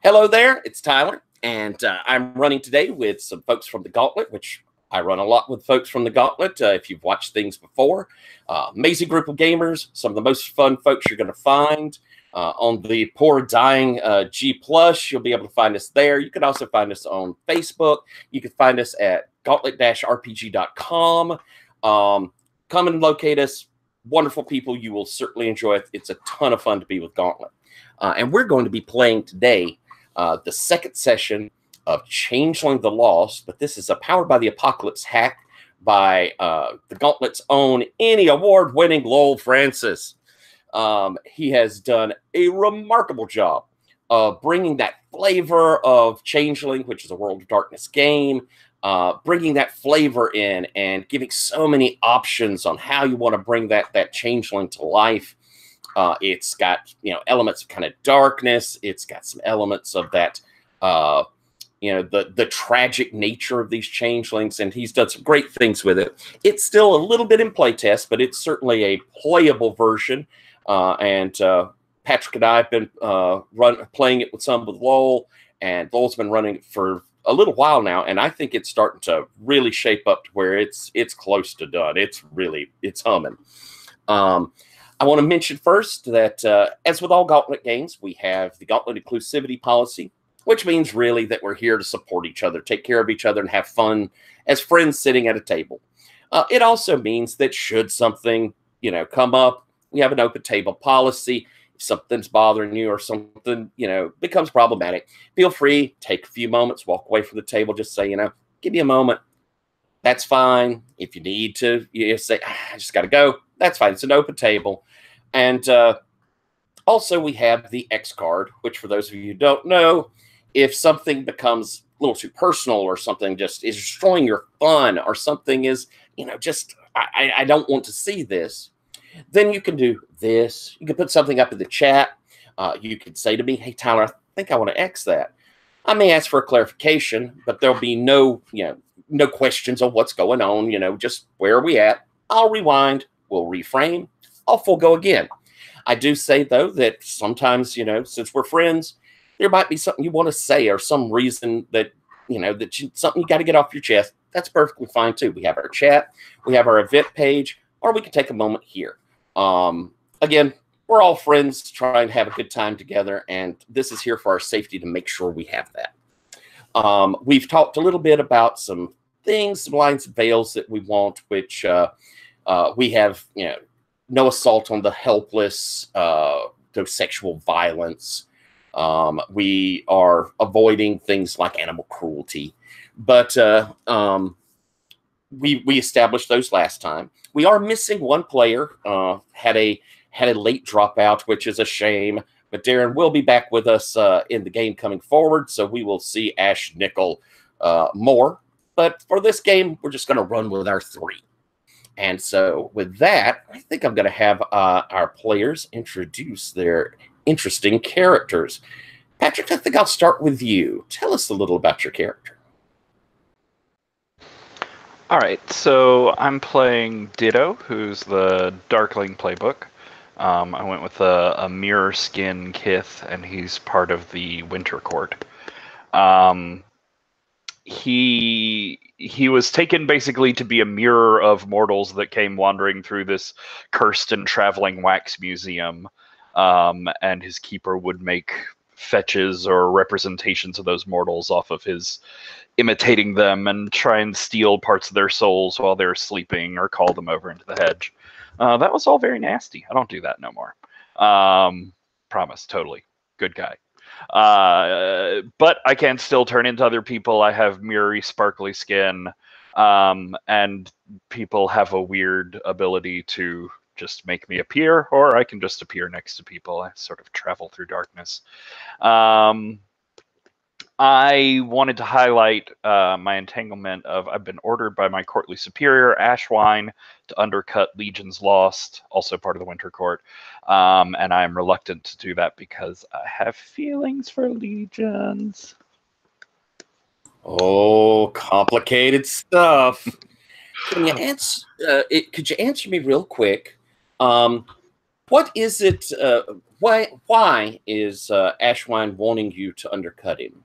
Hello there, it's Tyler, and I'm running today with some folks from the Gauntlet, which I run a lot with folks from the Gauntlet. If you've watched things before, amazing group of gamers, some of the most fun folks you're going to find on the Poor Dying G+. You'll be able to find us there. You can also find us on Facebook. You can find us at gauntlet-rpg.com. Come and locate us. Wonderful people. You will certainly enjoy it. It's a ton of fun to be with Gauntlet. And we're going to be playing today the second session of Changeling the Lost, but this is a Powered by the Apocalypse hack by the Gauntlet's own Emmy award-winning Lowell Francis. He has done a remarkable job of bringing that flavor of Changeling, which is a World of Darkness game, bringing that flavor in and giving so many options on how you want to bring that Changeling to life. It's got, elements of kind of darkness. It's got some elements of that, the tragic nature of these changelings, and he's done some great things with it. It's still a little bit in playtest, but it's certainly a playable version. And Patrick and I have been playing it with Lowell, and Lowell's been running it for a little while now, and I think it's starting to really shape up to where it's close to done. It's humming. I want to mention first that, as with all Gauntlet games, we have the Gauntlet inclusivity policy, which means really that we're here to support each other, take care of each other, and have fun as friends sitting at a table. It also means that should something, come up, we have an open table policy. If something's bothering you or something, becomes problematic, feel free, take a few moments, walk away from the table, just say, give me a moment. That's fine. If you need to, you say, I just got to go. That's fine. It's an open table. And also we have the X card, which for those of you who don't know, if something becomes a little too personal or something just is destroying your fun or something is, I don't want to see this, then you can do this. You can put something up in the chat. You could say to me, hey, Tyler, I think I want to X that. I may ask for a clarification, but there'll be no questions on what's going on, just where are we at? I'll rewind, we'll reframe, I'll full go again. I do say, though, that sometimes, since we're friends, there might be something you want to say or some reason that, something you got to get off your chest. That's perfectly fine, too. We have our chat, we have our event page, or we can take a moment here. Again, we're all friends trying to have a good time together, and this is here for our safety to make sure we have that. We've talked a little bit about some things, some lines and veils that we want, which we have, no assault on the helpless, no sexual violence. We are avoiding things like animal cruelty, but we established those last time. We are missing one player, had a late dropout, which is a shame, but Darren will be back with us in the game coming forward, so we will see Ash Nickel more. But for this game, we're just going to run with our three. And so with that, I think I'm going to have our players introduce their interesting characters. Patrick, I think I'll start with you. Tell us a little about your character. All right, so I'm playing Ditto, who's the Darkling playbook. I went with a mirror skin Kith, and he's part of the Winter Court. He was taken basically to be a mirror of mortals that came wandering through this cursed and traveling wax museum, and his keeper would make fetches or representations of those mortals off of his imitating them and try and steal parts of their souls while they're sleeping or call them over into the hedge. That was all very nasty. I don't do that no more. Promise, totally. Good guy. But I can still turn into other people. I have mirrory, sparkly skin, and people have a weird ability to just make me appear, or I can just appear next to people. I sort of travel through darkness. I wanted to highlight my entanglement of I've been ordered by my courtly superior, Ashwine, to undercut Legion's Lost, also part of the Winter Court. And I'm reluctant to do that because I have feelings for Legions. Oh, complicated stuff. Can you answer? Could you answer me real quick? What is it? Why is Ashwine wanting you to undercut him?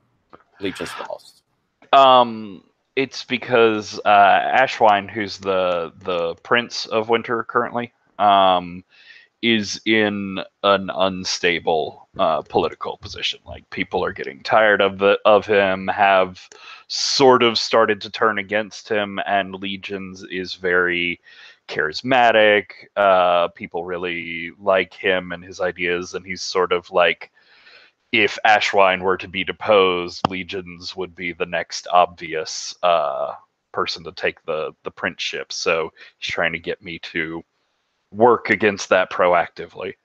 Legion's lost. It's because Ashwine, who's the Prince of Winter currently, is in an unstable political position. Like, people are getting tired of him, have sort of started to turn against him, and Legions is very charismatic. People really like him and his ideas, and he's sort of like, if Ashwine were to be deposed, Legions would be the next obvious person to take the princeship. So he's trying to get me to work against that proactively.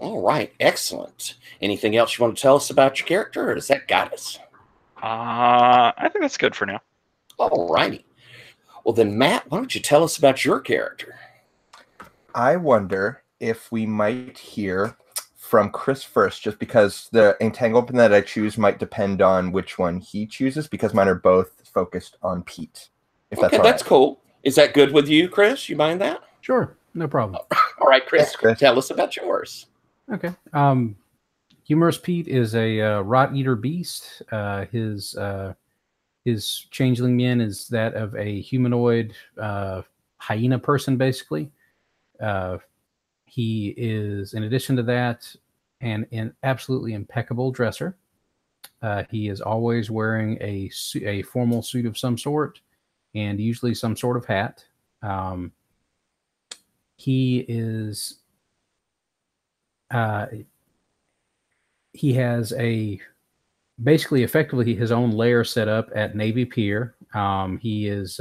All right, excellent. Anything else you want to tell us about your character, or does that got us? I think that's good for now. All righty. Well, then, Matt, why don't you tell us about your character? I wonder if we might hear from Chris first, just because the entanglement that I choose might depend on which one he chooses, because mine are both focused on Pete. If that's Okay, that's cool. Is that good with you, Chris? You mind that? Sure, no problem. All right, Chris, Thanks, Chris. tell us about yours. Okay. Humorous Pete is a rot eater beast. His changeling mien is that of a humanoid hyena person, basically. He is, in addition to that, an absolutely impeccable dresser. He is always wearing a formal suit of some sort, and usually some sort of hat. He is he has basically effectively his own lair set up at Navy Pier. He is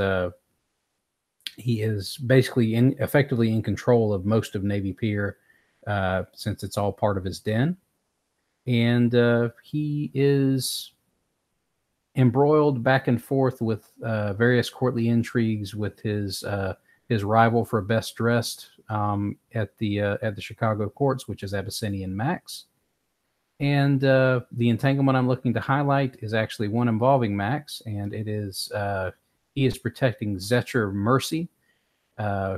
basically effectively in control of most of Navy Pier, since it's all part of his den. And he is embroiled back and forth with various courtly intrigues with his rival for best dressed at the Chicago courts, which is Abyssinian Max. And the entanglement I'm looking to highlight is actually one involving Max, and it is he is protecting Zetcher Mercy,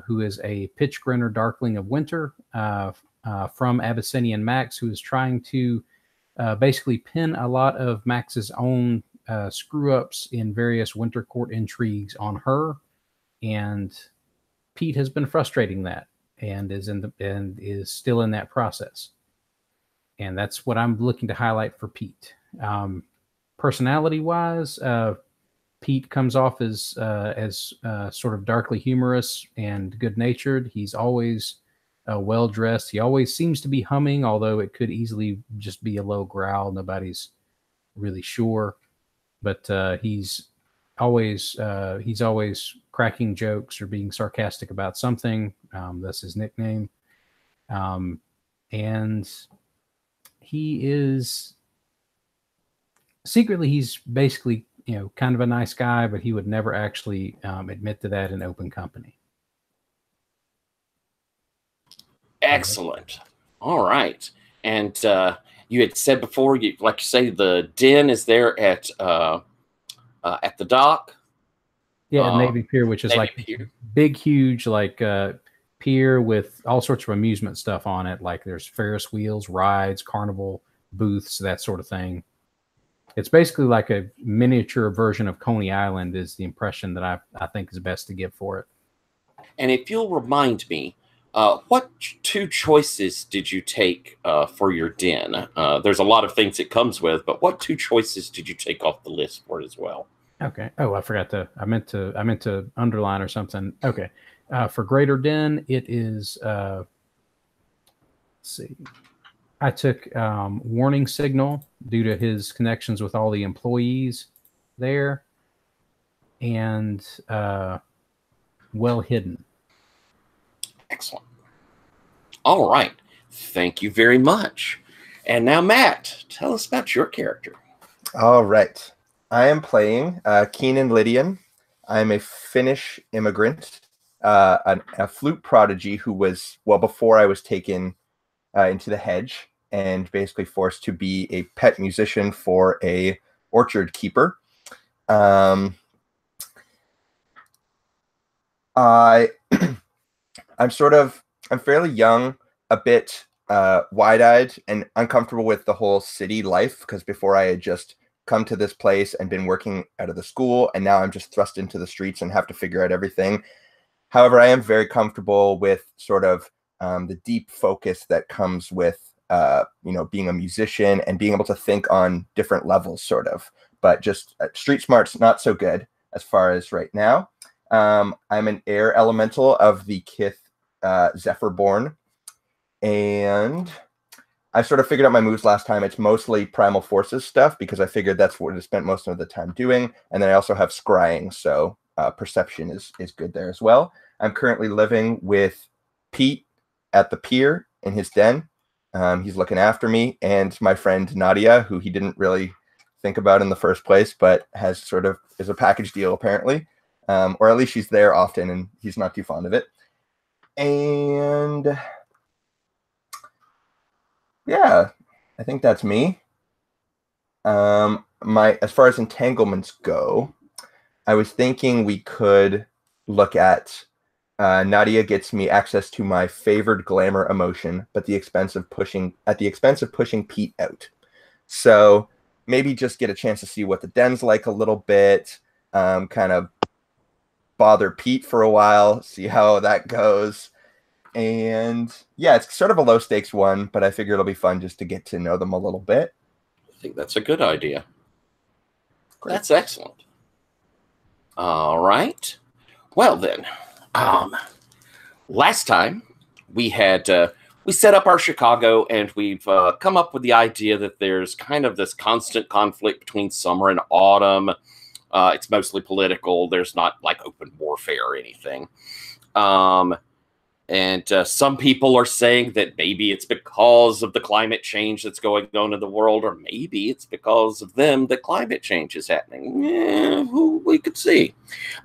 who is a pitch grinner darkling of winter from Abyssinian Max, who is trying to basically pin a lot of Max's own screw-ups in various winter court intrigues on her. And Pete has been frustrating that and is still in that process. And that's what I'm looking to highlight for Pete. Personality-wise, Pete comes off as sort of darkly humorous and good-natured. He's always well-dressed. He always seems to be humming, although it could easily just be a low growl. Nobody's really sure. But he's always cracking jokes or being sarcastic about something. That's his nickname. And he is secretly, he's basically, kind of a nice guy, but he would never actually admit to that in open company. Excellent. All right. And you had said before, like you say, the den is there at the dock. Yeah, Navy Pier, which is Navy like Pier. big, huge, like pier with all sorts of amusement stuff on it. Like there's Ferris wheels, rides, carnival booths, that sort of thing. It's basically like a miniature version of Coney Island is the impression that I think is best to give for it. And if you'll remind me, what two choices did you take for your den? There's a lot of things it comes with, but what two choices did you take off the list for it as well? Okay. Oh, I forgot I meant to underline or something. Okay. For Greater Den, it is, let's see. I took Warning Signal due to his connections with all the employees there, and Well Hidden. Excellent. All right. Thank you very much. And now, Matt, tell us about your character. All right. I am playing Keenan Lydian. I'm a Finnish immigrant, a flute prodigy who was, before I was taken into the hedge and basically forced to be a pet musician for a orchard keeper. I'm sort of I'm fairly young, a bit wide-eyed, and uncomfortable with the whole city life, because before I had just come to this place and been working out of the school, and now I'm just thrust into the streets and have to figure out everything. However, I am very comfortable with sort of the deep focus that comes with being a musician and being able to think on different levels, sort of. But just street smart's not so good as far as right now. I'm an air elemental of the Kith Zephyrborn, and I sort of figured out my moves last time. It's mostly Primal Forces stuff because I figured that's what I spent most of the time doing. And then I also have scrying, so perception is good there as well. I'm currently living with Pete at the pier in his den. He's looking after me, and my friend Nadia, who he didn't really think about in the first place, but has sort of is a package deal apparently, or at least she's there often, and he's not too fond of it. And yeah, I think that's me. As far as entanglements go, I was thinking we could look at Nadia gets me access to my favored glamour emotion, but at the expense of pushing Pete out. So maybe just get a chance to see what the den's like a little bit, kind of bother Pete for a while, see how that goes. And yeah, it's sort of a low stakes one, but I figure it'll be fun just to get to know them a little bit. I think that's a good idea. Great. That's excellent. All right. Well then, last time we had we set up our Chicago, and we've come up with the idea that there's kind of this constant conflict between summer and autumn. It's mostly political. There's not like open warfare or anything. And some people are saying that maybe it's because of the climate change that's going on in the world, or maybe it's because of them that climate change is happening. Yeah, we could see.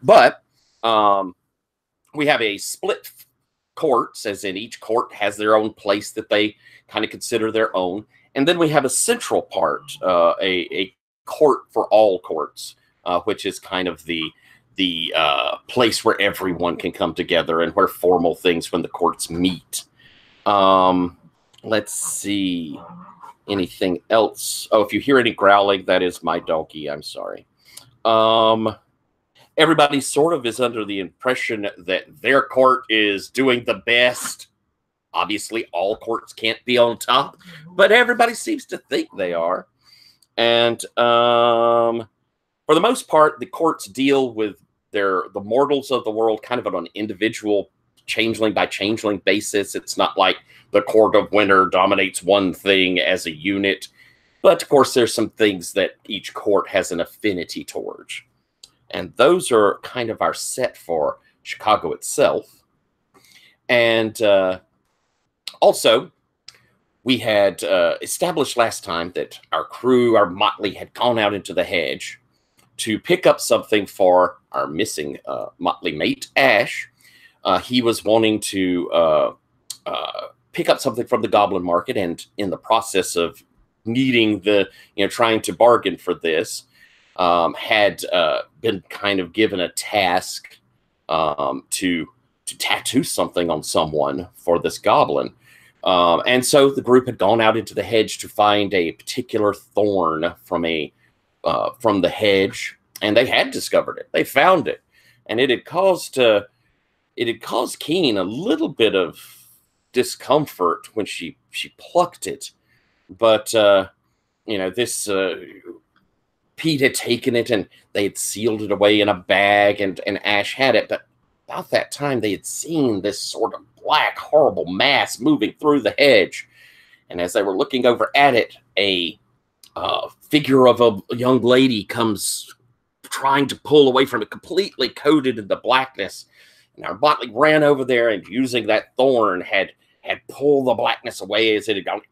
But we have a split courts, as in each court has their own place that they kind of consider their own. And then we have a central part, a court for all courts, which is kind of the place where everyone can come together and where formal things when the courts meet. Let's see. Anything else? Oh, if you hear any growling, that is my donkey. I'm sorry. Everybody sort of is under the impression that their court is doing the best. Obviously, all courts can't be on top, but everybody seems to think they are. And for the most part, the courts deal with the mortals of the world kind of on an individual changeling by changeling basis. It's not like the Court of Winter dominates one thing as a unit. But of course, there's some things that each court has an affinity towards. And those are kind of our set for Chicago itself. And also, we had established last time that our crew, our motley, had gone out into the hedge to pick up something for our missing motley mate, Ash. He was wanting to pick up something from the goblin market, and in the process of needing trying to bargain for this, had been kind of given a task to tattoo something on someone for this goblin. And so the group had gone out into the hedge to find a particular thorn from the hedge, and they had discovered it. They found it, and it had caused Keen a little bit of discomfort when she plucked it. But this Pete had taken it, and they had sealed it away in a bag, and Ash had it. But about that time, they had seen this sort of black, horrible mass moving through the hedge. And as they were looking over at it, a figure of a young lady comes trying to pull away from it, completely coated in the blackness. And our motley ran over there, and using that thorn had pulled the blackness away as it had gone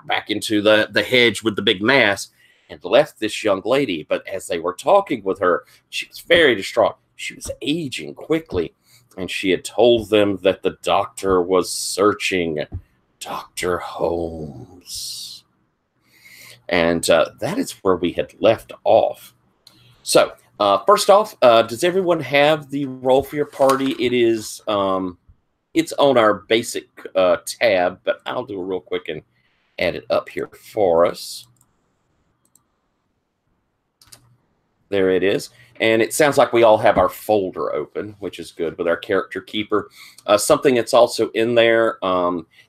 back into the hedge with the big mass, and left this young lady. But as they were talking with her, she was very distraught. She was aging quickly, and she had told them that the doctor was searching Dr. Holmes. And that is where we had left off. So, first off, does everyone have the roll for your party? It is It's on our basic tab, but I'll do it real quick and add it up here for us. There it is. And it sounds like we all have our folder open, which is good, with our character keeper. Something that's also in there,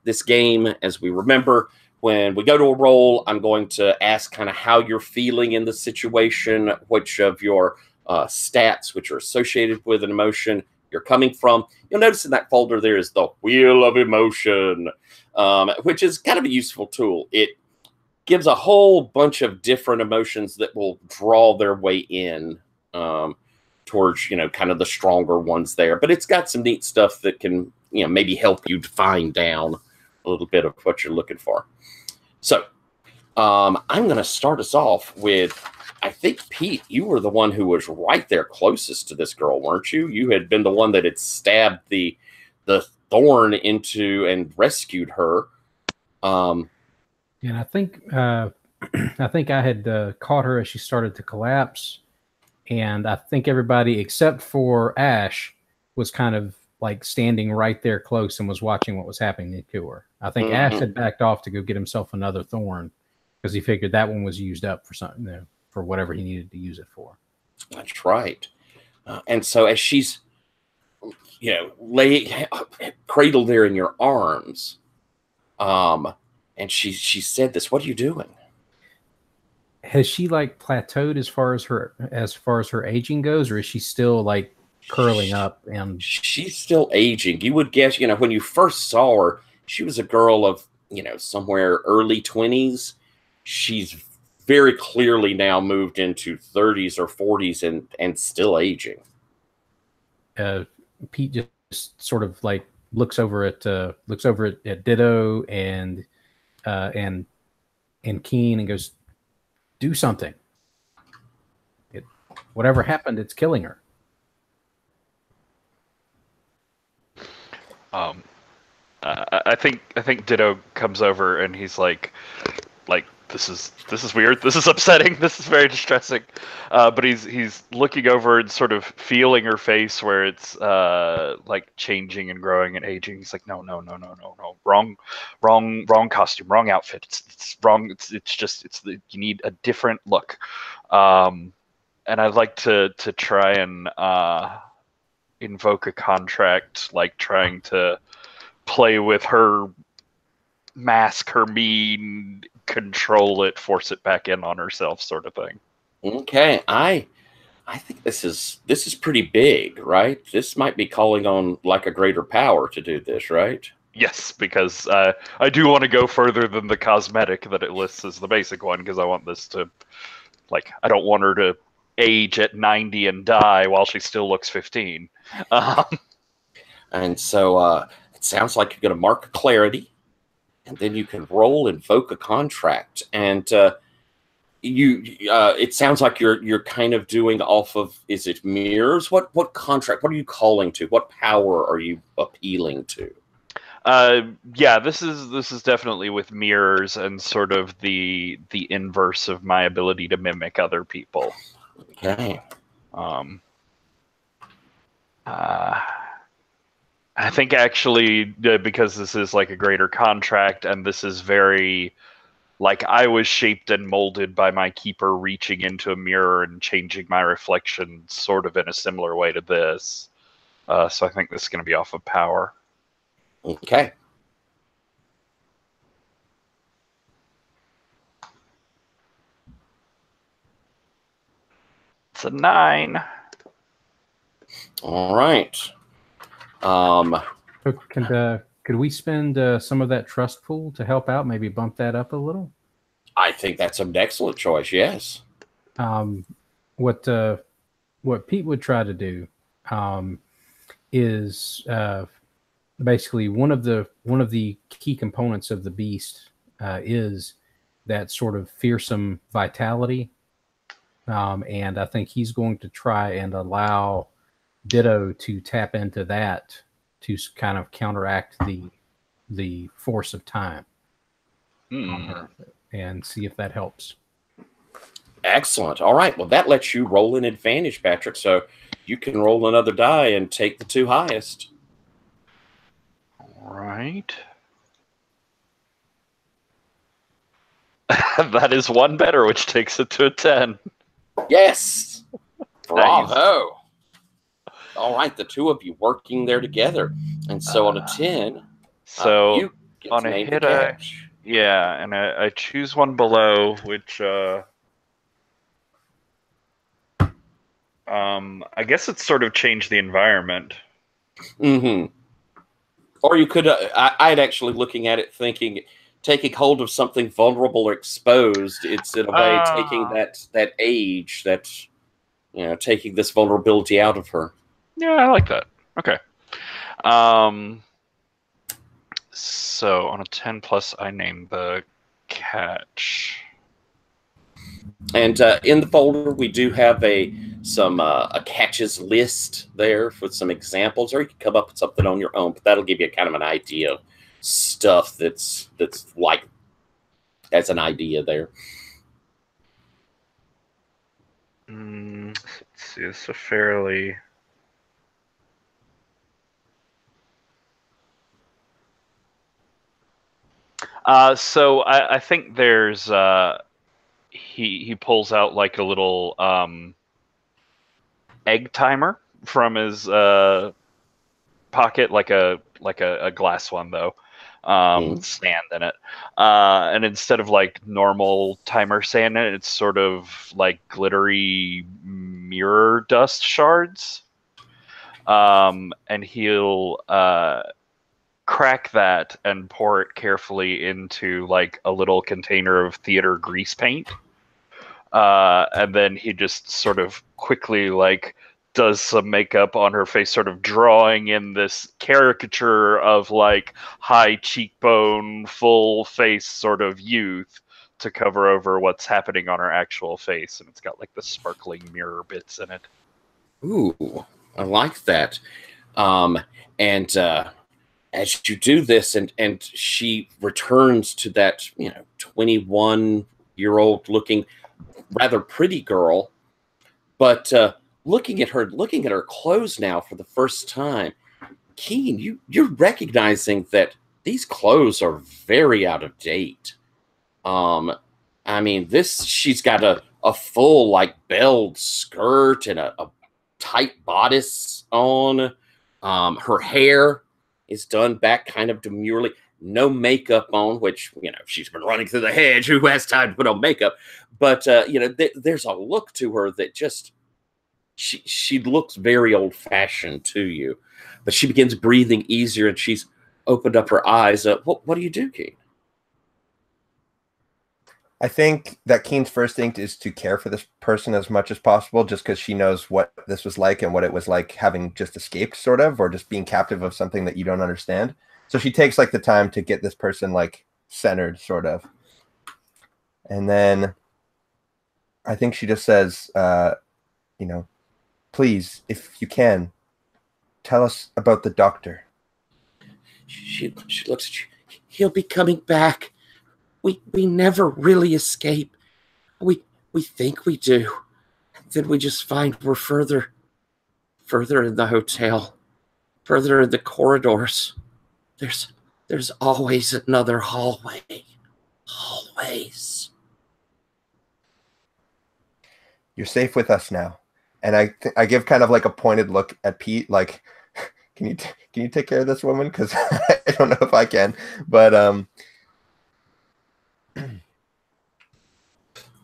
this game, as we remember, when we go to a roll, I'm going to ask kind of how you're feeling in the situation, which of your stats, which are associated with an emotion, you're coming from. You'll notice in that folder there is the Wheel of Emotion, which is kind of a useful tool. It gives a whole bunch of different emotions that will draw their way in towards, kind of the stronger ones there. But it's got some neat stuff that can, maybe help you define down a little bit of what you're looking for. So I'm going to start us off with, I think, Pete, you were the one who was right there closest to this girl, weren't you? You had been the one that had stabbed the thorn into and rescued her. And I think I had caught her as she started to collapse, and I think everybody except for Ash was kind of like standing right there close and was watching what was happening to her. I think Ash had backed off to go get himself another thorn because he figured that one was used up for something, for whatever he needed to use it for. That's right. And so as she's, cradled there in your arms, and she said this, "What are you doing?" Has she like plateaued as far as her aging goes, or is she still like curling up? And she's still aging. You would guess, when you first saw her, she was a girl of, somewhere early 20s. She's very clearly now moved into 30s or 40s and still aging. Pete just sort of like looks over at Ditto and Keen and goes, "Do something. Whatever happened, it's killing her." I think Ditto comes over and he's like this is weird. This is upsetting. This is very distressing. But he's looking over and sort of feeling her face where it's like changing and growing and aging. He's like, no, wrong costume, wrong outfit. It's wrong. You need a different look. And I'd like to try and invoke a contract, like trying to play with her mask, her mean, control it, force it back in on herself, sort of thing. Okay, I think this is pretty big, right? This might be calling on like a greater power to do this, right? Yes, because I do want to go further than the cosmetic that it lists as the basic one, because I want this to, like, I don't want her to age at 90 and die while she still looks 15. And so it sounds like you're going to mark clarity, and then you can roll invoke a contract. And it sounds like you're kind of doing off of, is it mirrors? What contract? What are you calling to? What power are you appealing to? Yeah, this is definitely with mirrors and sort of the inverse of my ability to mimic other people. Okay. I think actually, because this is like a greater contract, and this is very, like, I was shaped and molded by my keeper reaching into a mirror and changing my reflection sort of in a similar way to this. So I think this is going to be off of power. Okay. It's a 9. All right. Could we spend some of that trust pool to help out? Maybe bump that up a little. I think that's an excellent choice. Yes. What Pete would try to do is basically one of the key components of the beast is that sort of fearsome vitality, and I think he's going to try and allow Ditto to tap into that to kind of counteract the force of time on her and see if that helps. Excellent. All right. Well, that lets you roll an advantage, Patrick. So you can roll another die and take the 2 highest. right. That is one better, which takes it to a 10. Yes. Nice. Bravo. All right, the two of you working there together. And so on a 10, So you get on to a name hit, the catch. yeah, and I choose one below, which I guess it's sort of changed the environment. Mm-hmm. Or you could, I'd actually looking at it thinking, taking hold of something vulnerable or exposed. It's in a way taking that age, that, taking this vulnerability out of her. Yeah, I like that. Okay. So on a 10 plus, I name the catch. And in the folder, we do have a catches list there with some examples, or you can come up with something on your own. But that'll give you kind of an idea of stuff that's like as an idea there. Let's see. It's a fairly. So I think there's he pulls out like a little egg timer from his pocket, like a glass one though, sand in it, and instead of like normal timer sand in it, it's sort of like glittery mirror dust shards, and he'll crack that and pour it carefully into like a little container of theater grease paint, and then he just sort of quickly like does some makeup on her face, sort of drawing in this caricature of like high cheekbone, full face sort of youth to cover over what's happening on her actual face, and it's got like the sparkling mirror bits in it. Ooh, I like that. And as you do this, and she returns to that 21-year-old looking rather pretty girl, but looking at her clothes now for the first time, Keen, you're recognizing that these clothes are very out of date. I mean, she's got a full like belled skirt and a tight bodice on. Her hair is done back kind of demurely. No makeup on, which, she's been running through the hedge. Who has time to put on makeup? But, there's a look to her that just, she looks very old-fashioned to you. But she begins breathing easier, and she's opened up her eyes. What do you do, Keen? I think that Keen's first instinct is to care for this person as much as possible, just because she knows what this was like and what it was like having just escaped, sort of, or just being captive of something that you don't understand. So she takes like the time to get this person like centered, sort of. And then I think she just says, please, if you can, tell us about the doctor. She looks at you. He'll be coming back. We never really escape. We think we do. Then we just find we're further in the hotel, further in the corridors. There's always another hallway. Always. You're safe with us now. And I give kind of like a pointed look at Pete, like, can you take care of this woman? Because I don't know if I can, but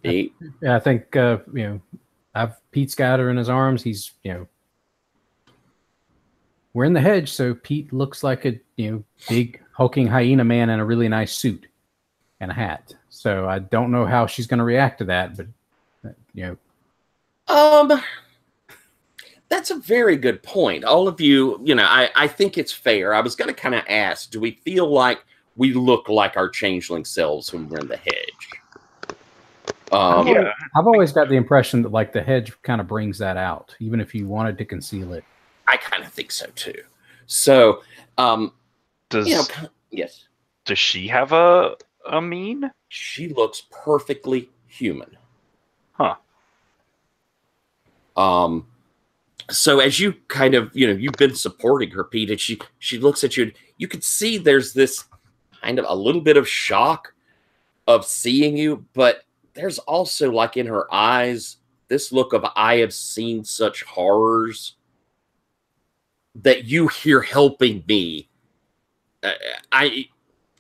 Pete? Yeah, I think Pete's got her in his arms. He's we're in the hedge, so Pete looks like a big hulking hyena man in a really nice suit and a hat. So I don't know how she's going to react to that, but that's a very good point. All of you, I think it's fair. I was going to kind of ask, do we feel like we look like our changeling selves when we're in the hedge? I've always got the impression that like the hedge kind of brings that out, even if you wanted to conceal it. I kind of think so too. So, yes. Does she have a mane? She looks perfectly human. Huh. So as you kind of, you've been supporting her, Pete, and she looks at you, and you can see there's this kind of a little bit of shock of seeing you, but there's also, like, in her eyes, this look of, I have seen such horrors that you here helping me.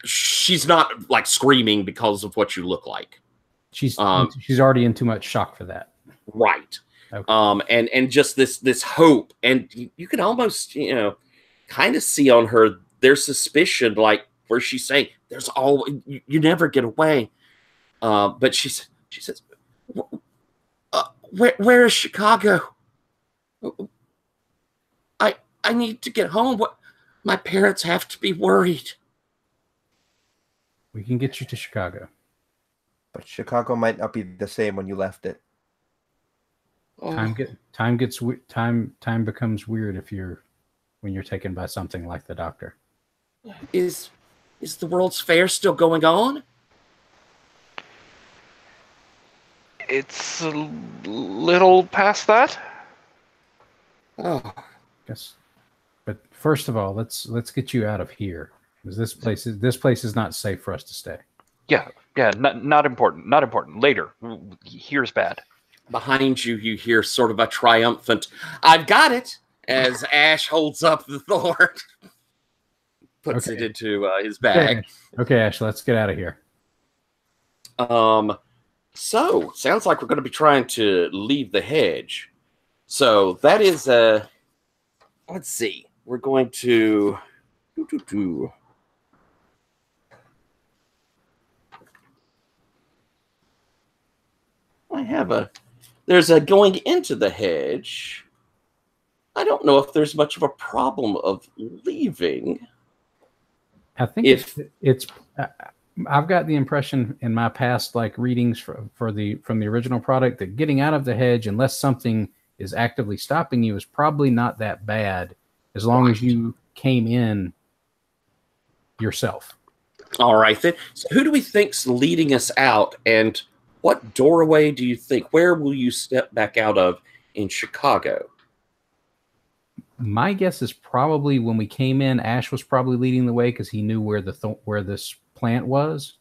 She's not like screaming because of what you look like. She's already in too much shock for that. Right. Okay. And just this hope, and you can almost, kind of see on her their suspicion, like where she's saying, "There's you never get away." But she says, "Where is Chicago? I need to get home. What? My parents have to be worried." We can get you to Chicago. But Chicago might not be the same when you left it. Time becomes weird when you're taken by something like the doctor. Is the World's Fair still going on? It's a little past that. Oh, Yes. But first of all, let's get you out of here, because this place is not safe for us to stay. Yeah, not important. Not important. Later. Here's bad. behind you, you hear sort of a triumphant, "I've got it," as Ash holds up the thorn, puts it into his bag. Okay, Ash, let's get out of here. So sounds like we're going to be trying to leave the hedge. So that is let's see. We're going to there's a going into the hedge. I don't know if there's much of a problem of leaving. I think it's I've got the impression in my past readings from the original product that getting out of the hedge, unless something is actively stopping you, is probably not that bad as long as you came in yourself. All right then. So who do we think's leading us out, and what doorway do you think? Where will you step back out of in Chicago? My guess is probably when we came in, Ash was probably leading the way because he knew where this plant was.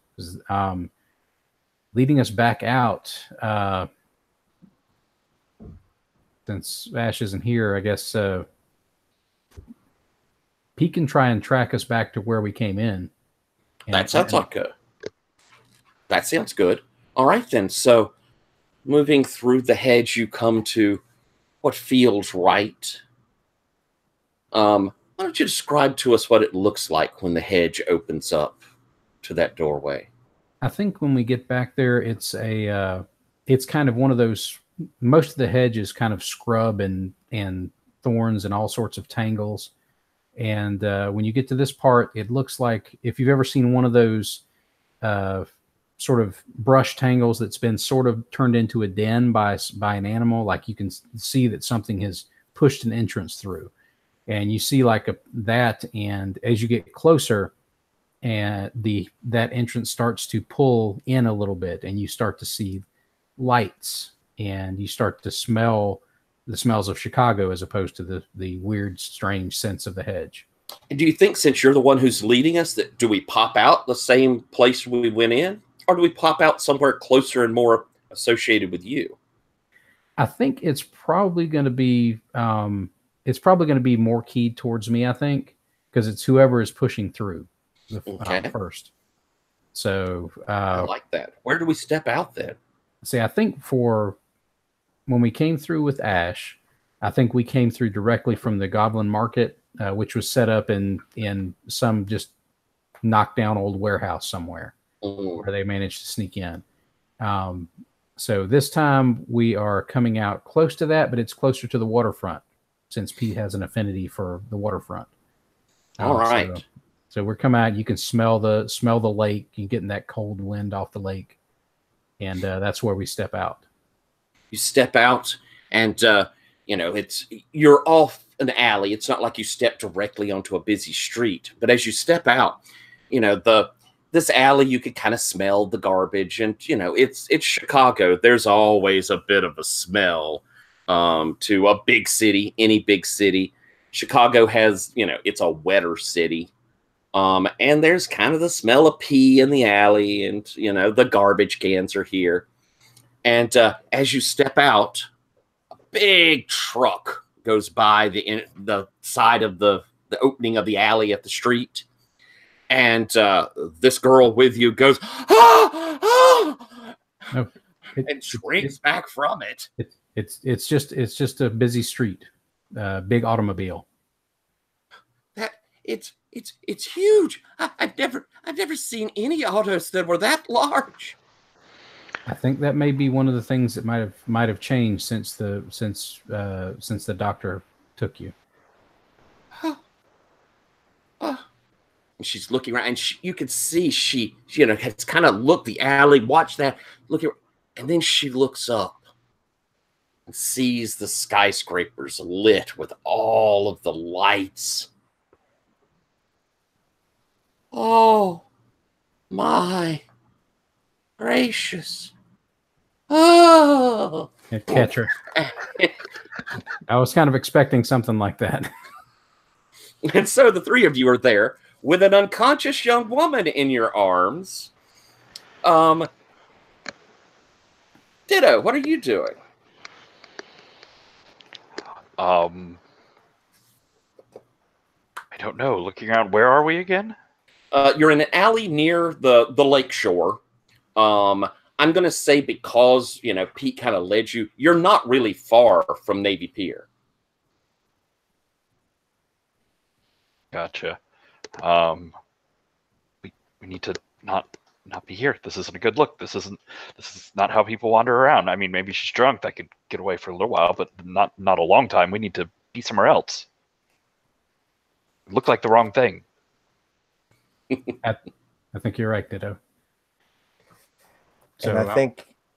Leading us back out, since Ash isn't here, I guess Pete can try and track us back to where we came in. That sounds like that sounds good. All right then. So moving through the hedge, you come to what feels right. Why don't you describe to us what it looks like when the hedge opens up to that doorway? I think when we get back there, it's kind of one of those. Most of the hedge is kind of scrub and thorns and all sorts of tangles. And when you get to this part, it looks like if you've ever seen one of those sort of brush tangles that's been sort of turned into a den by an animal, like you can see that something has pushed an entrance through. And you see that, and as you get closer, and that entrance starts to pull in a little bit, and you start to see lights, and you start to smell the smells of Chicago as opposed to the weird, strange sense of the hedge. And do you think, since you're the one who's leading us, that do we pop out the same place we went in, or do we pop out somewhere closer and more associated with you? I think it's probably going to be more keyed towards me, I think, because it's whoever is pushing through first. So I like that. Where do we step out then? See, I think for when we came through with Ash, I think we came through directly from the Goblin Market, which was set up in some just knocked down old warehouse somewhere where they managed to sneak in. So this time we are coming out close to that, but it's closer to the waterfront, since Pete has an affinity for the waterfront. All right. So we're coming out. You can smell the lake. You're getting that cold wind off the lake, and that's where we step out. You step out, and you're off an alley. It's not like you step directly onto a busy street, but as you step out, this alley, you can kind of smell the garbage, and it's Chicago. There's always a bit of a smell to a big city, any big city. Chicago has, it's a wetter city. And there's kind of the smell of pee in the alley, and, the garbage cans are here. And as you step out, a big truck goes by the side of the opening of the alley at the street. And this girl with you goes, ah! Ah! No, and shrinks back from it. It's just a busy street, big automobile. It's huge. I've never seen any autos that were that large. I think that may be one of the things that might have changed since the doctor took you. She's looking around, and you can see she has kind of looked the alley, watch that, look at, and then she looks up and sees the skyscrapers lit with all of the lights. Oh my gracious! Oh, Catch her. I was kind of expecting something like that. And so the three of you are there with an unconscious young woman in your arms. Ditto, what are you doing? I don't know. Looking around, where are we again? You're in an alley near the lake shore. I'm going to say because, Pete kind of led you, you're not really far from Navy Pier. Gotcha. We need to not be here. This isn't a good look. This is not how people wander around. I mean, maybe she's drunk. That could get away for a little while, but not a long time. We need to be somewhere else. It looked like the wrong thing. I think you're right, Ditto. So and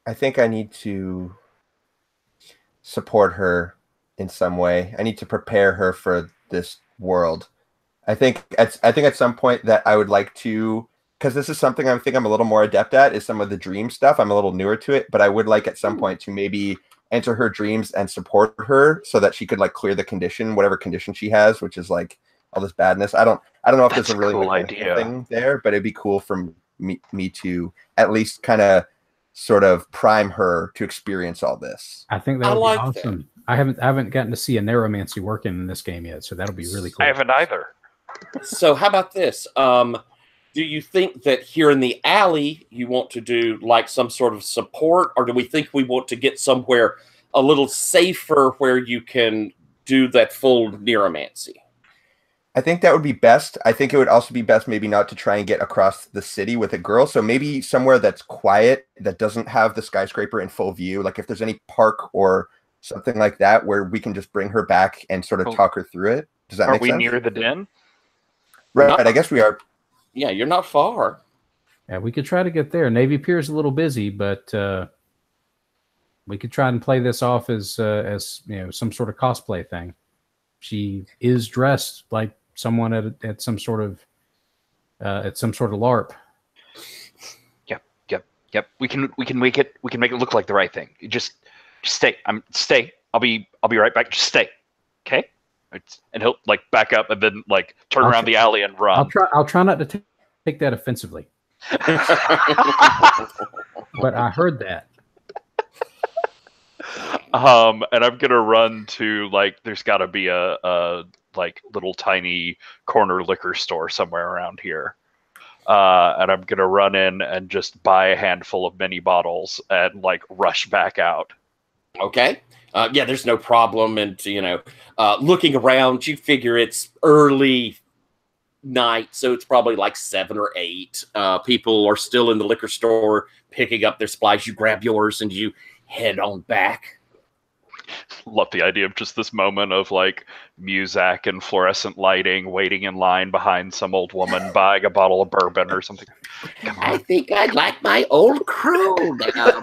I think I need to support her in some way. I need to prepare her for this world. I think at some point that I would like to, because this is something I think I'm a little more adept at, is some of the dream stuff. I'm a little newer to it, but I would like at some point to maybe enter her dreams and support her so that she could like clear the condition, whatever condition she has, which is like all this badness. I don't know if there's a really cool idea thing there, but it'd be cool for me to at least kind of sort of prime her to experience all this. I think that would be awesome. I haven't gotten to see a neuromancy working in this game yet, so that'll be really cool. I haven't either. So how about this? Do you think that here in the alley you want to do like some sort of support, or do we think we want to get somewhere a little safer where you can do that full neuromancy? I think that would be best. I think it would also be best maybe not to try and get across the city with a girl. So maybe somewhere that's quiet, that doesn't have the skyscraper in full view. Like if there's any park or something like that where we can just bring her back and sort of talk her through it. Does that make sense? Are we near the den? Right, I guess we are. Yeah, you're not far. Yeah, we could try to get there. Navy Pier's a little busy, but we could try and play this off as some sort of cosplay thing. She is dressed like someone at some sort of LARP. Yep. We can make it look like the right thing. Just stay. Stay. I'll be right back. Just stay. Okay? And he'll like back up and then like turn around the alley and run. I'll try not to take that offensively. But I heard that. And I'm gonna run to like there's got to be a like little tiny corner liquor store somewhere around here, and I'm gonna run in and just buy a handful of mini bottles and like rush back out. Okay. Yeah, there's no problem. And, looking around, you figure it's early night, so it's probably like 7 or 8. People are still in the liquor store picking up their supplies. You grab yours and you head on back. Love the idea of just this moment of like Muzak and fluorescent lighting, waiting in line behind some old woman buying a bottle of bourbon or something. I think I'd like my old crew now.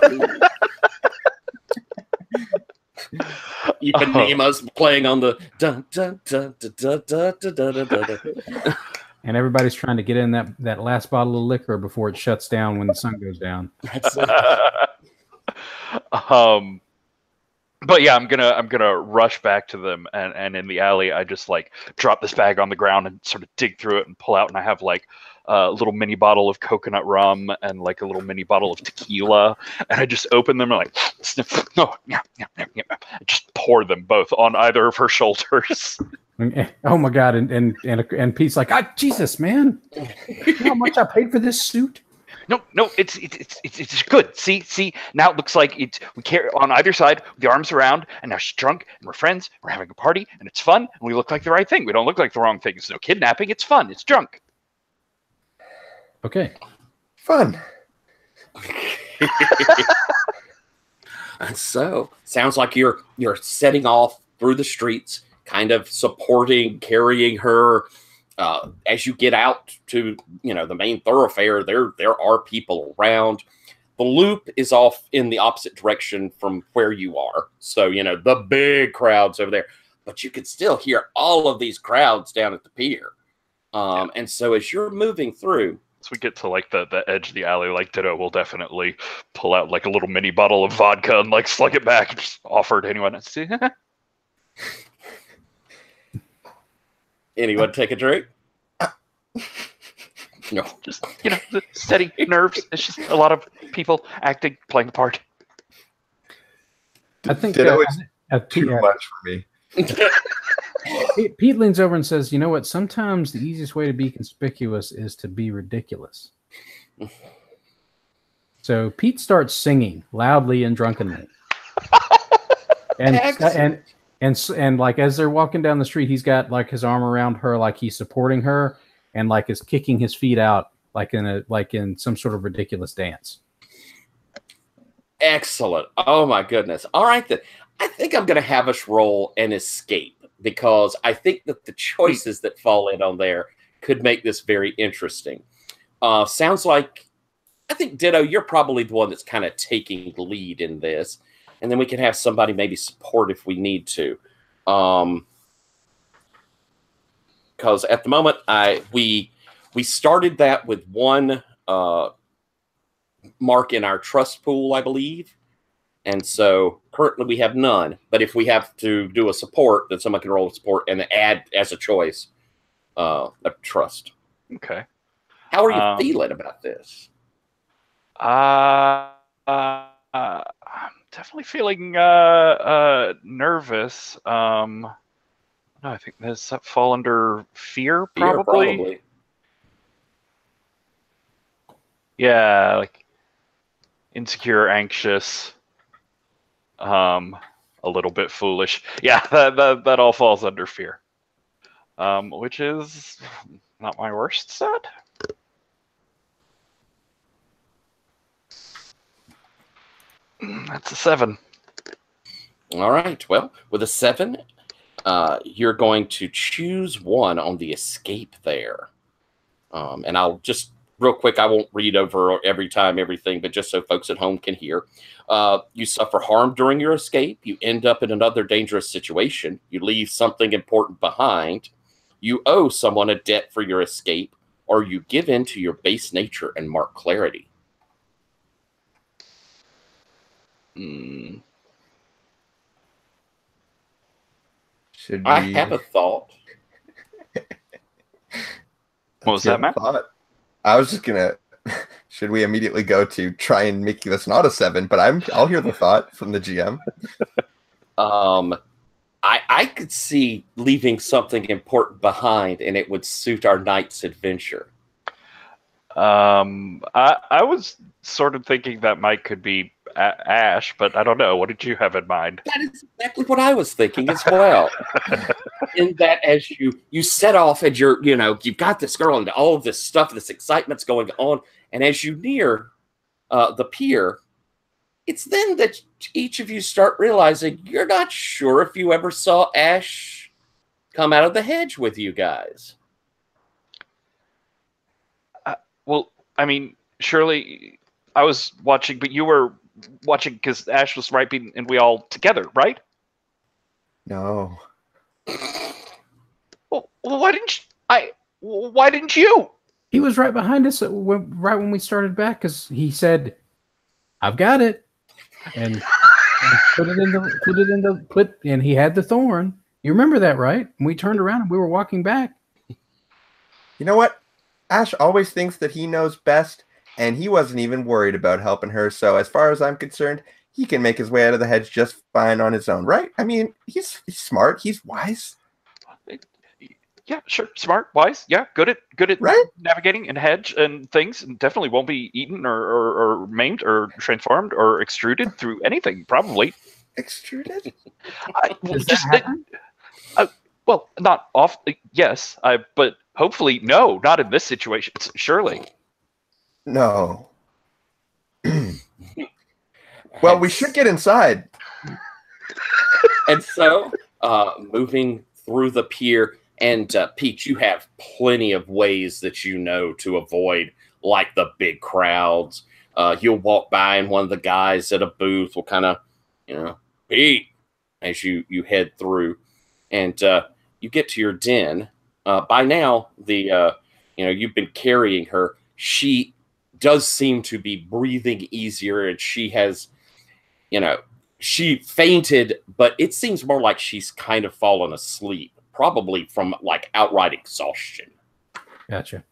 Ipanemas playing on the dun dun dun dun dun dun dun dun dun. And everybody's trying to get in that last bottle of liquor before it shuts down when the sun goes down. But yeah, I'm gonna rush back to them, and in the alley, I just like drop this bag on the ground and sort of dig through it and pull out, and I have like a little mini bottle of coconut rum and like a little mini bottle of tequila, and I just open them and like sniff, oh yeah, I just pour them both on either of her shoulders. Oh my God! And Pete's like, Jesus, man, you know how much I paid for this suit? No, it's good. See, now it looks like we carry on either side with the arms around, and now she's drunk, and we're friends, we're having a party, and it's fun, and we look like the right thing. We don't look like the wrong thing. It's no kidnapping, it's fun, it's drunk. Okay. Fun. And so, sounds like you're setting off through the streets, kind of supporting, carrying her. As you get out to the main thoroughfare, there are people around. The loop is off in the opposite direction from where you are, so the big crowds over there. But you can still hear all of these crowds down at the pier. And so as you're moving through, as we get to like the edge of the alley, like PbtA will definitely pull out like a little mini bottle of vodka and like slug it back and just offer it to anyone. anyone take a drink? No, just steady nerves. It's just a lot of people acting, playing a part. I think PbtA is too much for me. Pete leans over and says, "You know what? Sometimes the easiest way to be conspicuous is to be ridiculous." So Pete starts singing loudly and drunkenly, and like as they're walking down the street, he's got like his arm around her, like he's supporting her, and like is kicking his feet out, like in some sort of ridiculous dance. Excellent. Oh my goodness. All right then. I think I'm going to have us roll an escape, because I think that the choices that fall in on there could make this very interesting. Sounds like, I think, Ditto, you're probably the one that's kind of taking the lead in this. And then we can have somebody maybe support if we need to. Because at the moment, we started that with one mark in our trust pool, I believe. And so currently we have none. But if we have to do a support, then someone can roll a support and add as a choice a trust. Okay. How are you feeling about this? I'm definitely feeling nervous. No, I think does that fall under fear, probably. Yeah, like insecure, anxious, a little bit foolish. Yeah, that all falls under fear, which is not my worst set. That's a 7. All right. Well, with a 7, you're going to choose one on the escape there. And I'll just real quick, I won't read over every time everything, but just so folks at home can hear. You suffer harm during your escape. You end up in another dangerous situation. You leave something important behind. You owe someone a debt for your escape, or you give in to your base nature and mark clarity. Should I have a thought. What was that, Matt? I was just gonna. Should we immediately go to try and make this not a 7? But I'll hear the thought from the GM. I could see leaving something important behind, and it would suit our night's adventure. I was sort of thinking that Mike could be Ash, but I don't know. What did you have in mind? That is exactly what I was thinking as well. In that, as you set off, and you've got this girl and all of this stuff, this excitement's going on, and as you near the pier, it's then that each of you start realizing you're not sure if you ever saw Ash come out of the hedge with you guys. Well, I mean, surely I was watching, but you were watching because Ash was right and we all together, right? No. Well, why didn't you? He was right behind us right when we started back, because he said, "I've got it," and And he had the thorn. You remember that, right? And we turned around and we were walking back. You know what? Ash always thinks that he knows best, and he wasn't even worried about helping her. So as far as I'm concerned, he can make his way out of the hedge just fine on his own, right? I mean, he's smart. He's wise. Yeah, sure. Smart, wise. Yeah, good at right? navigating and hedge and things, and definitely won't be eaten or maimed or transformed or extruded through anything. Probably extruded. Well, not off. Yes, but hopefully, no, not in this situation. Surely. No. Well, we should get inside. And so, moving through the pier. And Pete, you have plenty of ways that you know to avoid like the big crowds. You'll walk by and one of the guys at a booth will kind of, Pete, as you head through. And you get to your den. By now, you've been carrying her. She does seem to be breathing easier, and she has, she fainted, but it seems more like she's kind of fallen asleep. Probably from like outright exhaustion. Gotcha.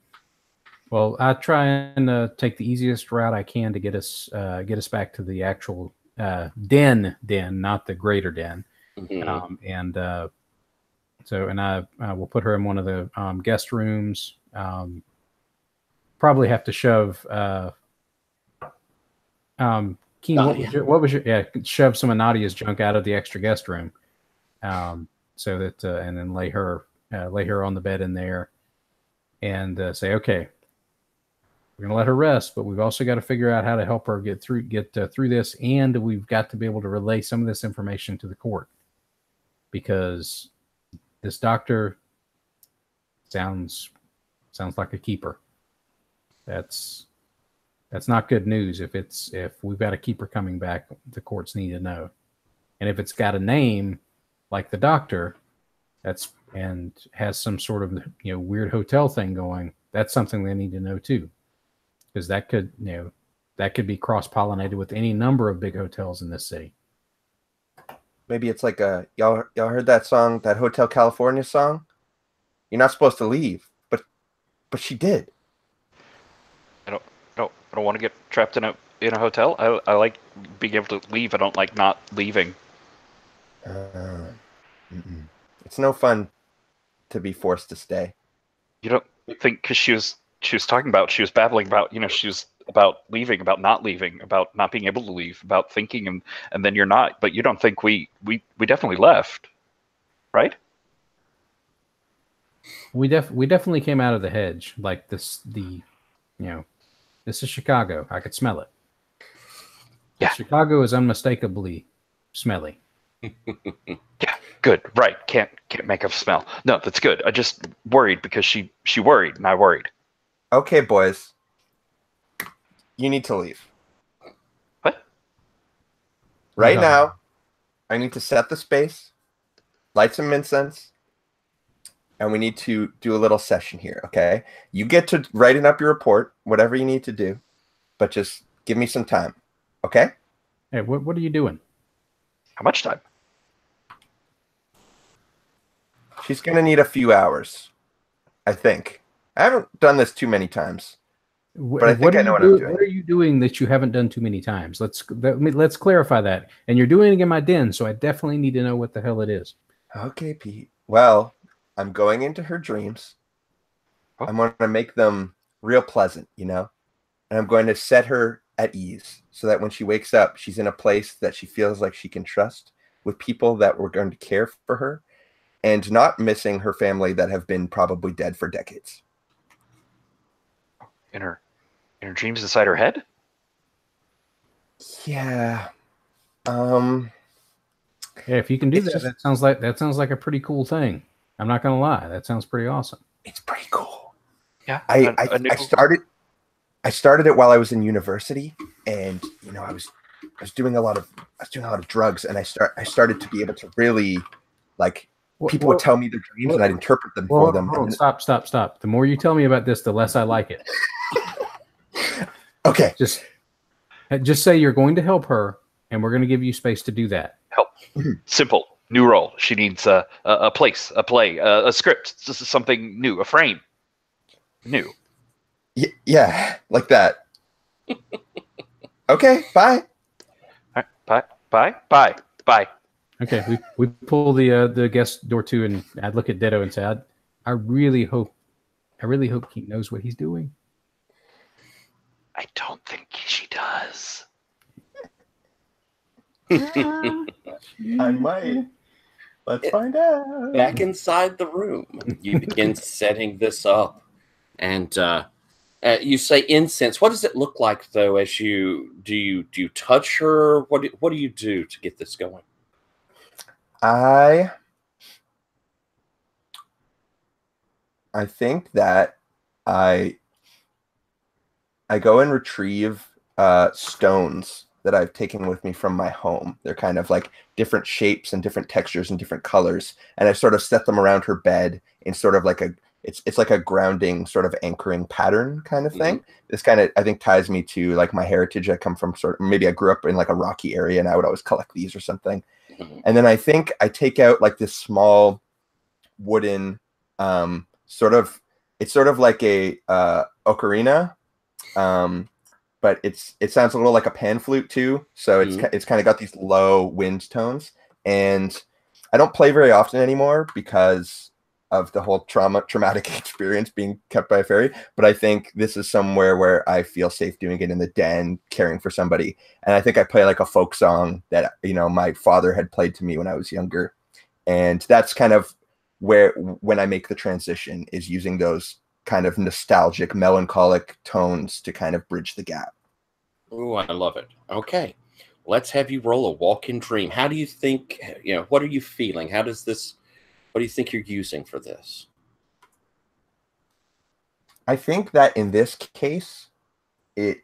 Well, I try and take the easiest route I can to get us back to the actual den, not the greater den. Mm-hmm. I will put her in one of the guest rooms. Probably have to shove. Keen, what was your shove some of Nadia's junk out of the extra guest room. So that and then lay her on the bed in there, and say, okay, we're gonna let her rest, but we've also got to figure out how to help her get through this, and we've got to be able to relay some of this information to the court, because this doctor sounds like a keeper. That's not good news. If we've got a keeper coming back, the courts need to know, and if it's got a name like the doctor, and has some sort of weird hotel thing going, that's something they need to know too, because that could be cross-pollinated with any number of big hotels in this city. Maybe it's like y'all heard that song, that Hotel California song? You're not supposed to leave, but she did. I don't want to get trapped in a hotel. I like being able to leave. I don't like not leaving. It's no fun to be forced to stay. You don't think, because she was babbling about, she was about leaving, about not leaving, about not being able to leave, about thinking, and then you're not, but you don't think we definitely left, right? We definitely came out of the hedge. Like this is Chicago. I could smell it. Yeah. Chicago is unmistakably smelly. Yeah, good, right. Can't make a smell. No, that's good. I just worried because she worried and I worried. Okay, boys. You need to leave. What? Right now, I need to set the space, light some incense, and we need to do a little session here, okay? You get to writing up your report, whatever you need to do, but just give me some time, okay? Hey, what are you doing? How much time? She's going to need a few hours, I think. I haven't done this too many times, but I think I know what I'm doing. What are you doing that you haven't done too many times? Let's clarify that. And you're doing it in my den, so I definitely need to know what the hell it is. Okay, Pete. Well, I'm going into her dreams. I'm going to make them real pleasant, and I'm going to set her at ease so that when she wakes up, she's in a place that she feels like she can trust, with people that were going to care for her, and not missing her family that have been probably dead for decades. In her dreams inside her head? Yeah. Yeah, if you can do that, that sounds like a pretty cool thing. I'm not gonna lie, that sounds pretty awesome. It's pretty cool. Yeah. I started it while I was in university, and I was doing a lot of drugs, and I started to be able to really people would tell me their dreams, and I'd interpret them for them. Stop. The more you tell me about this, the less I like it. Okay. Just say you're going to help her, and we're going to give you space to do that. Help. Simple. New role. She needs a place, a play, a script, something new, a frame. New. Yeah, like that. Okay, bye. All right, bye. Okay, we pull the guest door to, and I'd look at Ditto and say, I really hope he knows what he's doing. I don't think she does. I might. Let's find out. Back inside the room, you begin setting this up, and you say incense. What does it look like, though? As you touch her? What do you do to get this going? I think that I go and retrieve stones that I've taken with me from my home. They're kind of like different shapes and different textures and different colors, and I sort of set them around her bed in sort of like it's like a grounding, sort of anchoring pattern kind of thing. Mm-hmm. This kind of, I think, ties me to like my heritage. I come from maybe I grew up in like a rocky area, and I would always collect these or something. Mm-hmm. And then I think I take out like this small wooden it's sort of like a ocarina, but it sounds a little like a pan flute too. So it's kind of got these low wind tones, and I don't play very often anymore because of the whole traumatic experience being kept by a fairy. But I think this is somewhere where I feel safe doing it in the den, caring for somebody. And I think I play like a folk song that, my father had played to me when I was younger. And that's kind of when I make the transition, is using those kind of nostalgic, melancholic tones to kind of bridge the gap. Oh, I love it. Okay. Let's have you roll a walk-in dream. How do you think, what are you feeling? What do you think you're using for this? I think that in this case, I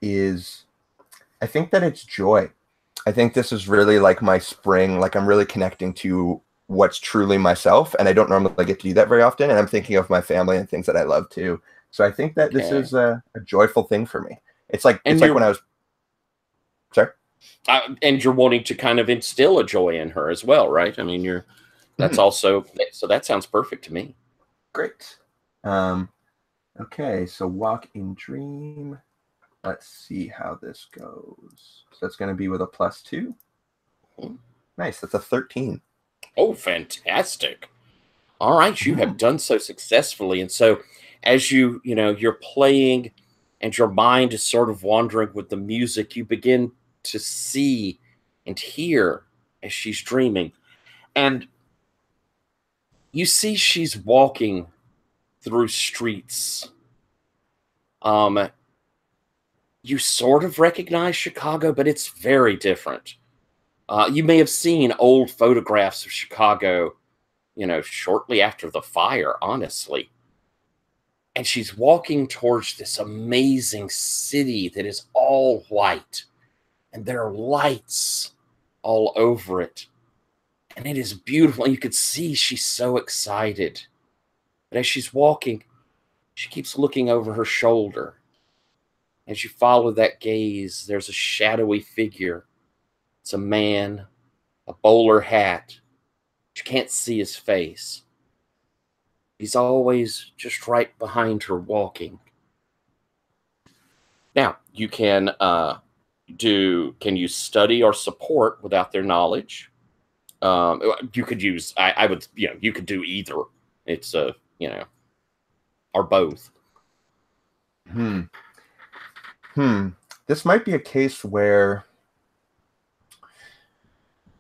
think that it's joy. I think this is really like my spring, like I'm really connecting to what's truly myself, and I don't normally get to do that very often, and I'm thinking of my family and things that I love too. So I think that this is a joyful thing for me. It's like when I was... Sorry? And you're wanting to kind of instill a joy in her as well, right? I mean, that's also, so that sounds perfect to me. Great. Okay, so walk in dream. Let's see how this goes. So that's going to be with a +2. Nice, that's a 13. Oh, fantastic. All right, you have done so successfully. And so as you're playing and your mind is sort of wandering with the music, you begin to see and hear as she's dreaming. And you see she's walking through streets. You sort of recognize Chicago, but it's very different. You may have seen old photographs of Chicago, shortly after the fire, honestly. And she's walking towards this amazing city that is all white. And there are lights all over it. And it is beautiful. And you could see she's so excited. But as she's walking, she keeps looking over her shoulder. As you follow that gaze, there's a shadowy figure. It's a man, a bowler hat. You can't see his face. He's always just right behind her walking. Now, you can you study or support without their knowledge? You could use, I would, you could do either. It's or both. This might be a case where,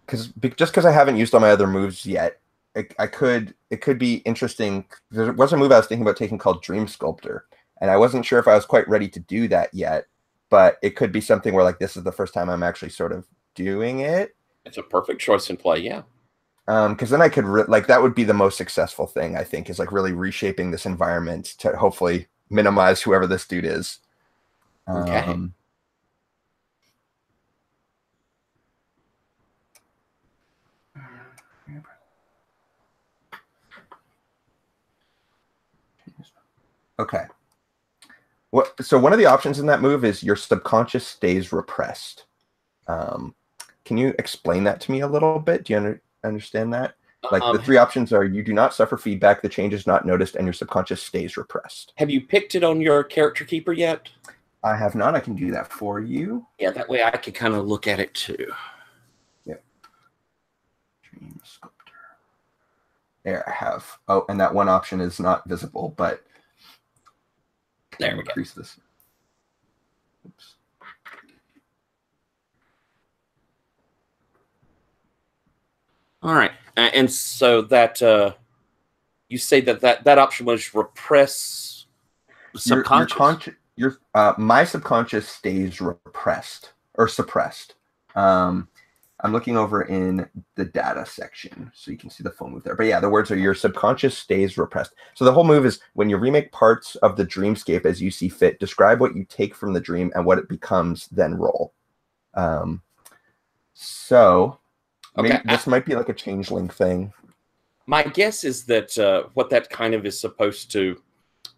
just because I haven't used all my other moves yet, it could be interesting. There was a move I was thinking about taking called Dream Sculptor, and I wasn't sure if I was quite ready to do that yet, but it could be something where like this is the first time I'm actually sort of doing it. It's a perfect choice in play, yeah. Because then I could that would be the most successful thing, I think, is like really reshaping this environment to hopefully minimize whoever this dude is. Okay. Okay. So one of the options in that move is your subconscious stays repressed. Can you explain that to me a little bit? Do you understand that? Like the Um, three options are you do not suffer feedback, the change is not noticed, and your subconscious stays repressed. Have you picked it on your character keeper yet? I have not. I can do that for you. Yeah, that way I can kind of look at it too. Yep. Dream sculptor. There I have. Oh, and that one option is not visible, but there we go. Increase this. Oops. All right, and so that you say that option was repress subconscious. My subconscious stays repressed or suppressed. I'm looking over in the data section, so you can see the full move there. But yeah, the words are your subconscious stays repressed. So the whole move is when you remake parts of the dreamscape as you see fit, describe what you take from the dream and what it becomes, then roll. So Okay, this might be like a changeling thing. My guess is that what that kind of is supposed to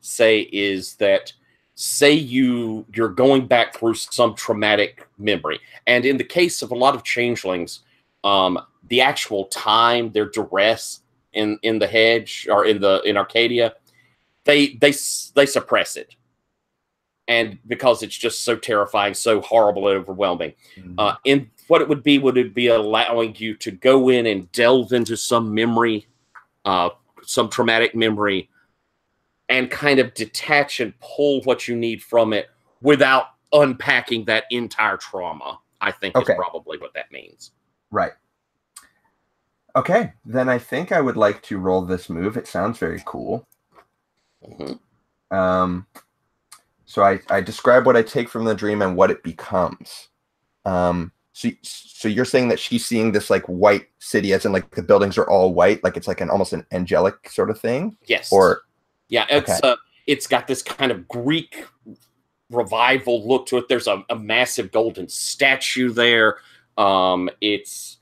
say is that, say you're going back through some traumatic memory, and in the case of a lot of changelings, the actual time, their duress in the hedge or in Arcadia, they suppress it, and because it's just so terrifying, so horrible and overwhelming. In what it would be allowing you to go in and delve into some memory, some traumatic memory, and kind of detach and pull what you need from it without unpacking that entire trauma, I think is probably what that means. Right. Okay, then I think I would like to roll this move. It sounds very cool. Mm-hmm. So I describe what I take from the dream and what it becomes. So you're saying that she's seeing this like white city, as in like the buildings are all white, like it's like almost an angelic sort of thing? Yes. Or yeah, it's got this kind of Greek revival look to it. There's a massive golden statue there. There's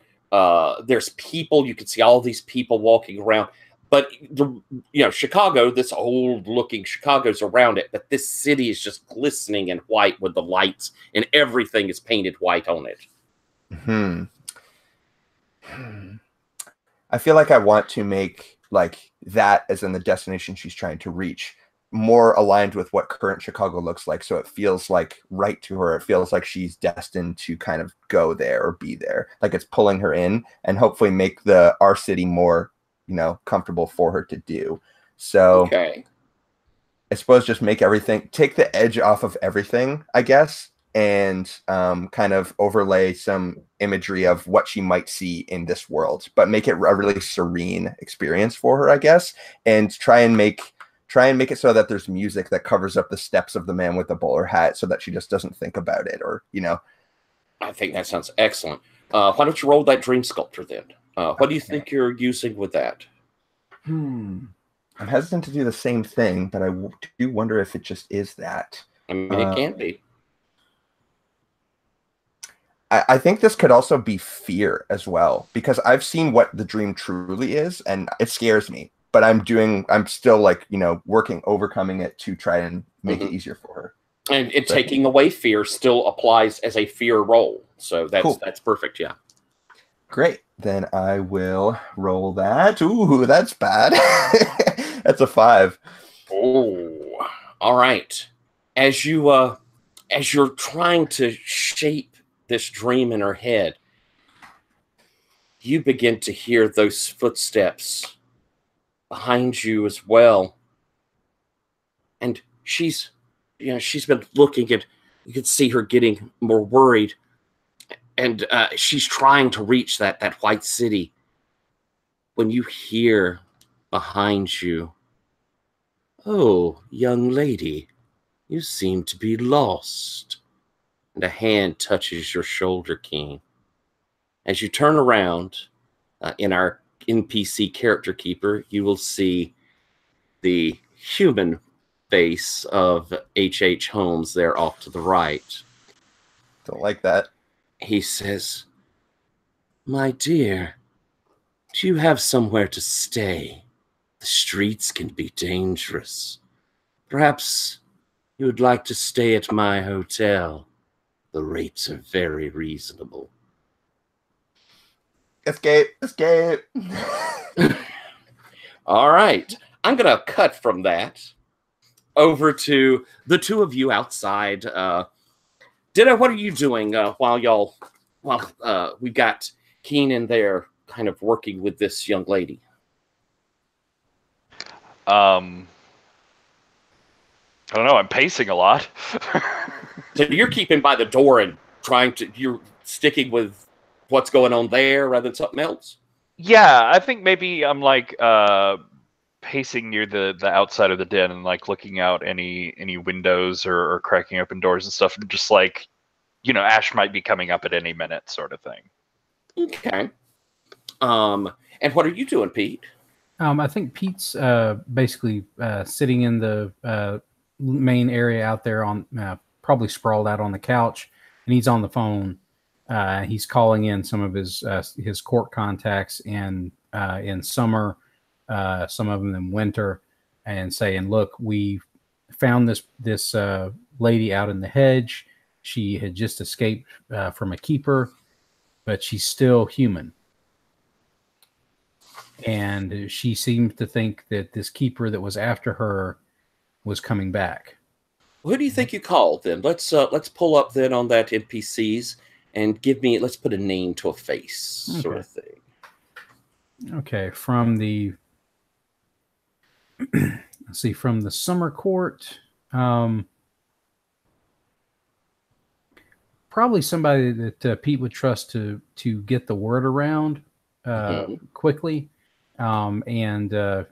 people. You can see all these people walking around. But Chicago, this old-looking Chicago's around it, but this city is just glistening in white with the lights, and everything is painted white on it. I feel like I want to make like that, as in the destination she's trying to reach, more aligned with what current Chicago looks like, so it feels like right to her. It feels like she's destined to kind of go there or be there, like it's pulling her in, and hopefully make our city more comfortable for her to do. So I suppose just make everything, take the edge off of everything, I guess, and kind of overlay some imagery of what she might see in this world, but make it a really serene experience for her, I guess, and try and make it so that there's music that covers up the steps of the man with the bowler hat, so that she just doesn't think about it, or I think that sounds excellent. Why don't you roll that dream sculptor then? What do you think you're using with that? I'm hesitant to do the same thing, but I do wonder if it just is that. I mean, it can be. I think this could also be fear as well, because I've seen what the dream truly is, and it scares me. But I'm still like, overcoming it to try and make it easier for her. And taking away fear still applies as a fear roll. So that's perfect, yeah. Great. Then I will roll that. Ooh, that's bad. That's a 5. Oh, all right. As you're trying to shape this dream in her head, you begin to hear those footsteps behind you as well. And she's been looking, and you can see her getting more worried. And she's trying to reach that white city, when you hear behind you, "Oh, young lady, you seem to be lost." And a hand touches your shoulder, Keen. As you turn around, in our NPC character keeper, you will see the human face of H.H. Holmes there off to the right. Don't like that. He says, "My dear, do you have somewhere to stay? The streets can be dangerous. Perhaps you would like to stay at my hotel. The rates are very reasonable." Escape. All right. I'm going to cut from that over to the two of you outside. Ditto, what are you doing while we got Keenan there kind of working with this young lady? I don't know. I'm pacing a lot. So you're keeping by the door and you're sticking with what's going on there rather than something else? Yeah, I think maybe I'm like pacing near the outside of the den and like looking out any windows or cracking open doors and stuff, and just like, Ash might be coming up at any minute, sort of thing. Okay. And what are you doing, Pete? I think Pete's basically sitting in the main area out there on probably sprawled out on the couch, and he's on the phone. He's calling in some of his court contacts in summer, some of them in winter, and saying, "Look, we found this lady out in the hedge. She had just escaped from a keeper, but she's still human. And she seemed to think that this keeper that was after her was coming back." Who do you think you called then? Let's pull up then on that NPCs and let's put a name to a face, sort of thing. Okay, from the let's see, from the summer court, probably somebody that Pete would trust to get the word around quickly, and I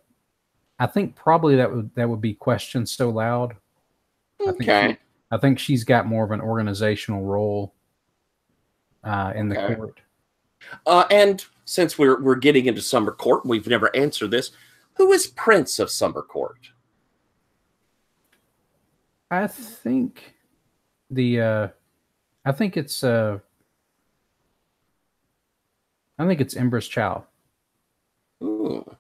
think probably that would be Question So Loud. Okay. I think she's got more of an organizational role in the court. And since we're getting into Summer Court, we've never answered this. Who is Prince of Summer Court? I think it's Empress Chow. Ooh,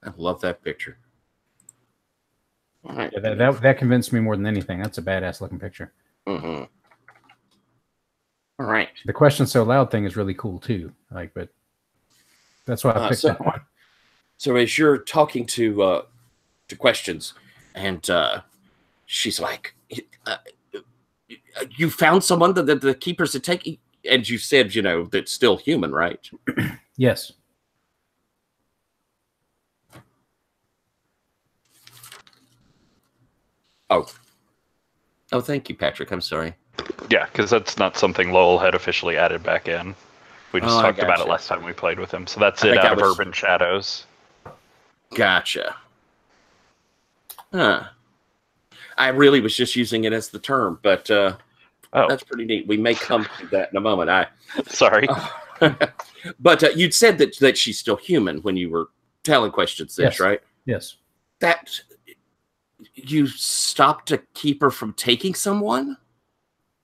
I love that picture. All right. Yeah, that convinced me more than anything. That's a badass looking picture. Mm-hmm. All right. The Question So Loud thing is really cool too. But that's why I picked that one. So as you're talking to Questions, and she's like, "You found someone that the keepers had taken," and you said, that's still human, right? Yes. Oh, thank you, Patrick. I'm sorry. Yeah, because that's not something Lowell had officially added back in. We just talked about it last time we played with him. So that's it out of Urban Shadows. Gotcha. Huh. I really was just using it as the term, but that's pretty neat. We may come to that in a moment. Sorry. But you'd said that she's still human when you were telling Questions, yes. Right? Yes. That you stopped a keeper from taking someone?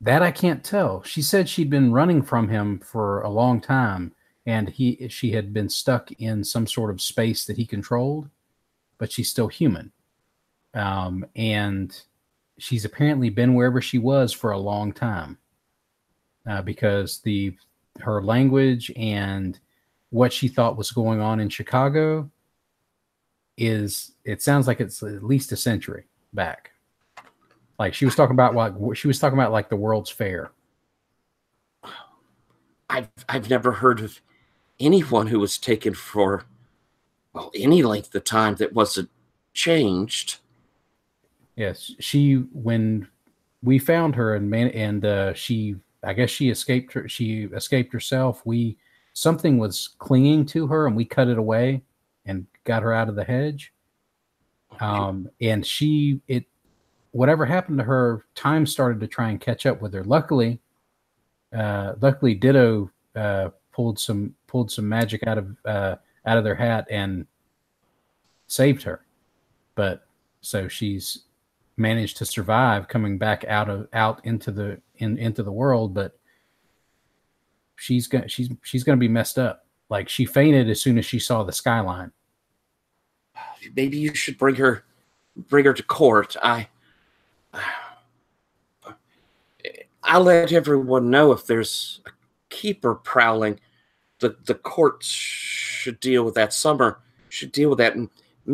That I can't tell. She said she'd been running from him for a long time, and she had been stuck in some sort of space that he controlled, but she's still human. And she's apparently been wherever she was for a long time, because her language and what she thought was going on in Chicago it sounds like it's at least a century back. Like she was talking about like the World's Fair. I've never heard of anyone who was taken for any length of time that wasn't changed. Yes, when we found her and she, I guess she escaped her. She escaped herself. Something was clinging to her, and we cut it away and got her out of the hedge. And whatever happened to her, time started to try and catch up with her. Luckily, Ditto pulled some magic out of their hat and saved her. But so she's managed to survive coming back out into the world, but she's gonna be messed up. Like she fainted as soon as she saw the skyline. Maybe you should bring her to court. I'll let everyone know if there's a keeper prowling. The court should deal with that. Summer should deal with that. And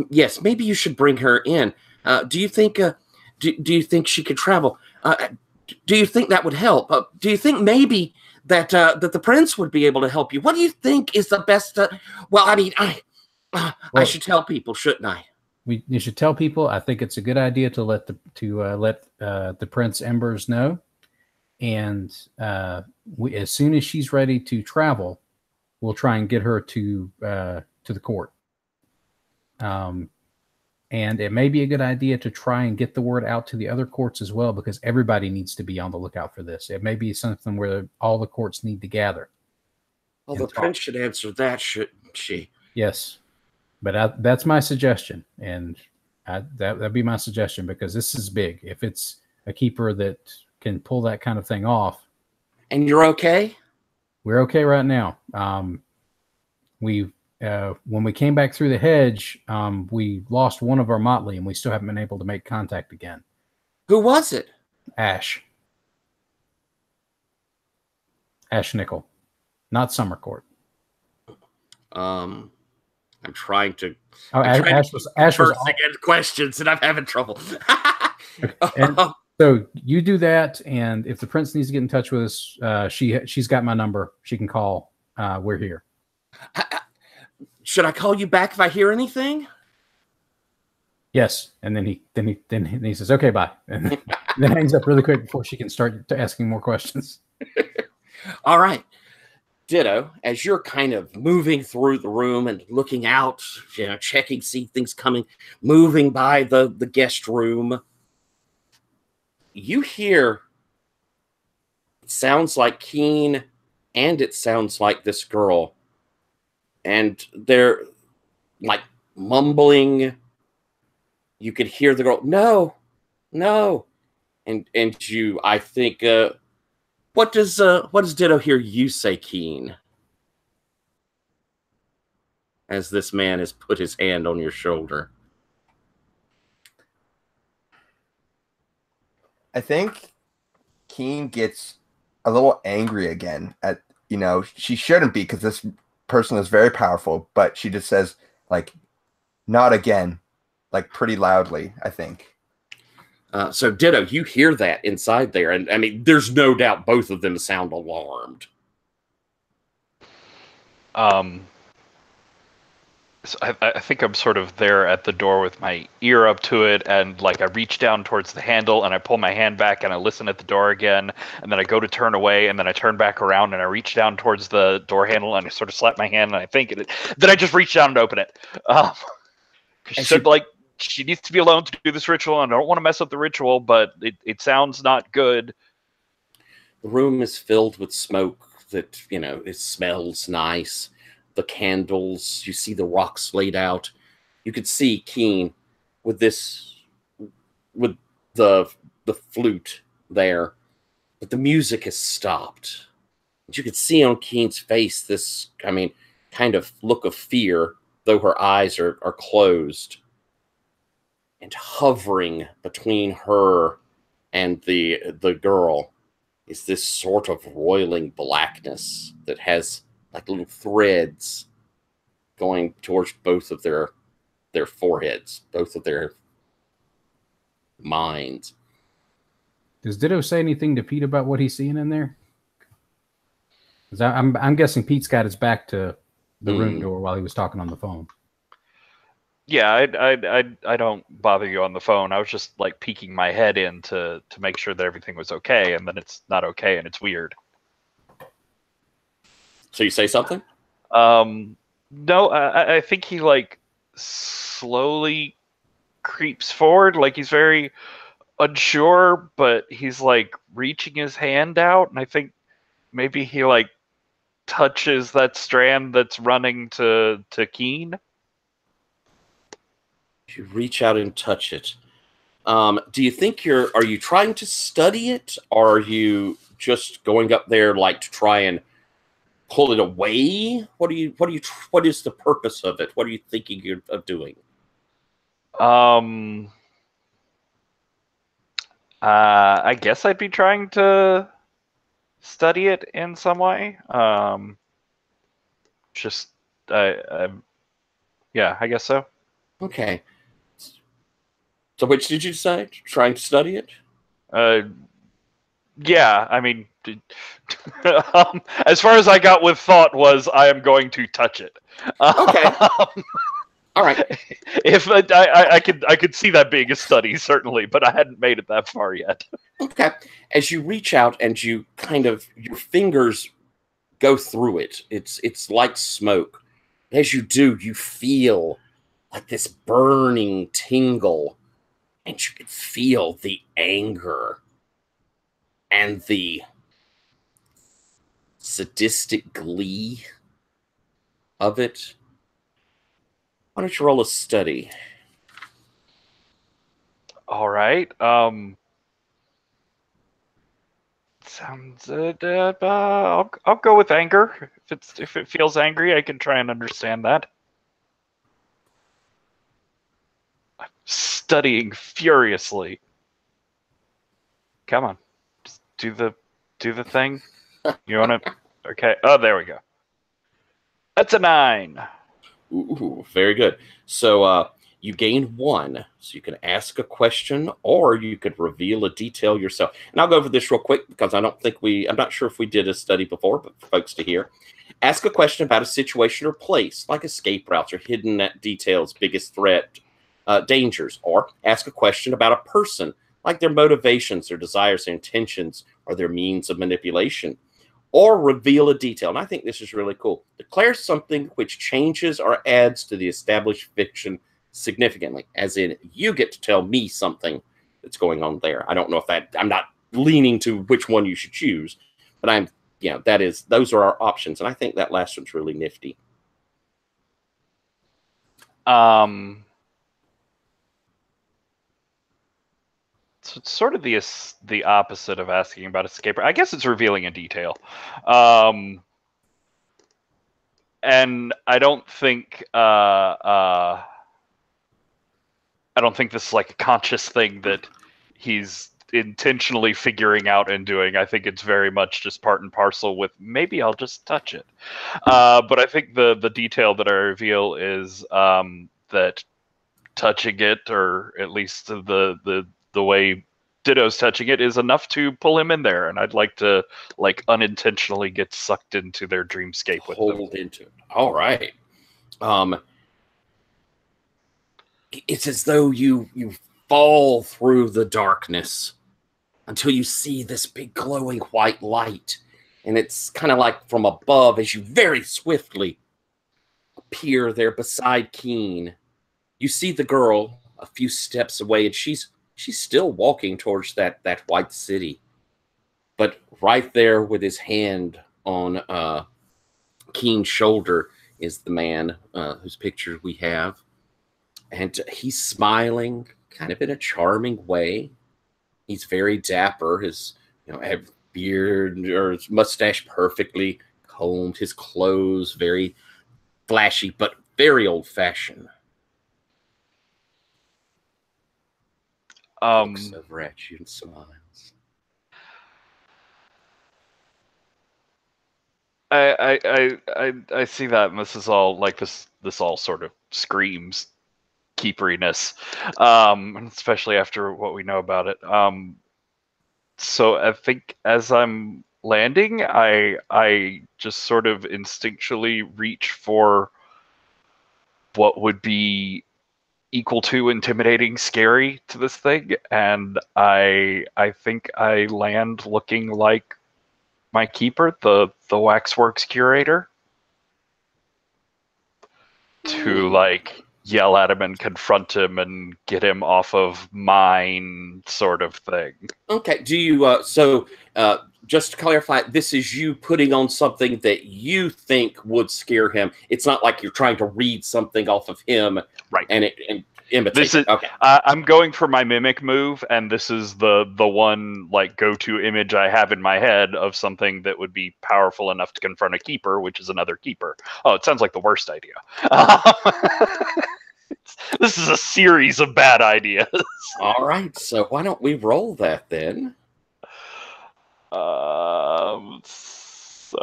yes, maybe you should bring her in. Do you think? Do you think she could travel? Do you think that would help? Do you think maybe that that the prince would be able to help you? What do you think is the best? Well, I mean, I should tell people, shouldn't I? You should tell people. I think it's a good idea to let the Prince Embers know, and as soon as she's ready to travel, we'll try and get her to the court. And it may be a good idea to try and get the word out to the other courts as well, because everybody needs to be on the lookout for this. It may be something where all the courts need to gather. Well, the prince should answer that, shouldn't she? Yes, but that's my suggestion, and that'd be my suggestion, because this is big. If it's a keeper that can pull that kind of thing off. And you're okay? We're okay right now. When we came back through the hedge, we lost one of our motley, and we still haven't been able to make contact again. Who was it? Ash Nickel, not Summercourt. I'm trying to. Oh, Ash was again questions, and I'm having trouble. And so you do that, and if the prince needs to get in touch with us, she's got my number. She can call. We're here. Should I call you back if I hear anything? Yes, and then he says, "Okay, bye," and then hangs up really quick before she can start asking more questions. All right, Ditto. As you're kind of moving through the room and looking out, checking, see things coming, moving by the guest room, you hear. It sounds like Keen, and it sounds like this girl. And they're like mumbling. You could hear the girl, no. And you, I think, what does Ditto hear you say, Keen? As this man has put his hand on your shoulder. I think Keen gets a little angry again at, she shouldn't be, because this person is very powerful, but she just says, like, not again, like pretty loudly, I think. So Ditto, you hear that inside there, and I mean, there's no doubt both of them sound alarmed. So I think I'm sort of there at the door with my ear up to it, and like I reach down towards the handle and I pull my hand back and I listen at the door again, and then I go to turn away and then I turn back around and I reach down towards the door handle and I sort of slap my hand and I think it. Then I just reach down and open it. She said like she needs to be alone to do this ritual, and I don't want to mess up the ritual, but it sounds not good. The room is filled with smoke that, it smells nice. The candles, you see the rocks laid out. You could see Keen with the flute there, but the music has stopped. And you could see on Keen's face this, kind of look of fear, though her eyes are closed. And hovering between her and the girl is this sort of roiling blackness that has like little threads going towards both of their foreheads, both of their minds. Does Ditto say anything to Pete about what he's seeing in there? Because I'm guessing Pete's got his back to the room door while he was talking on the phone. Yeah, I don't bother you on the phone. I was just like peeking my head in to make sure that everything was okay, and then it's not okay and it's weird. So you say something? No, I think he like slowly creeps forward, like he's very unsure, but he's like reaching his hand out, and I think maybe he like touches that strand that's running to Keen. You reach out and touch it. Do you think are you trying to study it, or are you just going up there like to try and pull it away? What is the purpose of it? What are you thinking of doing? I guess I'd be trying to study it in some way. Just, yeah, I guess so. Okay. So which did you say? Trying to study it? Yeah, I mean, as far as I got with thought was, I am going to touch it. Okay. All right. If I could see that being a study, certainly, but I hadn't made it that far yet. Okay. As you reach out and you kind of, your fingers go through it. It's like smoke. As you do, you feel like this burning tingle, and you can feel the anger and the sadistic glee of it. Why don't you roll a study? All right. Sounds. I'll go with anger. If it feels angry, I can try and understand that. I'm studying furiously. Come on, just do the thing. You want to? Okay. Oh, there we go. That's a 9. Ooh, very good. So you gain 1, so you can ask a question or you could reveal a detail yourself. And I'll go over this real quick because I'm not sure if we did a study before, but for folks to hear. Ask a question about a situation or place, like escape routes or hidden details, biggest threat, dangers. Or ask a question about a person, like their motivations, their desires, their intentions, or their means of manipulation. Or reveal a detail. And I think this is really cool. Declare something which changes or adds to the established fiction significantly, as in you get to tell me something that's going on there. I don't know if I'm not leaning to which one you should choose, but those are our options. And I think that last one's really nifty. So it's sort of the opposite of asking about escape. I guess it's revealing a detail. And I don't think this is like a conscious thing that he's intentionally figuring out and doing. I think it's very much just part and parcel with maybe I'll just touch it. But I think the detail that I reveal is that touching it, or at least the way Ditto's touching it, is enough to pull him in there, and I'd like to unintentionally get sucked into their dreamscape with them. Hold into it. All right. It's as though you fall through the darkness until you see this big glowing white light, and it's kind of like from above as you very swiftly appear there beside Keen. You see the girl a few steps away, and she's still walking towards that white city. But right there with his hand on Keen's shoulder is the man whose picture we have. And he's smiling kind of in a charming way. He's very dapper. His beard or his mustache perfectly combed. His clothes very flashy, but very old-fashioned. Looks over at you and smiles. I see that, and this is all like this all sort of screams keeperiness, especially after what we know about it. So I think as I'm landing, I just sort of instinctually reach for what would be equal to intimidating, scary to this thing, and I think I land looking like my keeper, the Waxworks curator, to like yell at him and confront him and get him off of mine, sort of thing. Okay. Do you just to clarify, this is you putting on something that you think would scare him. It's not like you're trying to read something off of him, right? And imitate. This is okay. I'm going for my mimic move, and this is the one like go-to image I have in my head of something that would be powerful enough to confront a keeper, which is another keeper. Oh, it sounds like the worst idea. This is a series of bad ideas. All right, so why don't we roll that then? So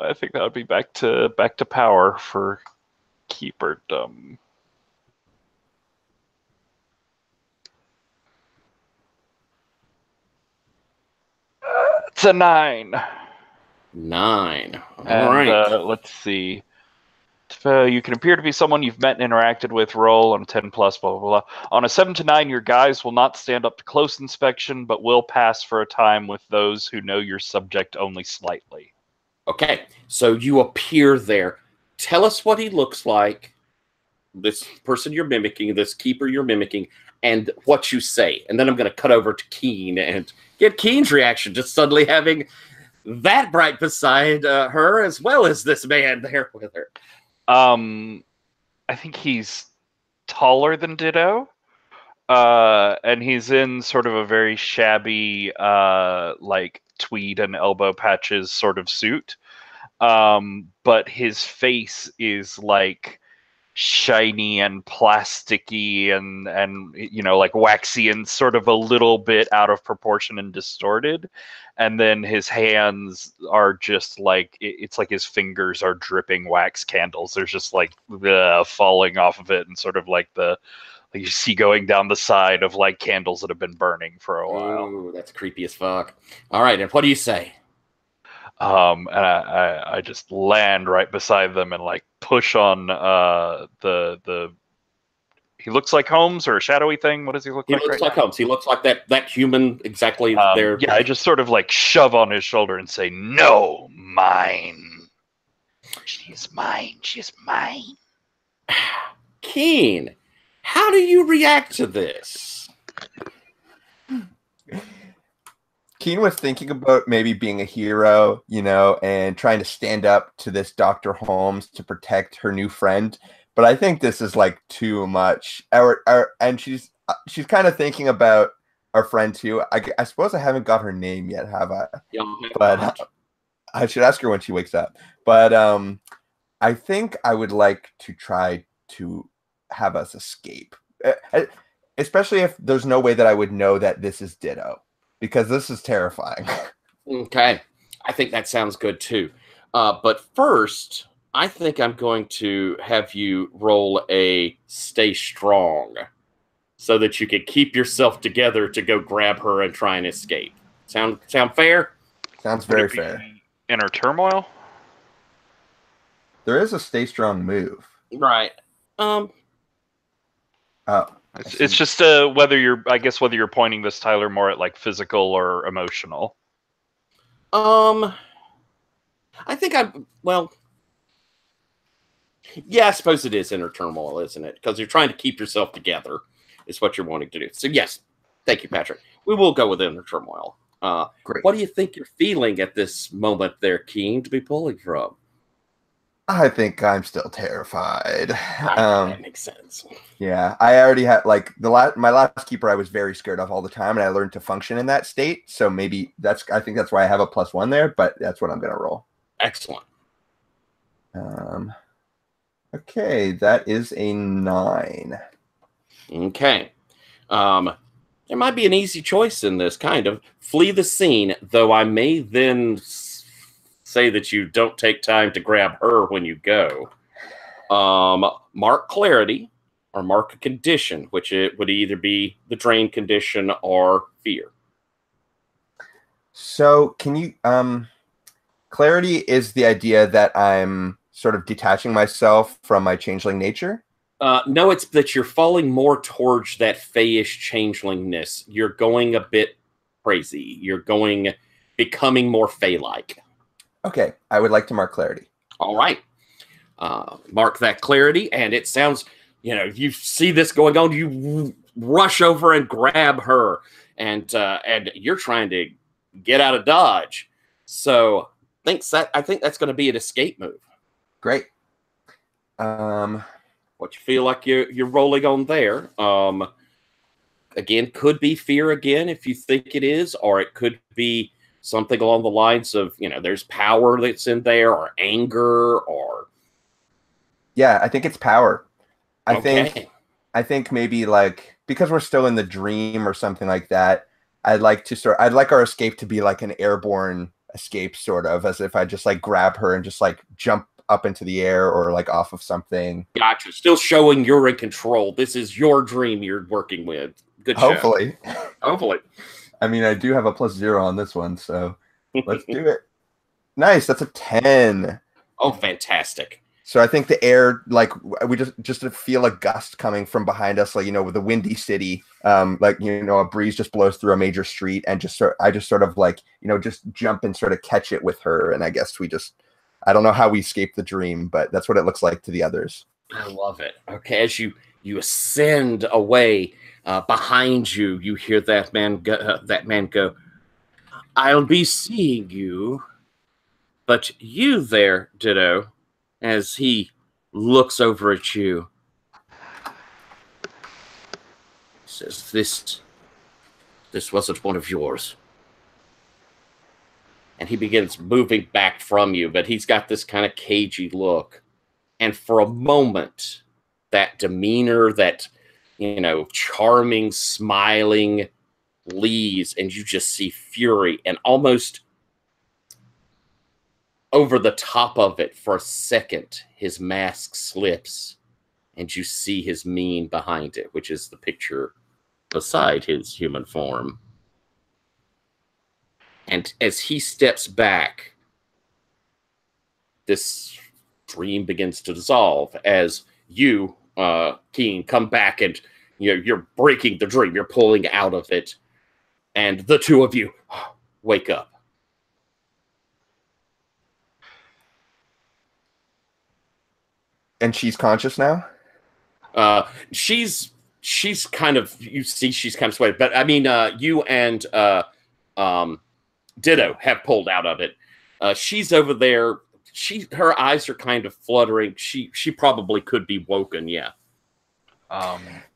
I think that would be back to power for keeperdom. It's a 9. 9. All And right. let's see. You can appear to be someone you've met and interacted with. Roll on a 10 plus, blah, blah, blah. On a 7 to 9, your guys will not stand up to close inspection, but will pass for a time with those who know your subject only slightly. Okay, so you appear there. Tell us what he looks like, this person you're mimicking, this keeper you're mimicking, and what you say. And then I'm going to cut over to Keen and get Keen's reaction to suddenly having that bright beside her, as well as this man there with her. I think he's taller than Ditto. And he's in sort of a very shabby, like tweed and elbow patches sort of suit. But his face is like shiny and plasticky and you know, like waxy and sort of a little bit out of proportion and distorted. And then his hands are just like, it's like his fingers are dripping wax candles. There's just like falling off of it, and sort of like the, like you see going down the side of like candles that have been burning for a while. Ooh, that's creepy as fuck. All right, and what do you say? And I just land right beside them and like push on the he looks like Holmes, or a shadowy thing. What does he look like? He looks like Holmes. He looks like that human exactly there. Yeah, I just sort of like shove on his shoulder and say, "No, mine. She is mine. She is mine." Keen, how do you react to this? Keen was thinking about maybe being a hero, you know, and trying to stand up to this Dr. Holmes to protect her new friend. But I think this is like too much. And she's kind of thinking about our friend too. I suppose I haven't got her name yet, have I? Yeah, But I should ask her when she wakes up. But I think I would like to try to have us escape, especially if there's no way that I would know that this is Ditto, because this is terrifying. Okay, I think that sounds good too. But first, I think I'm going to have you roll a stay strong so that you can keep yourself together to go grab her and try and escape. Sound fair? Sounds very fair. Inner turmoil? There is a stay strong move. Right. Oh. It's just whether you're pointing this, Tyler, more at like physical or emotional. I think yeah, I suppose it is inner turmoil, isn't it? Because you're trying to keep yourself together is what you're wanting to do. So yes, thank you, Patrick. We will go with inner turmoil. Great. What do you think you're feeling at this moment there, Keen, to be pulling from? I think I'm still terrified. That makes sense. Yeah, I already had like my last keeper. I was very scared of all the time, and I learned to function in that state. So maybe I think that's why I have a +1 there. But that's what I'm gonna roll. Excellent. Okay, that is a 9. Okay. There might be an easy choice in this, kind of. Flee the scene, though I may then say that you don't take time to grab her when you go. Mark clarity or mark a condition, which it would either be the drain condition or fear. So can you clarity is the idea that I'm sort of detaching myself from my changeling nature? No, it's that you're falling more towards that fayish changelingness. You're going a bit crazy. You're becoming more fey-like. Okay, I would like to mark clarity. All right. Mark that clarity, and it sounds, you see this going on, you rush over and grab her, and you're trying to get out of Dodge. So I think that's going to be an escape move. Great. What you feel like you're rolling on there. Again, could be fear again if you think it is, or it could be something along the lines of, there's power that's in there, or anger, or... Yeah, I think it's power. I Okay. think maybe like, because we're still in the dream or something like that, I'd like our escape to be like an airborne escape, sort of, as if I just like grab her and just like jump up into the air or like off of something. Gotcha. Still showing you're in control. This is your dream you're working with. Good show. Hopefully. Hopefully. I mean, I do have a +0 on this one, so let's do it. Nice. That's a 10. Oh, fantastic. So I think the air, like we just feel a gust coming from behind us, like, you know, with the windy city, like, you know, a breeze just blows through a major street, and I just sort of like, you know, just jump and sort of catch it with her. And I guess I don't know how we escaped the dream, but that's what it looks like to the others. I love it. Okay, as you ascend away, behind you, you hear that man go, "I'll be seeing you, but you there, Ditto," as he looks over at you. He says, this wasn't one of yours. And he begins moving back from you, but he's got this kind of cagey look. And for a moment, that demeanor, that, you know, charming, smiling leaves, and you just see fury, and almost over the top of it for a second, his mask slips, and you see his mien behind it, which is the picture beside his human form. And as he steps back, this dream begins to dissolve as you, Keen, come back, and you're breaking the dream. You're pulling out of it, and the two of you wake up. And she's conscious now? She's kind of, you see she's kind of sweaty, but I mean, you and Ditto have pulled out of it. She's over there. Her eyes are kind of fluttering. She probably could be woken, yeah.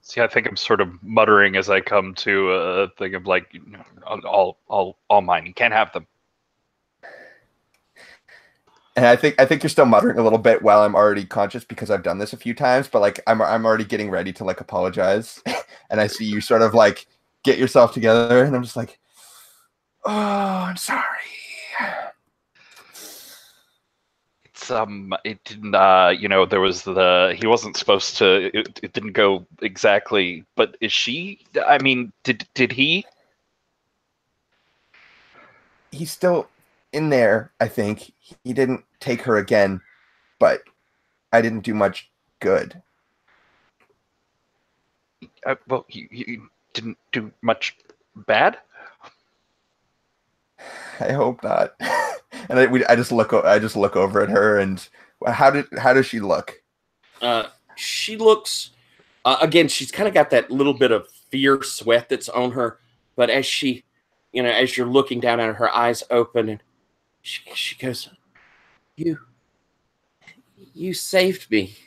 See, I think I'm sort of muttering as I come to a thing of like, all mine. You can't have them. And I think you're still muttering a little bit while I'm already conscious, because I've done this a few times, but like I'm already getting ready to like apologize. And I see you sort of like get yourself together, and I'm just like, "Oh, I'm sorry." It's it didn't you know, there was he wasn't supposed to, it didn't go exactly, but is she, I mean, did he? He's still in there, I think. He didn't take her again, but I didn't do much good. Well, you didn't do much bad? I hope not. And I just look over at her, and how does she look? She looks, again, she's kind of got that little bit of fear sweat that's on her, but as she, you know, as you're looking down at her eyes open, and she goes, you saved me.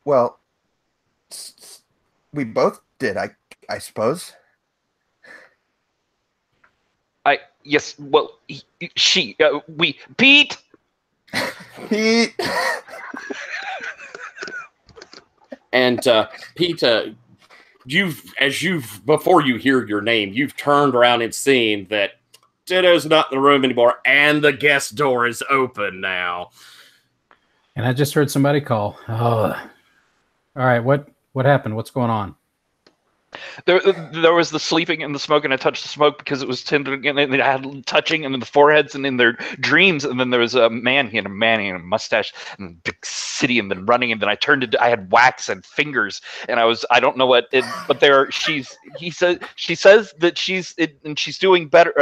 Well, we both did, I suppose. Yes, well, we, Pete! Pete! And Pete, before you hear your name, you've turned around and seen that Ditto's not in the room anymore, and the guest door is open now. And I just heard somebody call. Oh, all right. What happened? What's going on? There was the sleeping and the smoke, and I touched the smoke because it was tender, and it had touching, and then the foreheads, and in their dreams, and then there was a man, he had a mustache, and a big city, and then running, and then I had wax and fingers, and I don't know what, but she says that she's doing better.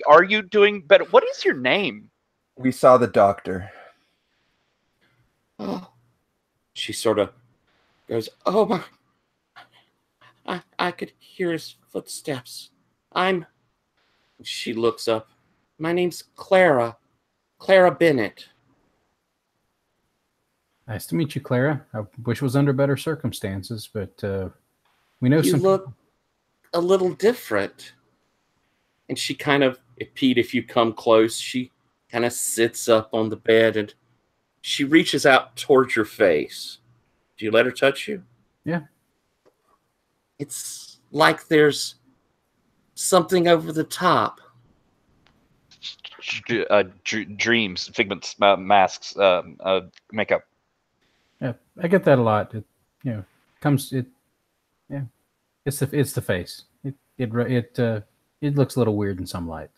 Are you doing better? What is your name? We saw the doctor. Oh, she sort of goes, "Oh my. I could hear his footsteps. She looks up. My name's Clara Bennett." Nice to meet you, Clara. I wish it was under better circumstances, but we know you some. Look a little different. And she kind of, Pete, if you come close, she kind of sits up on the bed, and she reaches out towards your face. Do you let her touch you? Yeah. It's like there's something over the top. Dreams, figments, masks, makeup. Yeah, I get that a lot. It, comes it. Yeah, it's the face. It looks a little weird in some light.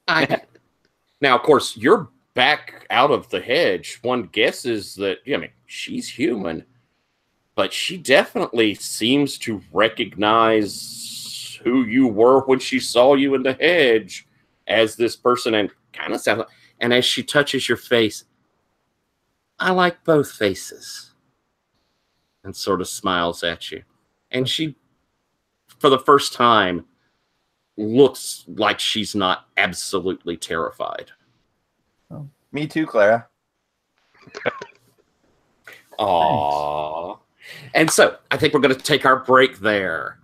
Now, of course, you're back out of the hedge. One guesses that, I mean, she's human, but she definitely seems to recognize who you were when she saw you in the hedge as this person, and kind of sounds like, and as she touches your face, I like both faces, and sort of smiles at you. And she, for the first time, looks like she's not absolutely terrified. Me too, Clara. Aww. And so I think we're going to take our break there.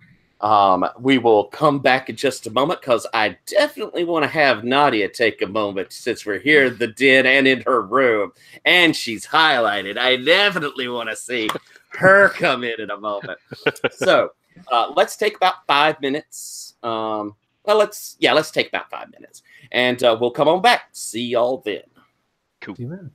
We will come back in just a moment because I definitely want to have Nadia take a moment since we're here in the den and in her room. And she's highlighted. I definitely want to see her come in a moment. So let's take about 5 minutes. Let's take about 5 minutes. And we'll come on back. See y'all then. Cool. See you then.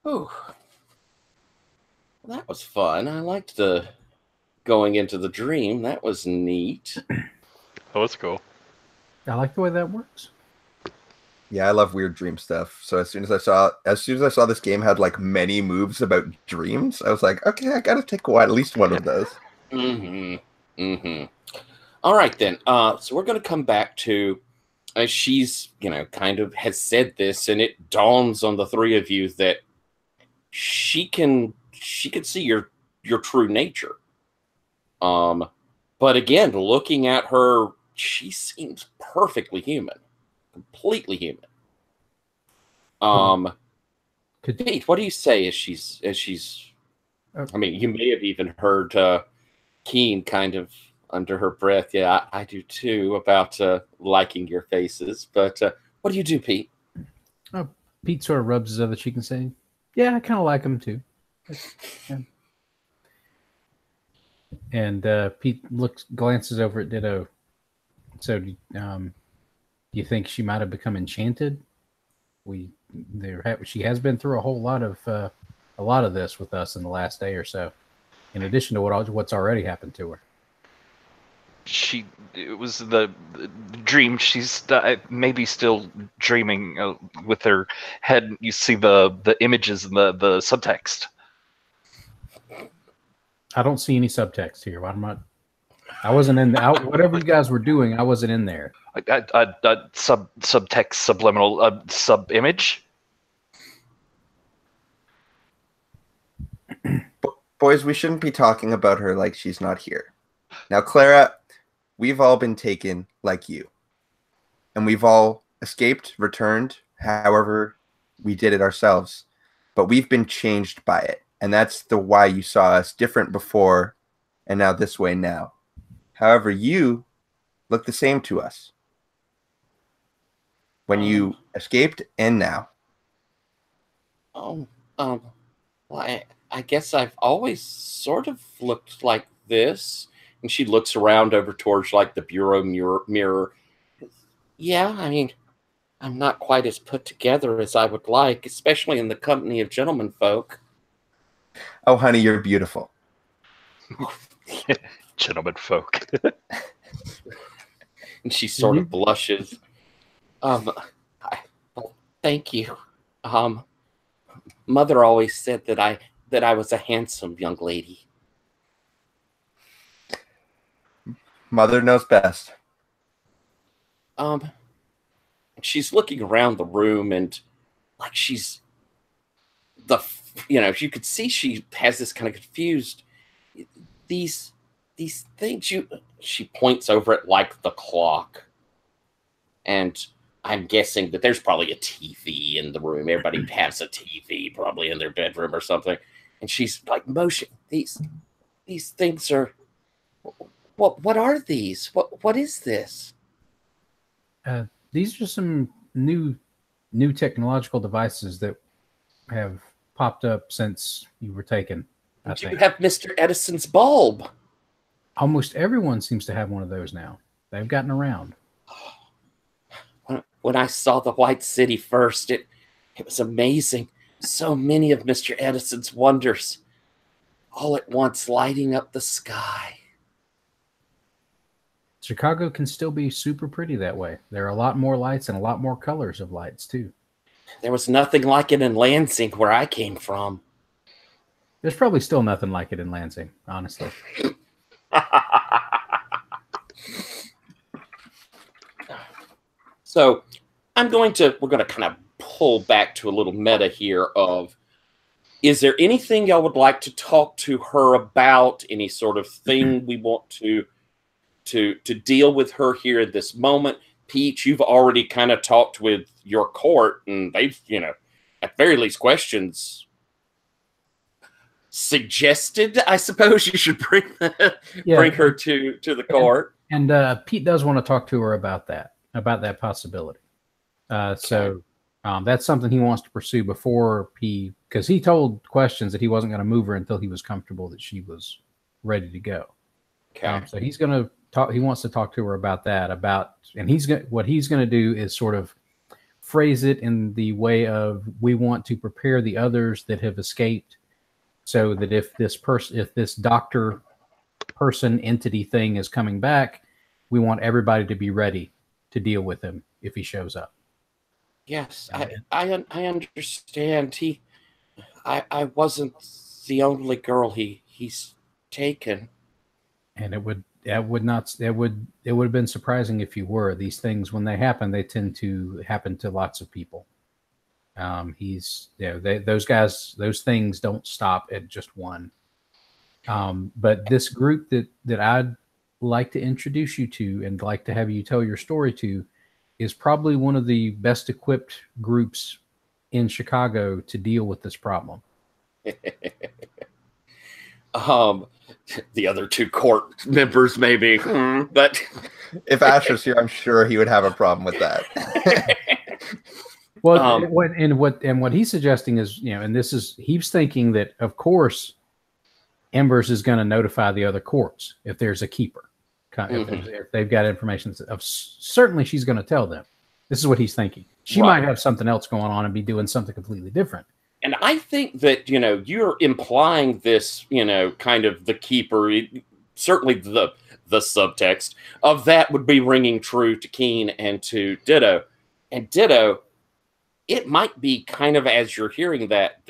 Oh, that was fun. I liked the going into the dream. That was neat. Oh, that's cool. I like the way that works. Yeah, I love weird dream stuff. So as soon as I saw this game had like many moves about dreams, I was like, okay, I gotta take at least one of those. All right then. So we're gonna come back to she's kind of has said this, and it dawns on the three of you that she can see your true nature. But again, looking at her, she seems perfectly human. Completely human. Pete, what do you say as she's I mean, you may have even heard Keen kind of under her breath, yeah, I do too, about liking your faces. But what do you do, Pete? Oh, Pete sort of rubs his other cheek and saying, yeah, I kind of like him too. Yeah. And Pete glances over at Ditto. So, do you think she might have become enchanted? She has been through a lot of this with us in the last day or so. In addition to what's already happened to her. It was the dream. She's maybe still dreaming with her head. You see the images and the subtext. I don't see any subtext here. I wasn't in whatever you guys were doing. I wasn't in there. Subtext, subliminal, sub image. Boys, we shouldn't be talking about her like she's not here. Now, Clara, we've all been taken like you. And we've all escaped, returned, however we did it ourselves. But we've been changed by it. And that's the why you saw us different before and now this way now. However, you look the same to us. When you escaped and now. Well, I guess I've always sort of looked like this. And she looks around over towards like the bureau mirror. Yeah, I mean, I'm not quite as put together as I would like, especially in the company of gentlemen folk. Oh, honey, you're beautiful. Gentlemen folk. And she sort of blushes. Thank you. Mother always said that I was a handsome young lady. Mother knows best. She's looking around the room and like you could see she has this kind of confused. These things she points over at like the clock. And I'm guessing that there's probably a TV in the room. Everybody has a TV probably in their bedroom or something. And she's like motioning. These things are what are these? What is this? These are some new technological devices that have popped up since you were taken. I think. You have Mr. Edison's bulb. Almost everyone seems to have one of those now. They've gotten around. When I saw the White City first, it was amazing. So many of Mr. Edison's wonders all at once lighting up the sky. Chicago can still be super pretty that way. There are a lot more lights and a lot more colors of lights, too. There was nothing like it in Lansing, where I came from. There's probably still nothing like it in Lansing, honestly. So we're going to kind of pull back to a little meta here of, is there anything y'all would like to talk to her about? Any sort of thing we want to deal with her here at this moment? Peach, you've already kind of talked with your court, and they've, at very least questions suggested, I suppose, you should bring her to the court. And Pete does want to talk to her about that possibility. So that's something he wants to pursue before because he told questions that he wasn't going to move her until he was comfortable that she was ready to go. Okay. So he's going to talk. He wants to talk to her about that. And what he's going to do is sort of phrase it in the way of, we want to prepare the others that have escaped, so that if this doctor person entity thing is coming back, we want everybody to be ready to deal with him if he shows up. Yes, I understand. I wasn't the only girl he's taken. And it would have been surprising if you were. These things, when they happen, they tend to happen to lots of people. Those things don't stop at just one. But this group that I'd like to introduce you to and like to have you tell your story to is probably one of the best equipped groups in Chicago to deal with this problem. The other two court members maybe, but if Ash was here, I'm sure he would have a problem with that. Well, what he's suggesting is, and he's thinking that, of course, Embers is going to notify the other courts if there's a keeper. If they've got information, certainly she's going to tell them. This is what he's thinking. She might have something else going on and be doing something completely different. And I think that, you're implying this, kind of the keeper, certainly the subtext of that would be ringing true to Keen and to Ditto. And Ditto, it might be kind of, as you're hearing that,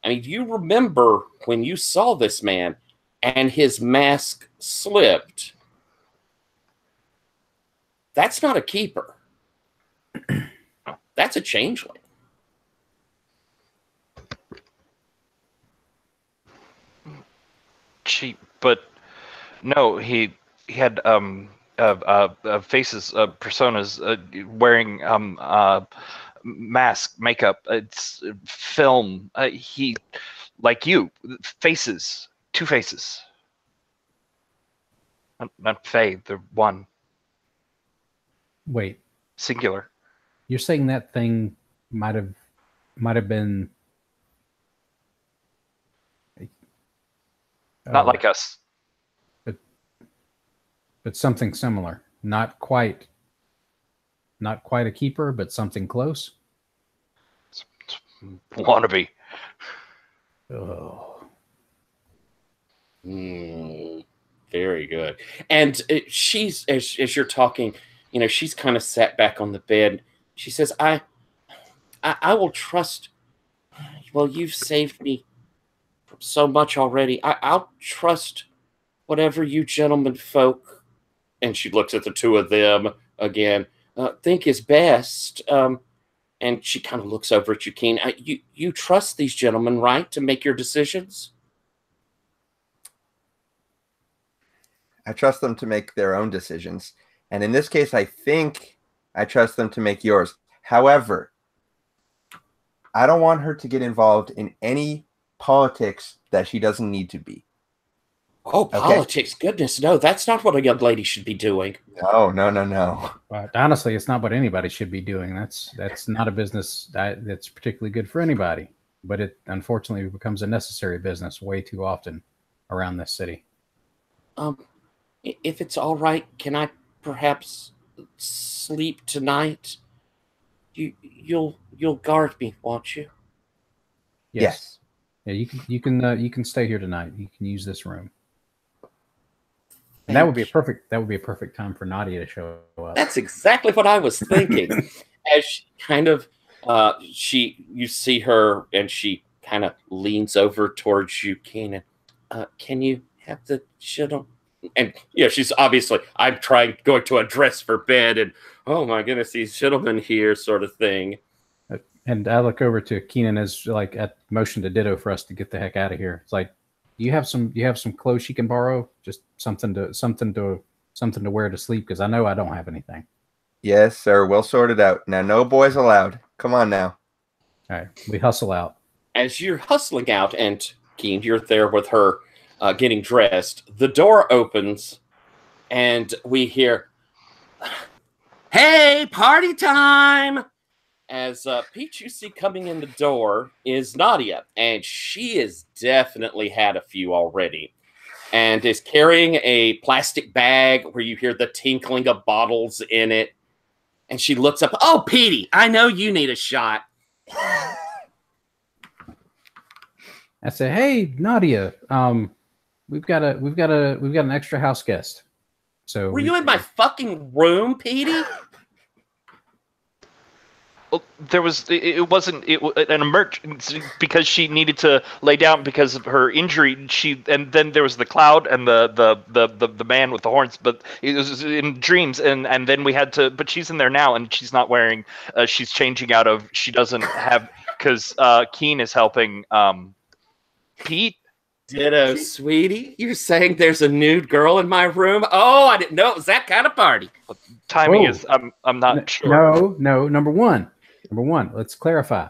you remember when you saw this man and his mask slipped. That's not a keeper. That's a changeling. But no, he had faces, personas, wearing mask, makeup, it's film. He, like you, faces, two faces. Not Faye, they're one. Wait, singular. You're saying that thing might have been not like us, but something similar. Not quite a keeper, but something close. Wannabe. Oh. Very good. And she's, as you're talking, she's kind of sat back on the bed. She says, I will trust. Well, you've saved me from so much already. I'll trust whatever you gentlemen folk, and she looks at the two of them again, think is best. And she kind of looks over at you, Keen. You trust these gentlemen, right, to make your decisions? I trust them to make their own decisions. And in this case, I think I trust them to make yours. However, I don't want her to get involved in any politics that she doesn't need to be. Oh, politics. Okay? Goodness, no. That's not what a young lady should be doing. No. But honestly, it's not what anybody should be doing. That's not a business that's particularly good for anybody. But it unfortunately becomes a necessary business way too often around this city. If it's all right, can I perhaps sleep tonight? You'll guard me, won't you? Yes. Yeah, you can stay here tonight. You can use this room. And that would be a perfect time for Nadia to show up. That's exactly what I was thinking. As she kind of you see her and she kind of leans over towards you, Keenan. Can you have the shuttle? And she's obviously, I'm going to undress for bed, and oh my goodness, these gentlemen here, sort of thing. And I look over to Keenan as at motion to Ditto for us to get the heck out of here. It's like, you have some clothes she can borrow, just something to wear to sleep, because I know I don't have anything. Yes, sir. We'll sort it out. Now, no boys allowed. Come on now. All right, we hustle out. As you're hustling out, and Keen, you're there with her, getting dressed. The door opens, and we hear, "Hey, party time!" As Pete, you see coming in the door is Nadia, and she has definitely had a few already, and is carrying a plastic bag where you hear the tinkling of bottles in it. And she looks up. Oh, Petey, I know you need a shot. I say, hey, Nadia, we've got an extra house guest. So were you in my fucking room, Petey? Well, there was it wasn't an emergency because she needed to lay down because of her injury. And then there was the cloud and the man with the horns, but it was in dreams, and then we had to. But she's in there now, and she's not wearing. She's changing out of. She doesn't have because Keen is helping Pete. Ditto, sweetie. You're saying there's a nude girl in my room? Oh, I didn't know it was that kind of party. Timing is. I'm not sure. No. Number one. Let's clarify.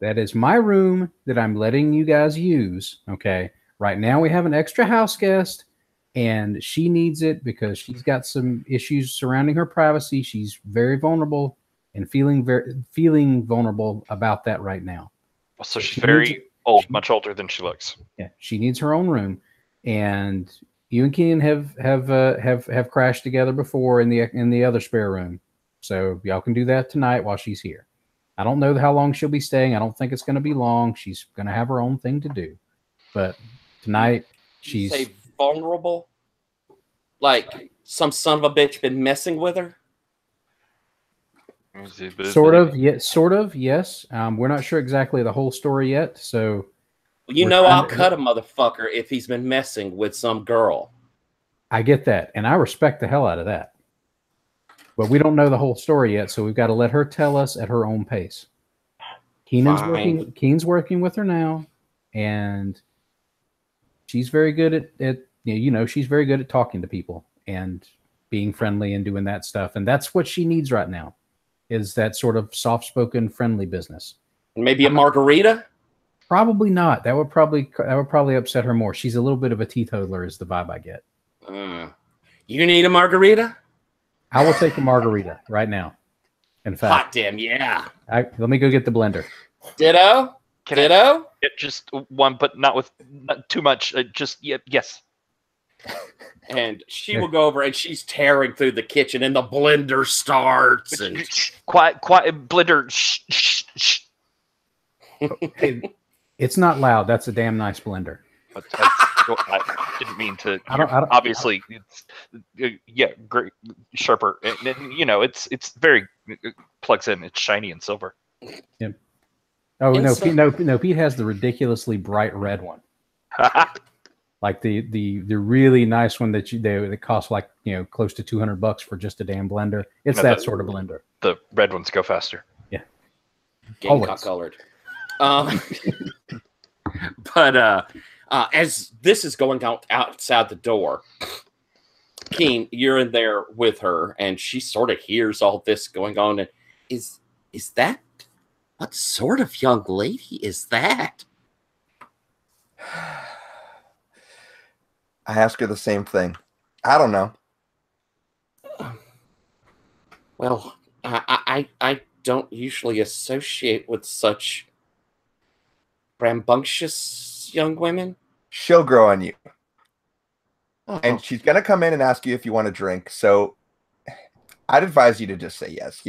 That is my room that I'm letting you guys use. Okay. Right now we have an extra house guest, and she needs it because she's got some issues surrounding her privacy. She's very vulnerable and feeling vulnerable about that right now. So she's very old, much older than she looks. Yeah, she needs her own room, and you and Keenan have crashed together before in the other spare room, so y'all can do that tonight while she's here. I don't know how long she'll be staying. I don't think it's going to be long. She's going to have her own thing to do, but tonight she's say vulnerable, like some son of a bitch been messing with her. Sort of, yes. We're not sure exactly the whole story yet, so you know I'll cut a motherfucker if he's been messing with some girl. I get that, and I respect the hell out of that. But we don't know the whole story yet, so we've got to let her tell us at her own pace. Keen's working with her now, and she's very good at she's very good at talking to people and being friendly and doing that stuff, and that's what she needs right now. Is that sort of soft-spoken, friendly business? Maybe a margarita? Probably not. That would probably upset her more. She's a little bit of a teetotaler, is the vibe I get. You need a margarita? I will take a margarita right now. In fact, hot damn yeah. Let me go get the blender. Ditto. Ditto. Just one, but not too much. Yes. And she will go over, and she's tearing through the kitchen, and the blender starts. And quiet, blender. Shh. Hey, it's not loud. That's a damn nice blender. But I didn't mean to. Obviously, it's great, sharper. And, it's very plugs in. It's shiny and silver. Yeah. Oh no, Pete has the ridiculously bright red one. Like the really nice one that costs like close to $200 for just a damn blender. It's that sort of blender. The red ones go faster. Yeah, gamecock colored. But as this is going outside the door, Keen, you're in there with her, and she sort of hears all this going on. And is that what sort of young lady is that? I ask her the same thing. I don't know. Well, I don't usually associate with such rambunctious young women. She'll grow on you. Oh. And she's going to come in and ask you if you want a drink. So I'd advise you to just say yes.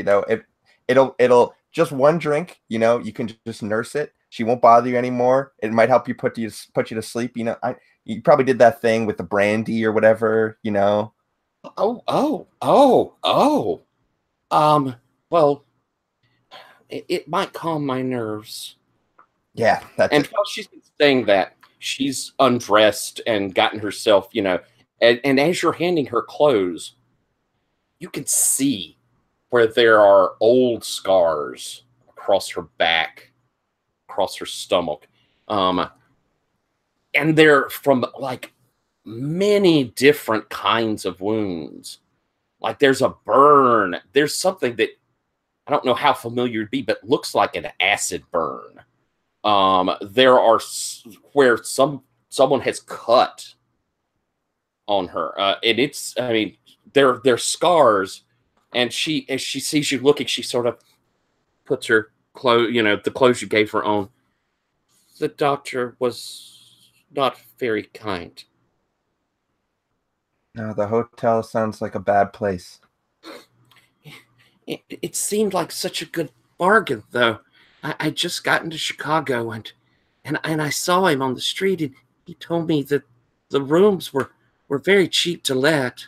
It'll just one drink, you can just nurse it. She won't bother you anymore. It might help you put you to sleep. You probably did that thing with the brandy or whatever, Well, it might calm my nerves. Yeah. And while she's been saying that, she's undressed and gotten herself, and as you're handing her clothes, you can see where there are old scars across her back, across her stomach. And they're from like many different kinds of wounds. Like there's a burn. There's something that I don't know how familiar it'd be, but looks like an acid burn. There are where someone has cut on her, and it's. I mean, they're scars. And as she sees you looking, she sort of puts her clothes, the clothes you gave her on. The doctor was not very kind. No, the hotel sounds like a bad place. It seemed like such a good bargain, though. I just got into Chicago, and I saw him on the street, and he told me that the rooms were very cheap to let.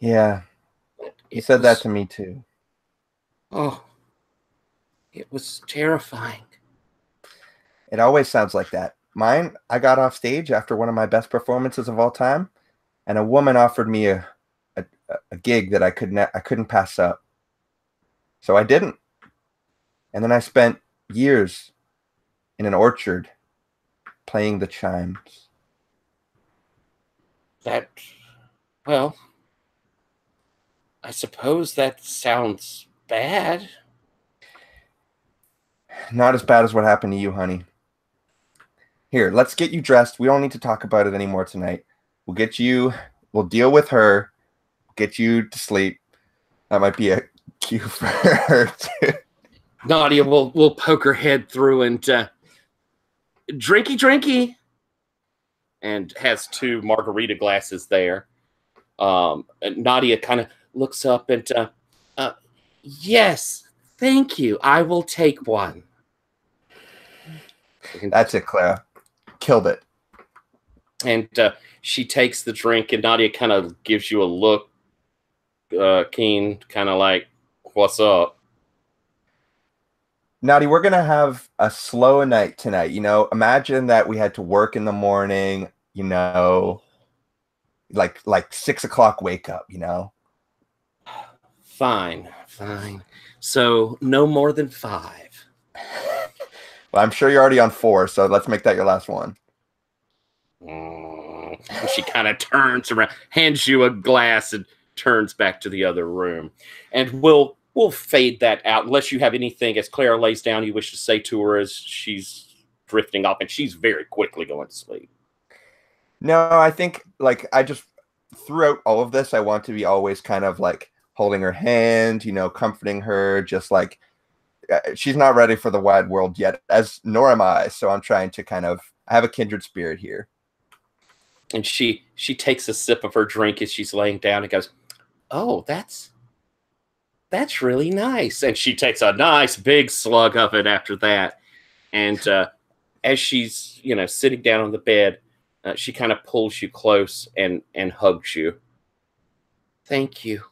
Yeah, he said that to me too. Oh, it was terrifying. It always sounds like that. Mine, I got off stage after one of my best performances of all time, and a woman offered me a gig that I couldn't pass up. So I didn't. And then I spent years in an orchard playing the chimes. Well, I suppose that sounds bad. Not as bad as what happened to you, honey. Here, let's get you dressed. We don't need to talk about it anymore tonight. We'll deal with her, get you to sleep. That might be a cue for her too. Nadia will poke her head through and drinky, and has 2 margarita glasses there. Nadia kind of looks up and yes, thank you. I will take one. That's it, Clara. Killed it. And she takes the drink, and Nadia kind of gives you a look, Keen, kind of like, what's up? Nadia, we're going to have a slow night tonight. Imagine that we had to work in the morning, like 6 o'clock wake up, Fine. So no more than 5. Well, I'm sure you're already on 4, so let's make that your last one. She kind of turns around, hands you a glass, and turns back to the other room. And we'll fade that out unless you have anything, as Clara lays down, you wish to say to her as she's drifting off, and she's very quickly going to sleep. No, I think I just throughout all of this, I want to be always kind of like holding her hand, comforting her, just like she's not ready for the wide world yet, nor am I. So I'm trying to I have a kindred spirit here. And she takes a sip of her drink as she's laying down and goes, "Oh, that's really nice." And she takes a nice big slug of it after that. And as she's, sitting down on the bed, she kind of pulls you close and hugs you. "Thank you."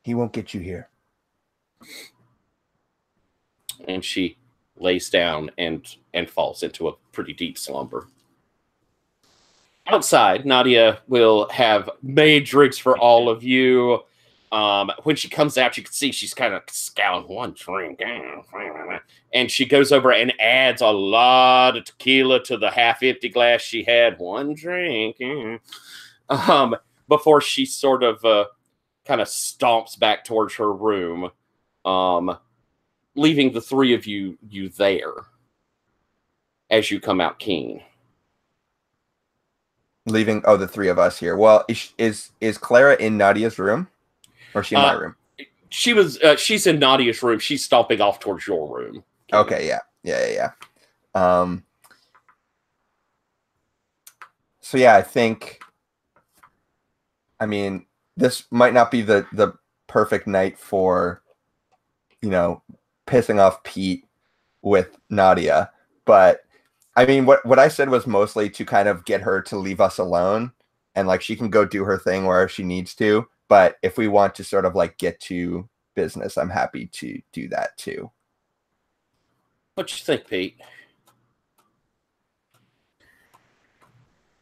He won't get you here. And she lays down and falls into a pretty deep slumber. Outside, Nadia will have made drinks for all of you. When she comes out, you can see she's kind of scowling, "One drink." And she goes over and adds a lot of tequila to the half-empty glass she had. "One drink." Before she sort of kind of stomps back towards her room, leaving the 3 of you there as you come out, Keen. Leaving the 3 of us here. Well, is Clara in Nadia's room, or is she in my room? She's in Nadia's room. She's stomping off towards your room. Keen. Okay, yeah. So yeah, I think. I mean, this might not be the perfect night for, pissing off Pete with Nadia, but I mean, what I said was mostly to kind of get her to leave us alone, and she can go do her thing wherever she needs to. But if we want to sort of get to business, I'm happy to do that too. What you think, Pete?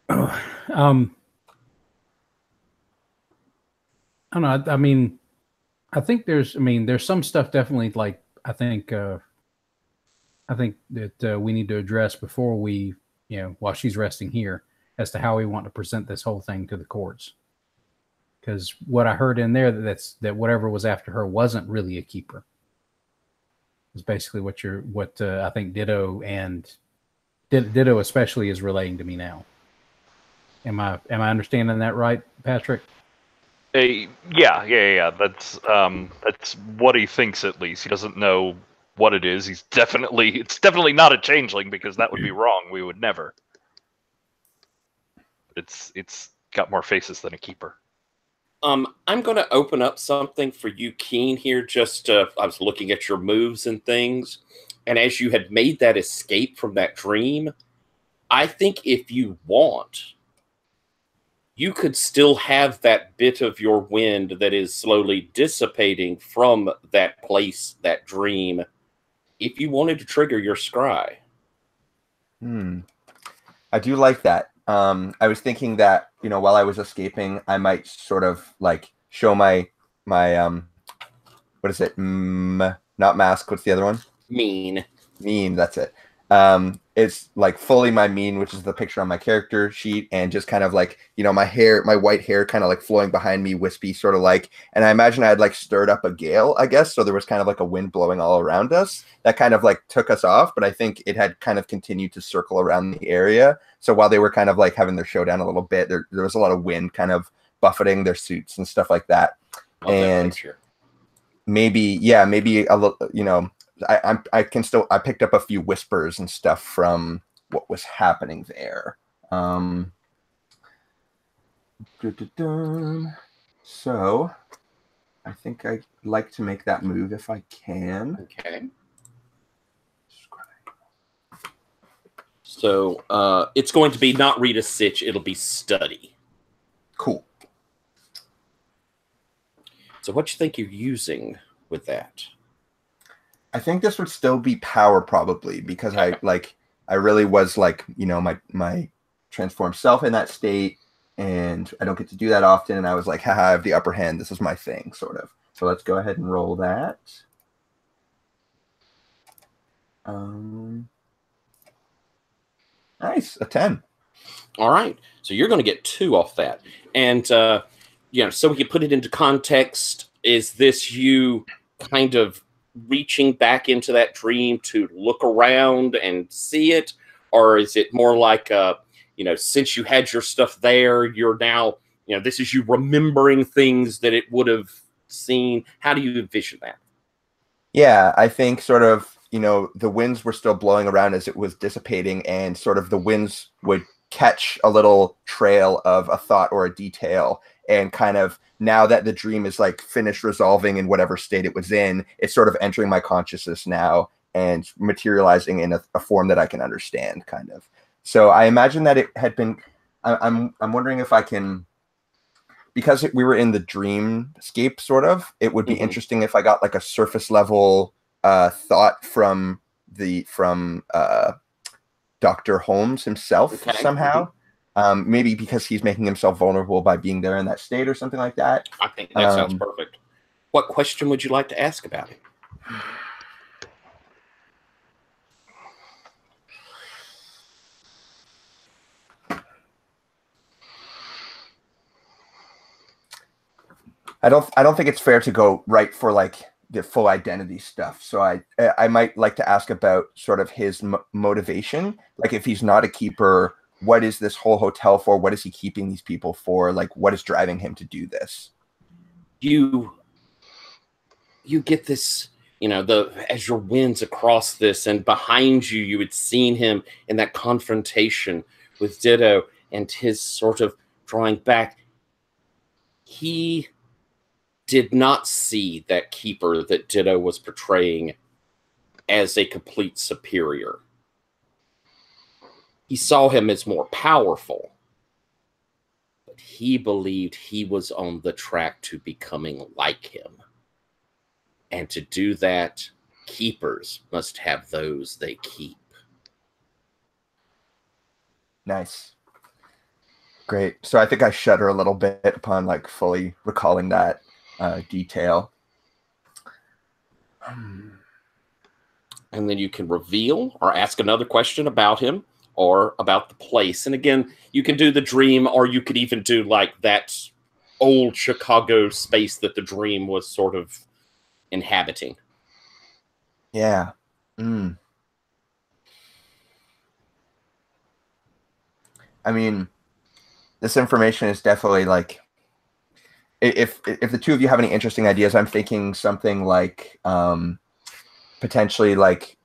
I don't know. I mean, I think there's some stuff definitely I think that we need to address before we, while she's resting here, as to how we want to present this whole thing to the courts. Because what I heard in there that whatever was after her wasn't really a keeper. Is basically what I think Ditto especially is relaying to me now. Am I understanding that right, Patrick? Yeah. That's what he thinks, at least. He doesn't know what it is. It's definitely not a changeling, because that would be wrong. We would never. It's got more faces than a keeper. I'm going to open up something for you, Keen, here. I was looking at your moves and things, and as you had made that escape from that dream, I think if you want, you could still have that bit of your wind that is slowly dissipating from that place, that dream, if you wanted to trigger your scry. I do like that. I was thinking that, while I was escaping, I might sort of like show my what is it? Not mask. What's the other one? Mean. That's it. It's like fully my mean, which is the picture on my character sheet, and just kind of like, my white hair kind of like flowing behind me, wispy, sort of like, and I imagine I had like stirred up a gale, I guess. So there was kind of like a wind blowing all around us that kind of like took us off. But I think it had kind of continued to circle around the area. So while they were kind of like having their showdown a little bit, there was a lot of wind kind of buffeting their suits and stuff like that. And maybe a little, I picked up a few whispers and stuff from what was happening there. So I think I'd like to make that move if I can. Okay. So it's going to be not read a sitch, it'll be study. Cool. So what you think you're using with that? I think this would still be power, probably, because I really was like, my transformed self in that state, and I don't get to do that often. And I was like, haha, I have the upper hand. This is my thing, sort of. So let's go ahead and roll that. Nice, a 10. All right. So you're going to get 2 off that. And, so we can put it into context. Is this you kind of reaching back into that dream to look around and see it? Or is it more like, since you had your stuff there, you're now, this is you remembering things that it would have seen? How do you envision that? Yeah, I think sort of, the winds were still blowing around as it was dissipating, and sort of the winds would catch a little trail of a thought or a detail, and kind of, now that the dream is like finished resolving in whatever state it was in, it's sort of entering my consciousness now and materializing in a form that I can understand, kind of. So I imagine that it had been, I'm wondering if I can, because we were in the dreamscape, sort of, it would be interesting if I got like a surface level thought from Dr. Holmes himself somehow. Maybe because he's making himself vulnerable by being there in that state or something like that. I think that sounds perfect. What question would you like to ask about it? I don't think it's fair to go right for like the full identity stuff. So I might like to ask about sort of his motivation. Like, if he's not a keeper, what is this whole hotel for? What is he keeping these people for? Like, what is driving him to do this? You get this, as your winds across this, and behind you, you had seen him in that confrontation with Ditto and his sort of drawing back. He did not see that keeper that Ditto was portraying as a complete superior. He saw him as more powerful, but he believed he was on the track to becoming like him. And to do that, keepers must have those they keep. Nice. Great. So I think I shudder a little bit upon like fully recalling that detail. And then you can reveal or ask another question about him or about the place. And again, you can do the dream, or you could even do like that old Chicago space that the dream was sort of inhabiting. Yeah. I mean, this information is definitely like, if the two of you have any interesting ideas, I'm thinking something like potentially like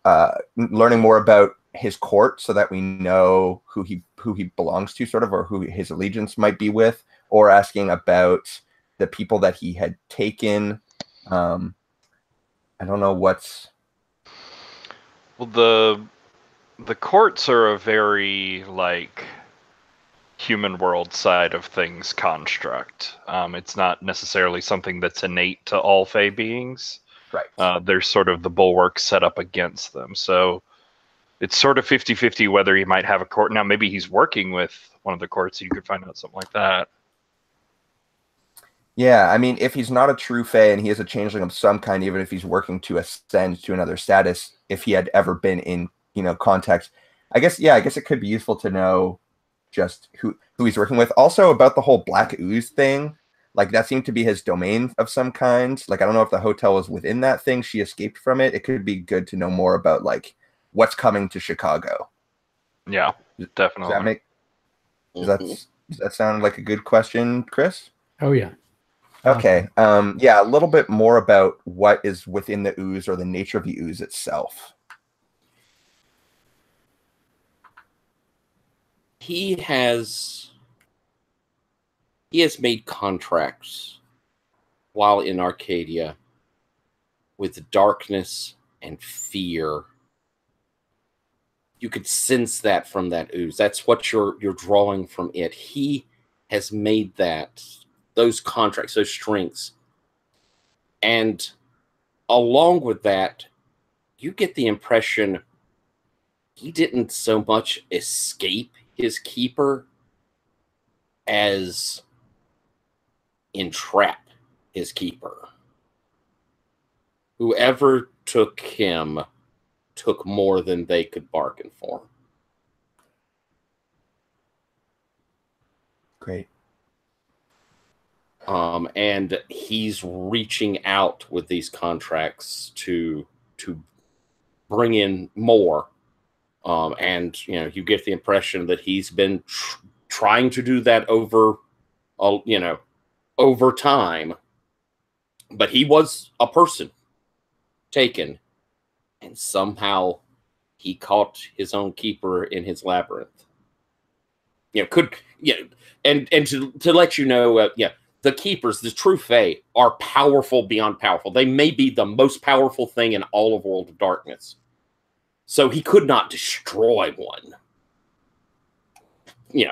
learning more about his court so that we know who he belongs to, sort of, or who his allegiance might be with, or asking about the people that he had taken. I don't know what's. Well, the courts are a very like human world side of things construct. It's not necessarily something that's innate to all Fey beings. Right. There's sort of the bulwark set up against them. So it's sort of 50-50 whether he might have a court. Now, maybe he's working with one of the courts, so you could find out something like that. Yeah, I mean, if he's not a true Fae and he is a changeling of some kind, even if he's working to ascend to another status, if he had ever been in, context, I guess it could be useful to know just who he's working with. Also about the whole black ooze thing, like that seemed to be his domain of some kind. Like I don't know if the hotel was within that thing. She escaped from it. It could be good to know more about like what's coming to Chicago. Yeah, definitely. Does that sound like a good question, Chris? Oh yeah. Okay. Yeah, a little bit more about what is within the ooze or the nature of the ooze itself. He has made contracts while in Arcadia with darkness and fear. You could sense that from that ooze. That's what you're drawing from it. He has made those contracts, those strings. And along with that, you get the impression he didn't so much escape his keeper as entrap his keeper. Whoever took him took more than they could bargain for. Great. And he's reaching out with these contracts to bring in more. And you get the impression that he's been trying to do that over time. But he was a person taken, and somehow he caught his own keeper in his labyrinth. And to let you know, the keepers, the true Fae, are powerful beyond powerful. They may be the most powerful thing in all of World of Darkness. So he could not destroy one.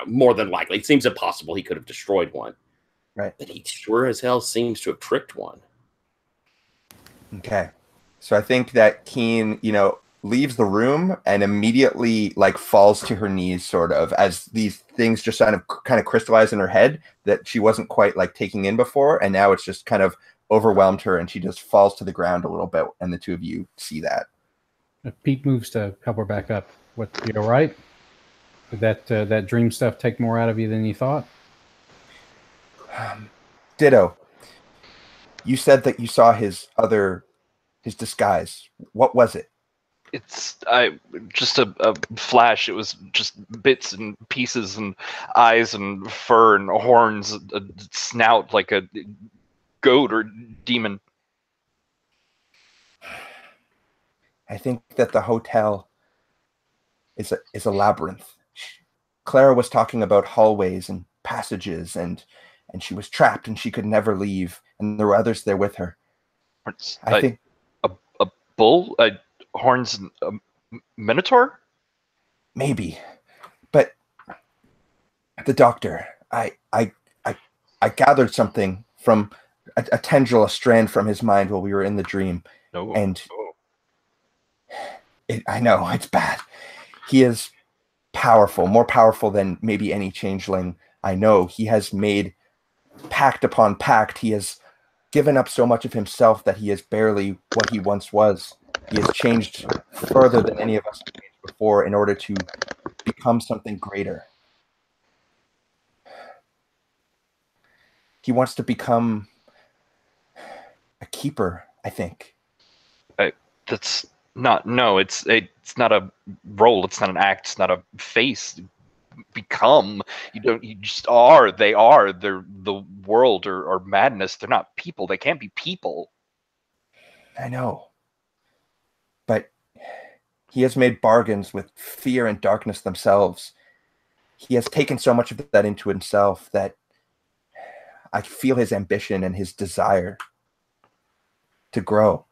More than likely. It seems impossible he could have destroyed one. Right. But he sure as hell seems to have tricked one. Okay. So I think that Keen, leaves the room and immediately falls to her knees, sort of, as these things just kind of crystallize in her head that she wasn't quite taking in before, and now it's just kind of overwhelmed her, and she just falls to the ground a little bit, and the two of you see that. Pete moves to help her back up. What, you all right? Did that dream stuff take more out of you than you thought? Ditto. You said that you saw his disguise. What was it? It's just a flash. It was just bits and pieces and eyes and fur and horns, a snout like a goat or demon. I think that the hotel is a labyrinth. Clara was talking about hallways and passages, and she was trapped and she could never leave, and there were others there with her. I think a bull, horns, a minotaur? Maybe, but the doctor, I gathered something from a tendril, a strand from his mind while we were in the dream. No. And I know it's bad. He is powerful, more powerful than maybe any changeling I know. He has made pact upon pact. He has given up so much of himself that he is barely what he once was. He has changed further than any of us have changed before in order to become something greater. He wants to become a keeper, I think. That's not, no, it's not a role, it's not an act, it's not a face. Become, you just are, they're the world or madness. They're not people, they can't be people. I know. But he has made bargains with fear and darkness themselves. He has taken so much of that into himself that I feel his ambition and his desire to grow.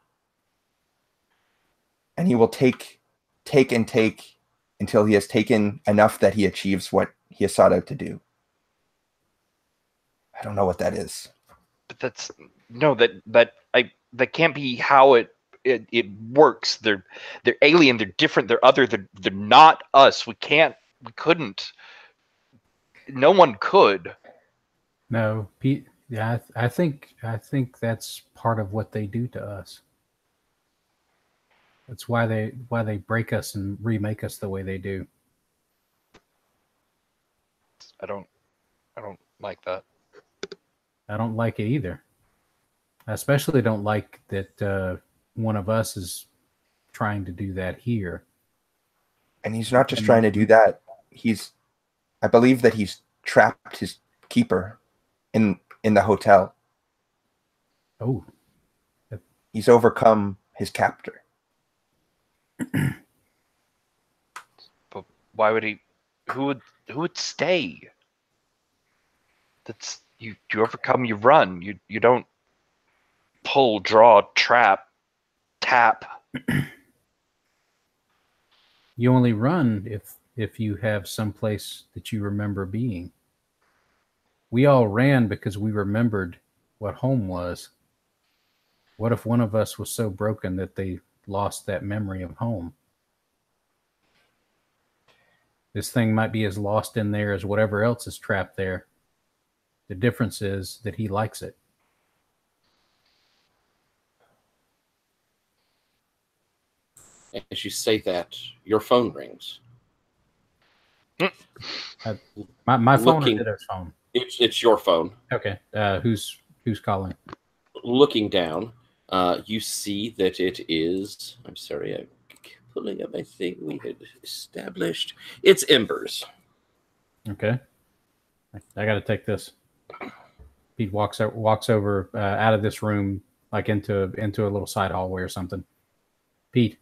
And he will take until he has taken enough that he achieves what he has sought out to do. I don't know what that is. But that's that can't be how it works. They're alien. They're different. They're other. They're not us. We couldn't. No one could. No, Pete. Yeah, I think that's part of what they do to us. That's why they break us and remake us the way they do. I don't like that. I don't like it either. I especially don't like that one of us is trying to do that here. And he's not just trying to do that. I believe that he's trapped his keeper in the hotel. Oh. He's overcome his captor. But why would he? Who would stay? That's you overcome, you run. You don't pull, draw, trap, tap. You only run if you have someplace that you remember being. We all ran because we remembered what home was. What if one of us was so broken that they lost that memory of home? This thing might be as lost in there as whatever else is trapped there. The difference is that he likes it. As you say that, your phone rings. My phone or Ditto's phone? It's your phone. Okay. Who's calling? Looking down, you see that it is. I'm sorry, I'm pulling up my thing we had established. It's Embers. Okay. I got to take this. Pete walks over out of this room, like into a little side hallway or something. Pete,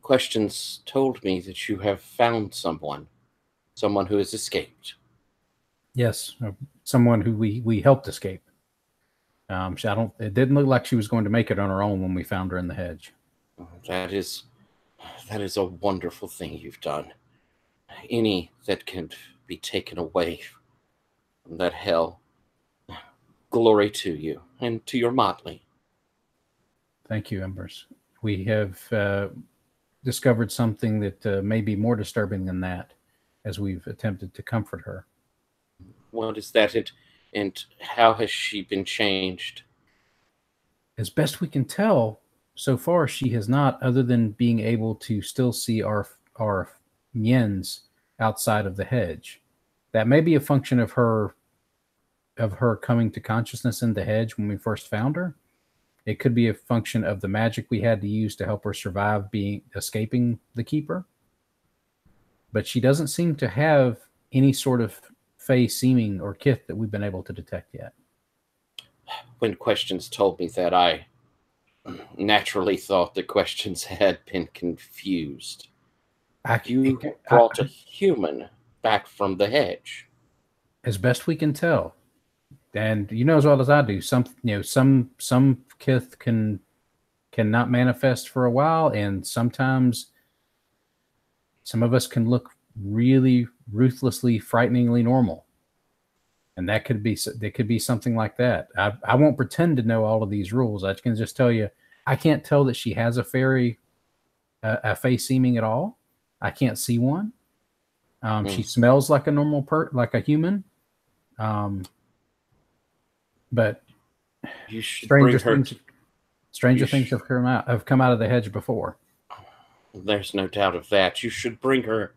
questions told me that you have found someone who has escaped. Yes, someone who we helped escape. It didn't look like she was going to make it on her own when we found her in the hedge. That is a wonderful thing you've done. Any that can be taken away from that hell, glory to you and to your motley. Thank you, Embers. We have discovered something that may be more disturbing than that, as we've attempted to comfort her. What is that, and how has she been changed? As best we can tell, so far she has not, other than being able to still see our miens outside of the hedge. That may be a function of her coming to consciousness in the hedge when we first found her. It could be a function of the magic we had to use to help her survive escaping the keeper. But she doesn't seem to have any sort of fey seeming or kith that we've been able to detect yet. When Questions told me that, I naturally thought that Questions had been confused. You brought a human back from the hedge. As best we can tell. And you know as well as I do, some kith cannot manifest for a while, and sometimes some of us can look really ruthlessly, frighteningly normal. And that could be something like that. I won't pretend to know all of these rules. I can just tell you, I can't tell that she has a fey seeming at all. I can't see one. She smells like a normal like a human. But stranger things have come out of the hedge before. There's no doubt of that. You should bring her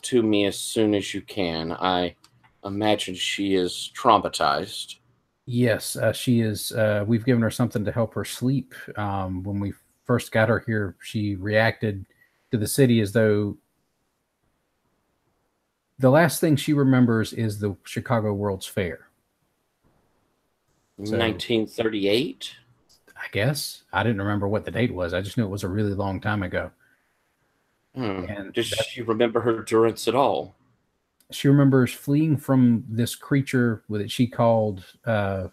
to me as soon as you can. I imagine she is traumatized. Yes, she is. We've given her something to help her sleep. When we first got her here, she reacted to the city as though the last thing she remembers is the Chicago World's Fair. 1938? I guess. I didn't remember what the date was. I just knew it was a really long time ago. And does she remember her durance at all? She remembers fleeing from this creature that she called, and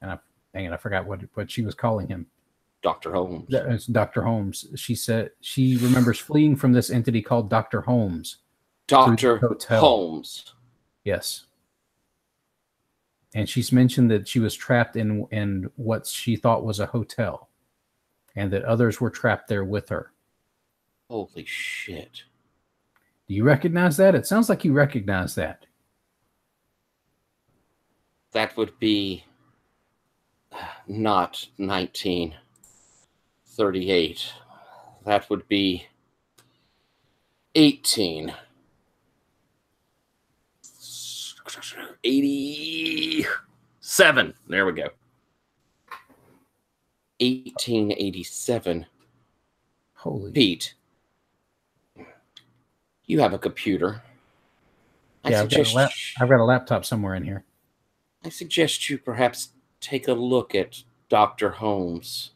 I forgot what she was calling him. Dr. Holmes. It's Dr. Holmes. She said she remembers fleeing from this entity called Dr. Holmes. Dr. Holmes. Yes. And she's mentioned that she was trapped in what she thought was a hotel, and that others were trapped there with her. Holy shit. Do you recognize that? It sounds like you recognize that. That would be not 1938. That would be 1887. There we go. 1887. Holy Pete, you have a computer. Yeah, I've got a laptop somewhere in here. I suggest you perhaps take a look at Dr. Holmes.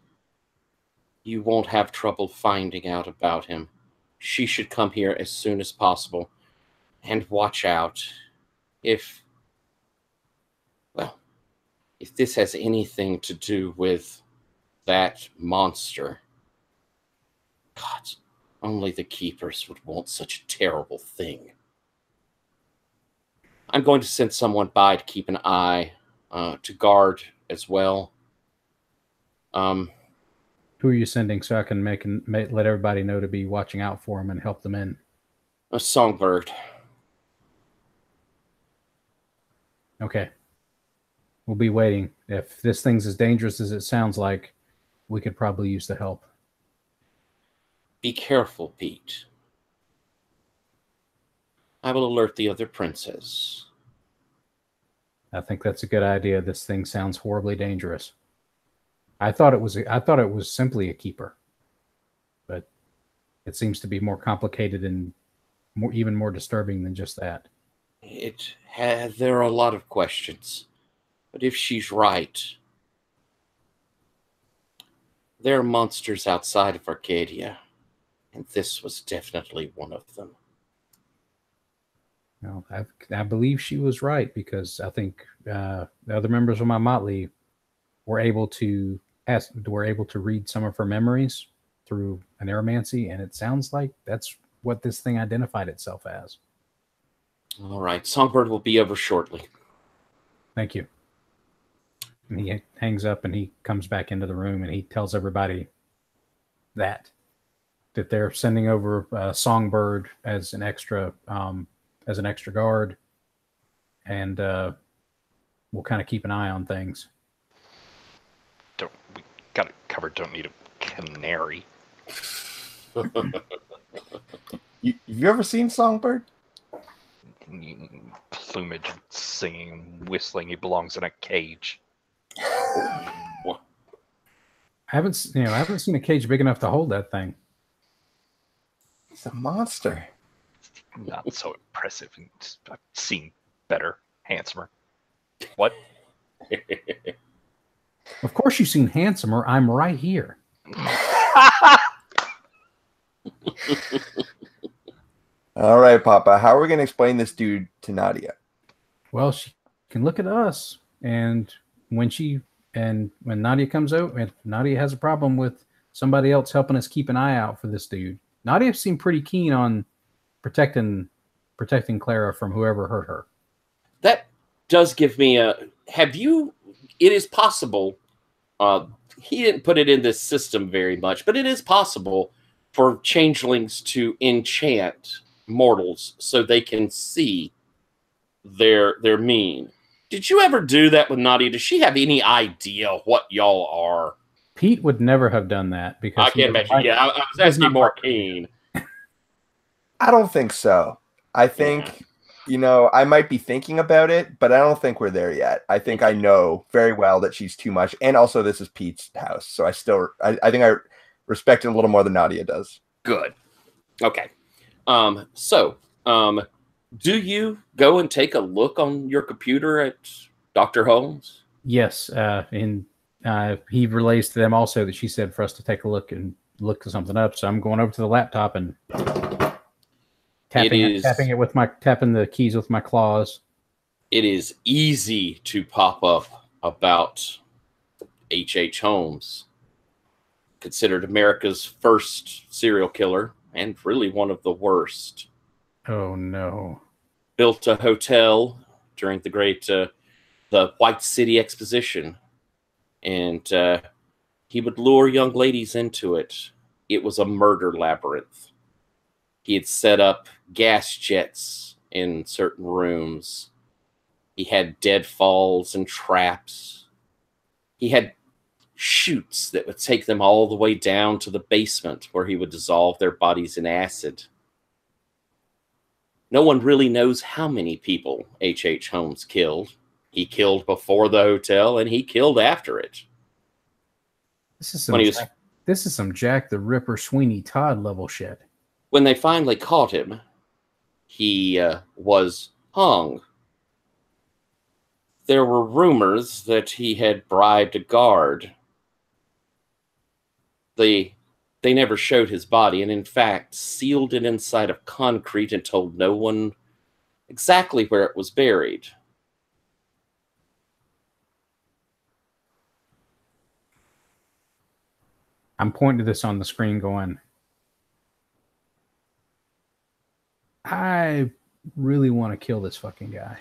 You won't have trouble finding out about him. She should come here as soon as possible. And watch out. If this has anything to do with that monster, God, only the keepers would want such a terrible thing. I'm going to send someone by to keep an eye, to guard as well. Who are you sending so I can let everybody know to be watching out for them and help them in? A songbird. Okay. We'll be waiting. If this thing's as dangerous as it sounds like, we could probably use the help. Be careful, Pete. I will alert the other princes. I think that's a good idea. This thing sounds horribly dangerous. I thought it was simply a keeper, but it seems to be more complicated and even more disturbing than just that. There are a lot of questions, but if she's right, there are monsters outside of Arcadia, and this was definitely one of them. No, I believe she was right, because I think the other members of my motley were able to read some of her memories through an aromancy, and it sounds like that's what this thing identified itself as. All right, Songbird will be over shortly. Thank you. And he hangs up and he comes back into the room and he tells everybody that they're sending over Songbird as an extra guard, and we'll kind of keep an eye on things. We got it covered. Don't need a canary. You ever seen Songbird? Plumage, singing, whistling. He belongs in a cage. I haven't seen a cage big enough to hold that thing. It's a monster. Not so impressive. I've seen better, handsomer. What? Of course you've seen handsomer. I'm right here. All right, Papa. How are we going to explain this dude to Nadia? Well, she can look at us, and when Nadia comes out, if Nadia has a problem with somebody else helping us keep an eye out for this dude, Nadia seemed pretty keen on protecting Clara from whoever hurt her. That does give me it is possible, he didn't put it in this system very much, but it is possible for changelings to enchant mortals so they can see their mean. Did you ever do that with Nadia? Does she have any idea what y'all are? Pete would never have done that, because I can't imagine. Yeah, I was asking more Keen. I don't think so. I think, I might be thinking about it, but I don't think we're there yet. I think I know very well that she's too much. And also this is Pete's house. So I think I respect it a little more than Nadia does. Good. Okay. Do you go and take a look on your computer at Dr. Holmes? Yes. And he relays to them also that she said for us to take a look and look something up. So I'm going over to the laptop and Tapping it with tapping the keys with my claws. It is easy to pop up about H.H. Holmes, considered America's first serial killer and really one of the worst. Oh no! Built a hotel during the great the White City Exposition, and he would lure young ladies into it. It was a murder labyrinth. He had set up gas jets in certain rooms. He had deadfalls and traps. He had chutes that would take them all the way down to the basement where he would dissolve their bodies in acid. No one really knows how many people H.H. Holmes killed. He killed before the hotel and he killed after it. This is some Jack the Ripper Sweeney Todd level shit. When they finally caught him, he was hung. There were rumors that he had bribed a guard. They never showed his body and, in fact, sealed it inside of concrete and told no one exactly where it was buried. I'm pointing to this on the screen going, I really want to kill this fucking guy.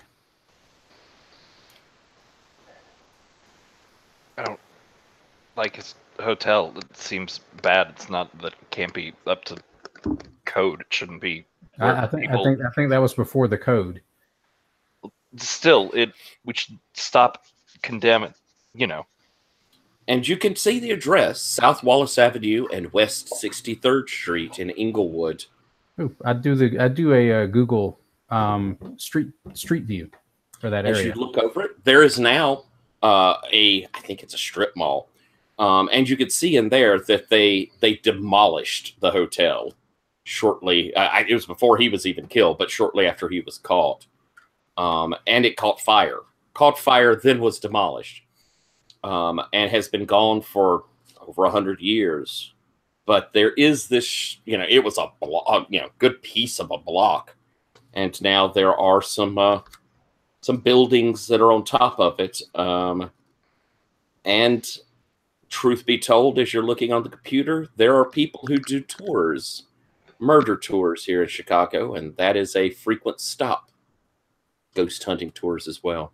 I don't like his hotel. It seems bad. It's not that it can't be up to code. It shouldn't be. I think that was before the code. Still, we should stop condemning. And you can see the address, South Wallace Avenue and West 63rd Street in Inglewood. Ooh, I do a Google street view for that area. As you look over it, there is now I think it's a strip mall. And you could see in there that they demolished the hotel shortly. It was before he was even killed, but shortly after he was caught. And it caught fire, then was demolished. And has been gone for over 100 years. But there is this, it was a block, good piece of a block. And now there are some buildings that are on top of it. And truth be told, as you're looking on the computer, there are people who do tours, murder tours here in Chicago, and that is a frequent stop. Ghost hunting tours as well.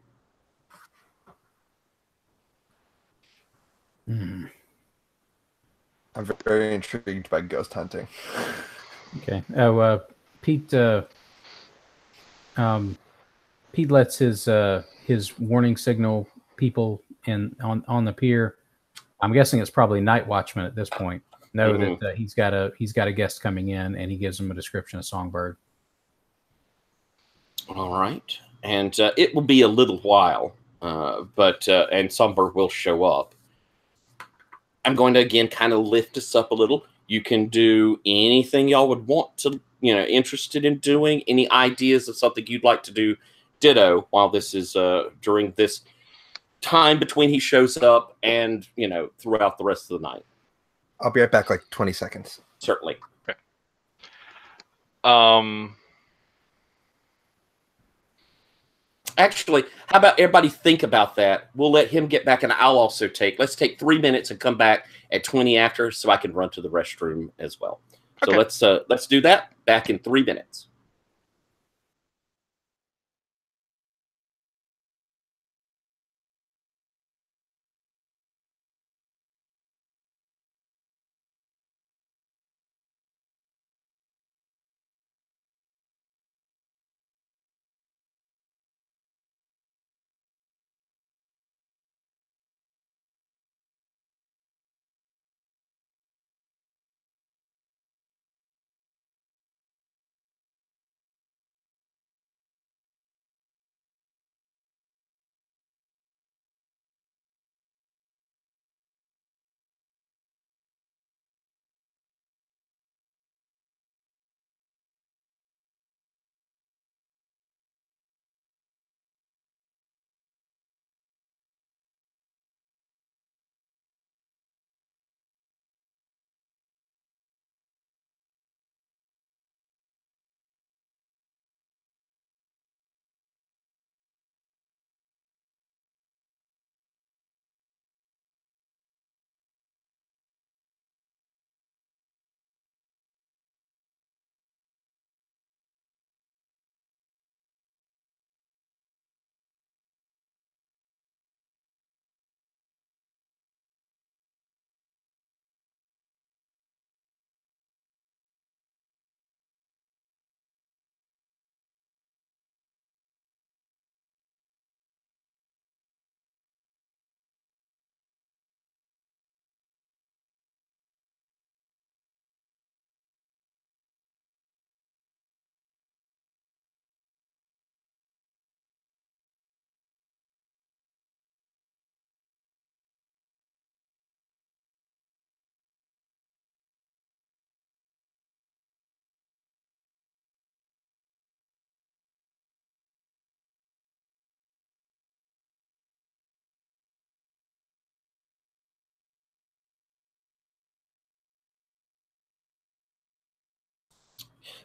I'm very intrigued by ghost hunting. Okay. Oh, Pete lets his warning signal people on the pier. I'm guessing it's probably night watchman at this point. Know that he's got a guest coming in, and he gives them a description of Songbird. All right, and it will be a little while, but Songbird will show up. I'm going to again kind of lift us up a little. You can do anything y'all would want to, interested in doing. Any ideas of something you'd like to do? Ditto. While this is during this time between he shows up and throughout the rest of the night. I'll be right back, like 20 seconds. Certainly. Okay. Actually, how about everybody think about that? We'll let him get back, and I'll also let's take 3 minutes and come back at 20 after, so I can run to the restroom as well. Okay. So let's do that. Back in 3 minutes.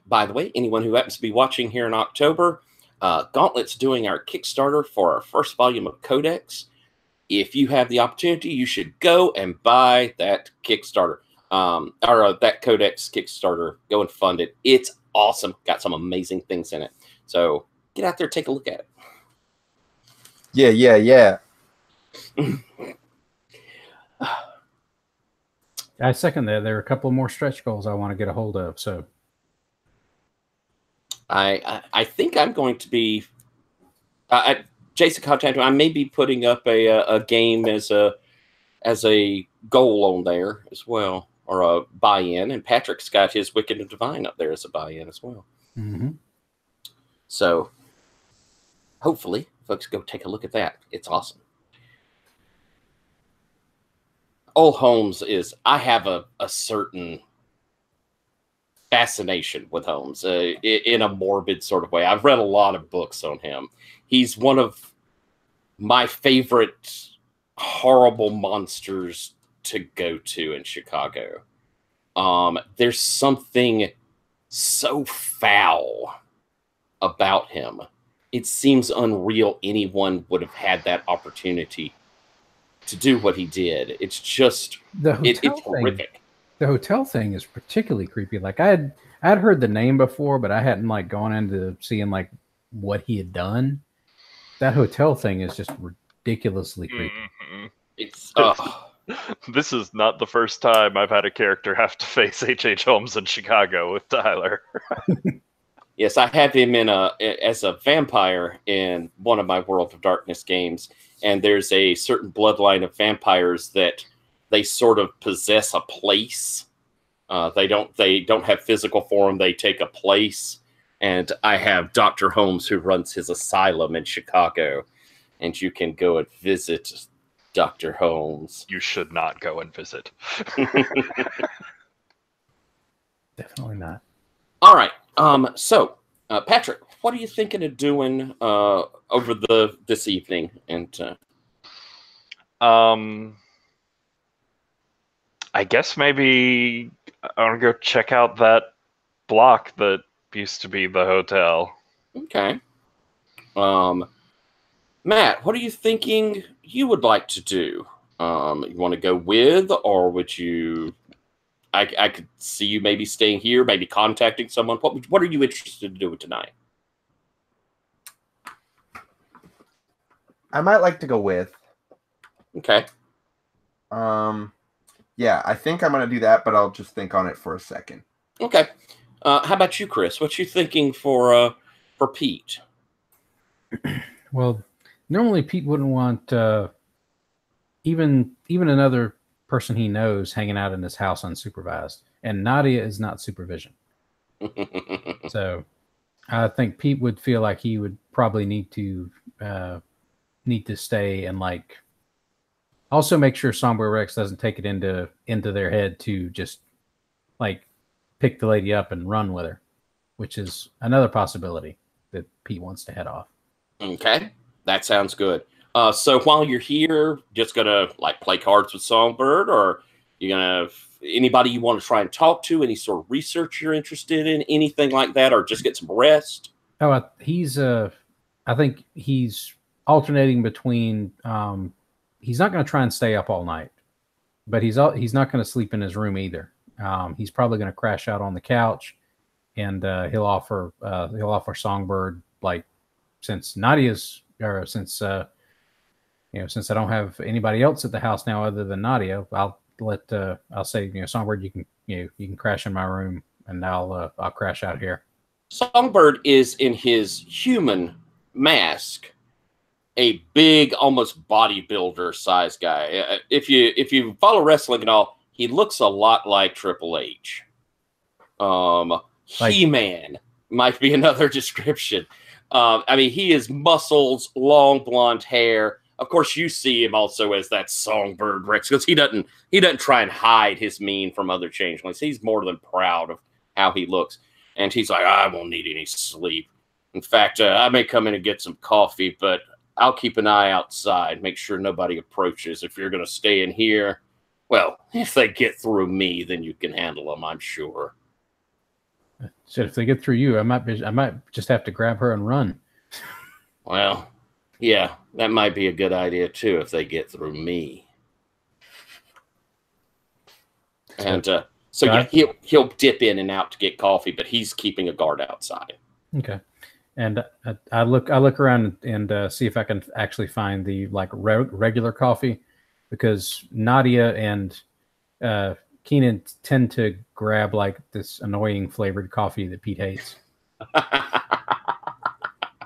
By the way, anyone who happens to be watching here in October, Gauntlet's doing our Kickstarter for our first volume of Codex. If you have the opportunity, you should go and buy that Kickstarter, that Codex Kickstarter. Go and fund it. It's awesome. Got some amazing things in it. So get out there, take a look at it. Yeah. I second that. There are a couple more stretch goals I want to get a hold of. So I think I'm going to be. Jason contacted me. I may be putting up a game as a goal on there as well, or a buy-in. And Patrick's got his Wicked and Divine up there as a buy-in as well. Mm-hmm. So hopefully, folks, go take a look at that. It's awesome. Old Holmes is. I have a certain fascination with Holmes in a morbid sort of way. I've read a lot of books on him. He's one of my favorite horrible monsters to go to in Chicago. There's something so foul about him. It seems unreal anyone would have had that opportunity to do what he did. It's just it's horrific. The hotel thing is particularly creepy. Like I'd heard the name before, but I hadn't like gone into seeing like what he had done. That hotel thing is just ridiculously creepy. Mm-hmm. It's This is not the first time I've had a character have to face H.H. Holmes in Chicago with Tyler. Yes, I have him as a vampire in one of my World of Darkness games, and there's a certain bloodline of vampires that they sort of possess a place. They don't have physical form. They take a place. And I have Dr. Holmes who runs his asylum in Chicago, and you can go and visit Dr. Holmes. You should not go and visit. Definitely not. All right. So, Patrick, what are you thinking of doing over this evening? And I guess maybe I want to go check out that block that used to be the hotel. Okay. Matt, what are you thinking you would like to do? You want to go with, or would you? I could see you maybe staying here, maybe contacting someone. What are you interested in doing tonight? I might like to go with. Okay. Yeah, I think I'm going to do that, but I'll just think on it for a second. Okay. How about you, Chris? What you thinking for Pete? Well, normally Pete wouldn't want even another person he knows hanging out in his house unsupervised, and Nadia is not supervision. So I think Pete would feel like he would probably need to stay and like also make sure Somber Rex doesn't take it into their head to just like pick the lady up and run with her, which is another possibility that Pete wants to head off. Okay, that sounds good. So while you're here, just gonna like play cards with Songbird, or you gonna anybody you want to try and talk to, any sort of research you're interested in, anything like that, or just get some rest? Oh, he's I think he's alternating between he's not going to try and stay up all night, but he's not going to sleep in his room either. He's probably going to crash out on the couch, and he'll offer Songbird, like, since Nadia's, or since I don't have anybody else at the house now other than Nadia, I'll say, Songbird, you can crash in my room, and I'll crash out here. Songbird is in his human mask, a big, almost bodybuilder size guy. If you follow wrestling and all, he looks a lot like Triple H. He-Man might be another description. I mean, he is muscles, long blonde hair. Of course, you see him also as that Songbird Rex, because he doesn't try and hide his mien from other changelings. He's more than proud of how he looks, and he's like, I won't need any sleep. In fact, I may come in and get some coffee, but I'll keep an eye outside, make sure nobody approaches. If you're going to stay in here, well, if they get through me, then you can handle them, I'm sure. So if they get through you, I might just have to grab her and run. Well, yeah, that might be a good idea too if they get through me. And so yeah, he'll dip in and out to get coffee, but he's keeping a guard outside. Okay. And I look around and see if I can actually find the regular coffee, because Nadia and Keenan tend to grab like this annoying flavored coffee that Pete hates,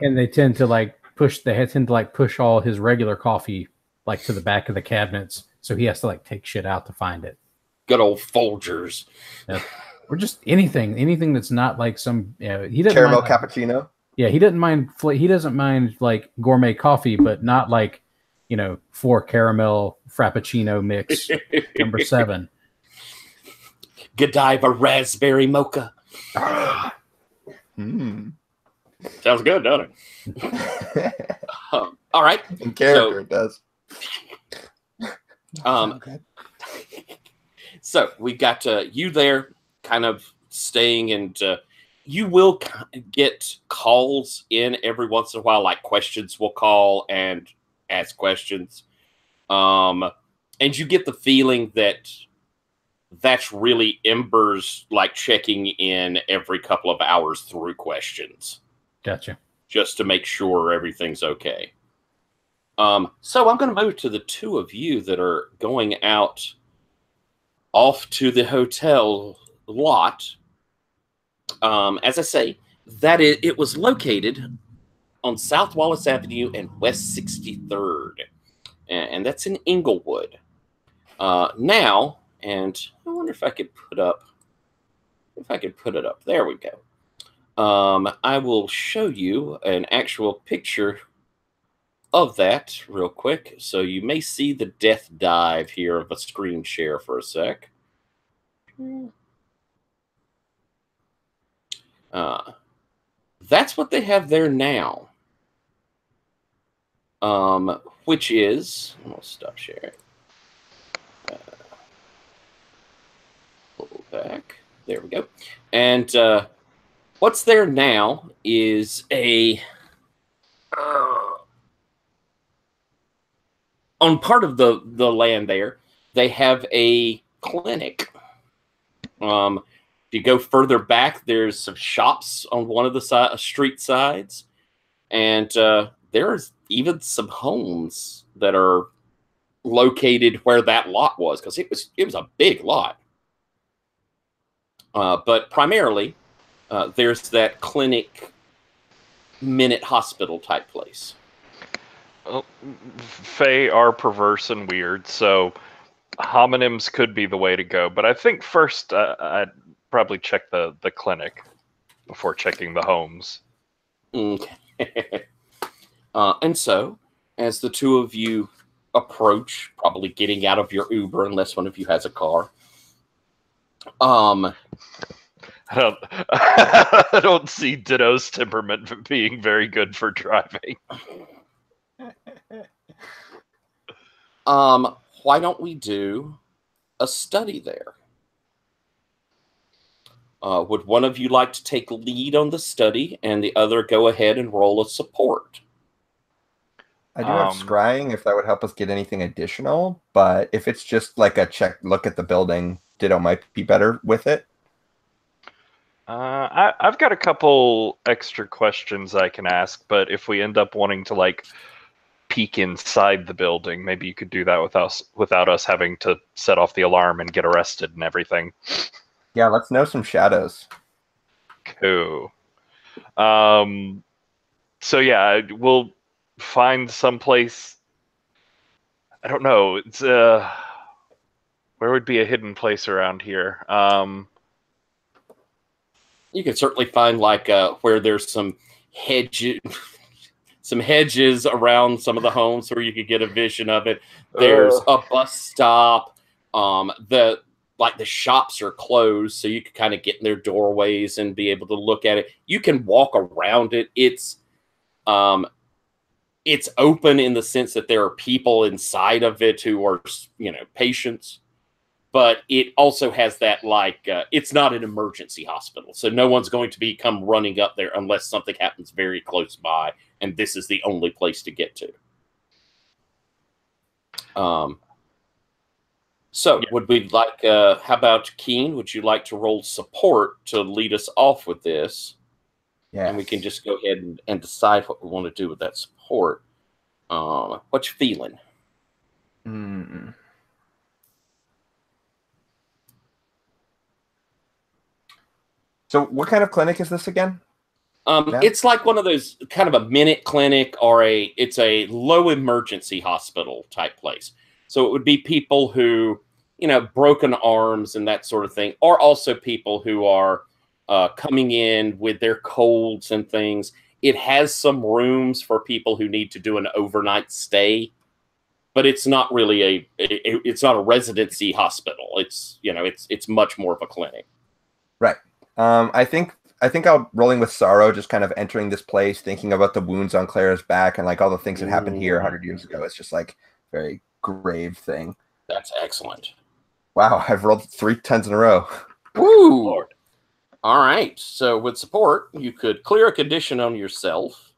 and they tend to push all his regular coffee like to the back of the cabinets, so he has to like take shit out to find it. Good old Folgers. Yep. Or just anything that's not like some he doesn't caramel mind, cappuccino. Yeah, he doesn't mind. He doesn't mind like gourmet coffee, but not like 4 caramel frappuccino mix number 7. Godiva raspberry mocha. Sounds good, doesn't it? All right. In character, it does. So we got you there, kind of staying, and you will get calls in every once in a while, like questions will call and ask questions. And you get the feeling that that's really Ember's like checking in every couple of hours through questions. Gotcha. Just to make sure everything's okay. So I'm going to move to the two of you that are going out off to the hotel lot. As I say, it was located on South Wallace Avenue and West 63rd. And that's in Inglewood. Now, and I wonder if I could put it up. There we go. I will show you an actual picture of that real quick. So you may see the death dive here of a screen share for a sec. That's what they have there now. Which is, I'll stop sharing. Pull back. There we go. And what's there now is on part of the land there, they have a clinic. If you go further back, there's some shops on one of the street sides, and there's even some homes that are located where that lot was, because it was a big lot. But primarily, there's that clinic, minute hospital type place. Well, Fae are perverse and weird, so homonyms could be the way to go. But I think first I'd probably check the clinic before checking the homes. Okay. And so, as the two of you approach, probably getting out of your Uber, unless one of you has a car. I don't see Ditto's temperament being very good for driving. Why don't we do a study there? Would one of you like to take lead on the study and the other go ahead and roll a support? I do have scrying if that would help us get anything additional, but if it's just like a look at the building, Ditto might be better with it. I've got a couple extra questions I can ask, but if we end up wanting to like peek inside the building, maybe you could do that without us having to set off the alarm and get arrested and everything. Yeah, let's know some shadows. Cool. So yeah, we'll find someplace. I don't know. It's where would be a hidden place around here? You can certainly find like where there's some hedges around some of the homes where you could get a vision of it. There's a bus stop. The shops are closed, so you can kind of get in their doorways and be able to look at it. You can walk around it. It's open in the sense that there are people inside of it who are, patients. but it also has that, like, it's not an emergency hospital. So no one's going to become running up there unless something happens very close by, and this is the only place to get to. So would we like, how about Keen? Would you like to roll support to lead us off with this? Yeah. And we can just go ahead and decide what we want to do with that support. What you feeling? So what kind of clinic is this again? It's like one of those kind of a minute clinic, or it's a low emergency hospital type place. So it would be people who, broken arms and that sort of thing, or also people who are coming in with their colds and things. It has some rooms for people who need to do an overnight stay, but it's not really it's not a residency hospital. It's, it's much more of a clinic. Right. I think I'm rolling with sorrow, just kind of entering this place, thinking about the wounds on Clara's back and like all the things that happened here 100 years ago. It's just like very grave thing. That's excellent. Wow, I've rolled 3 10s in a row. Woo! Lord. All right. So with support, you could clear a condition on yourself.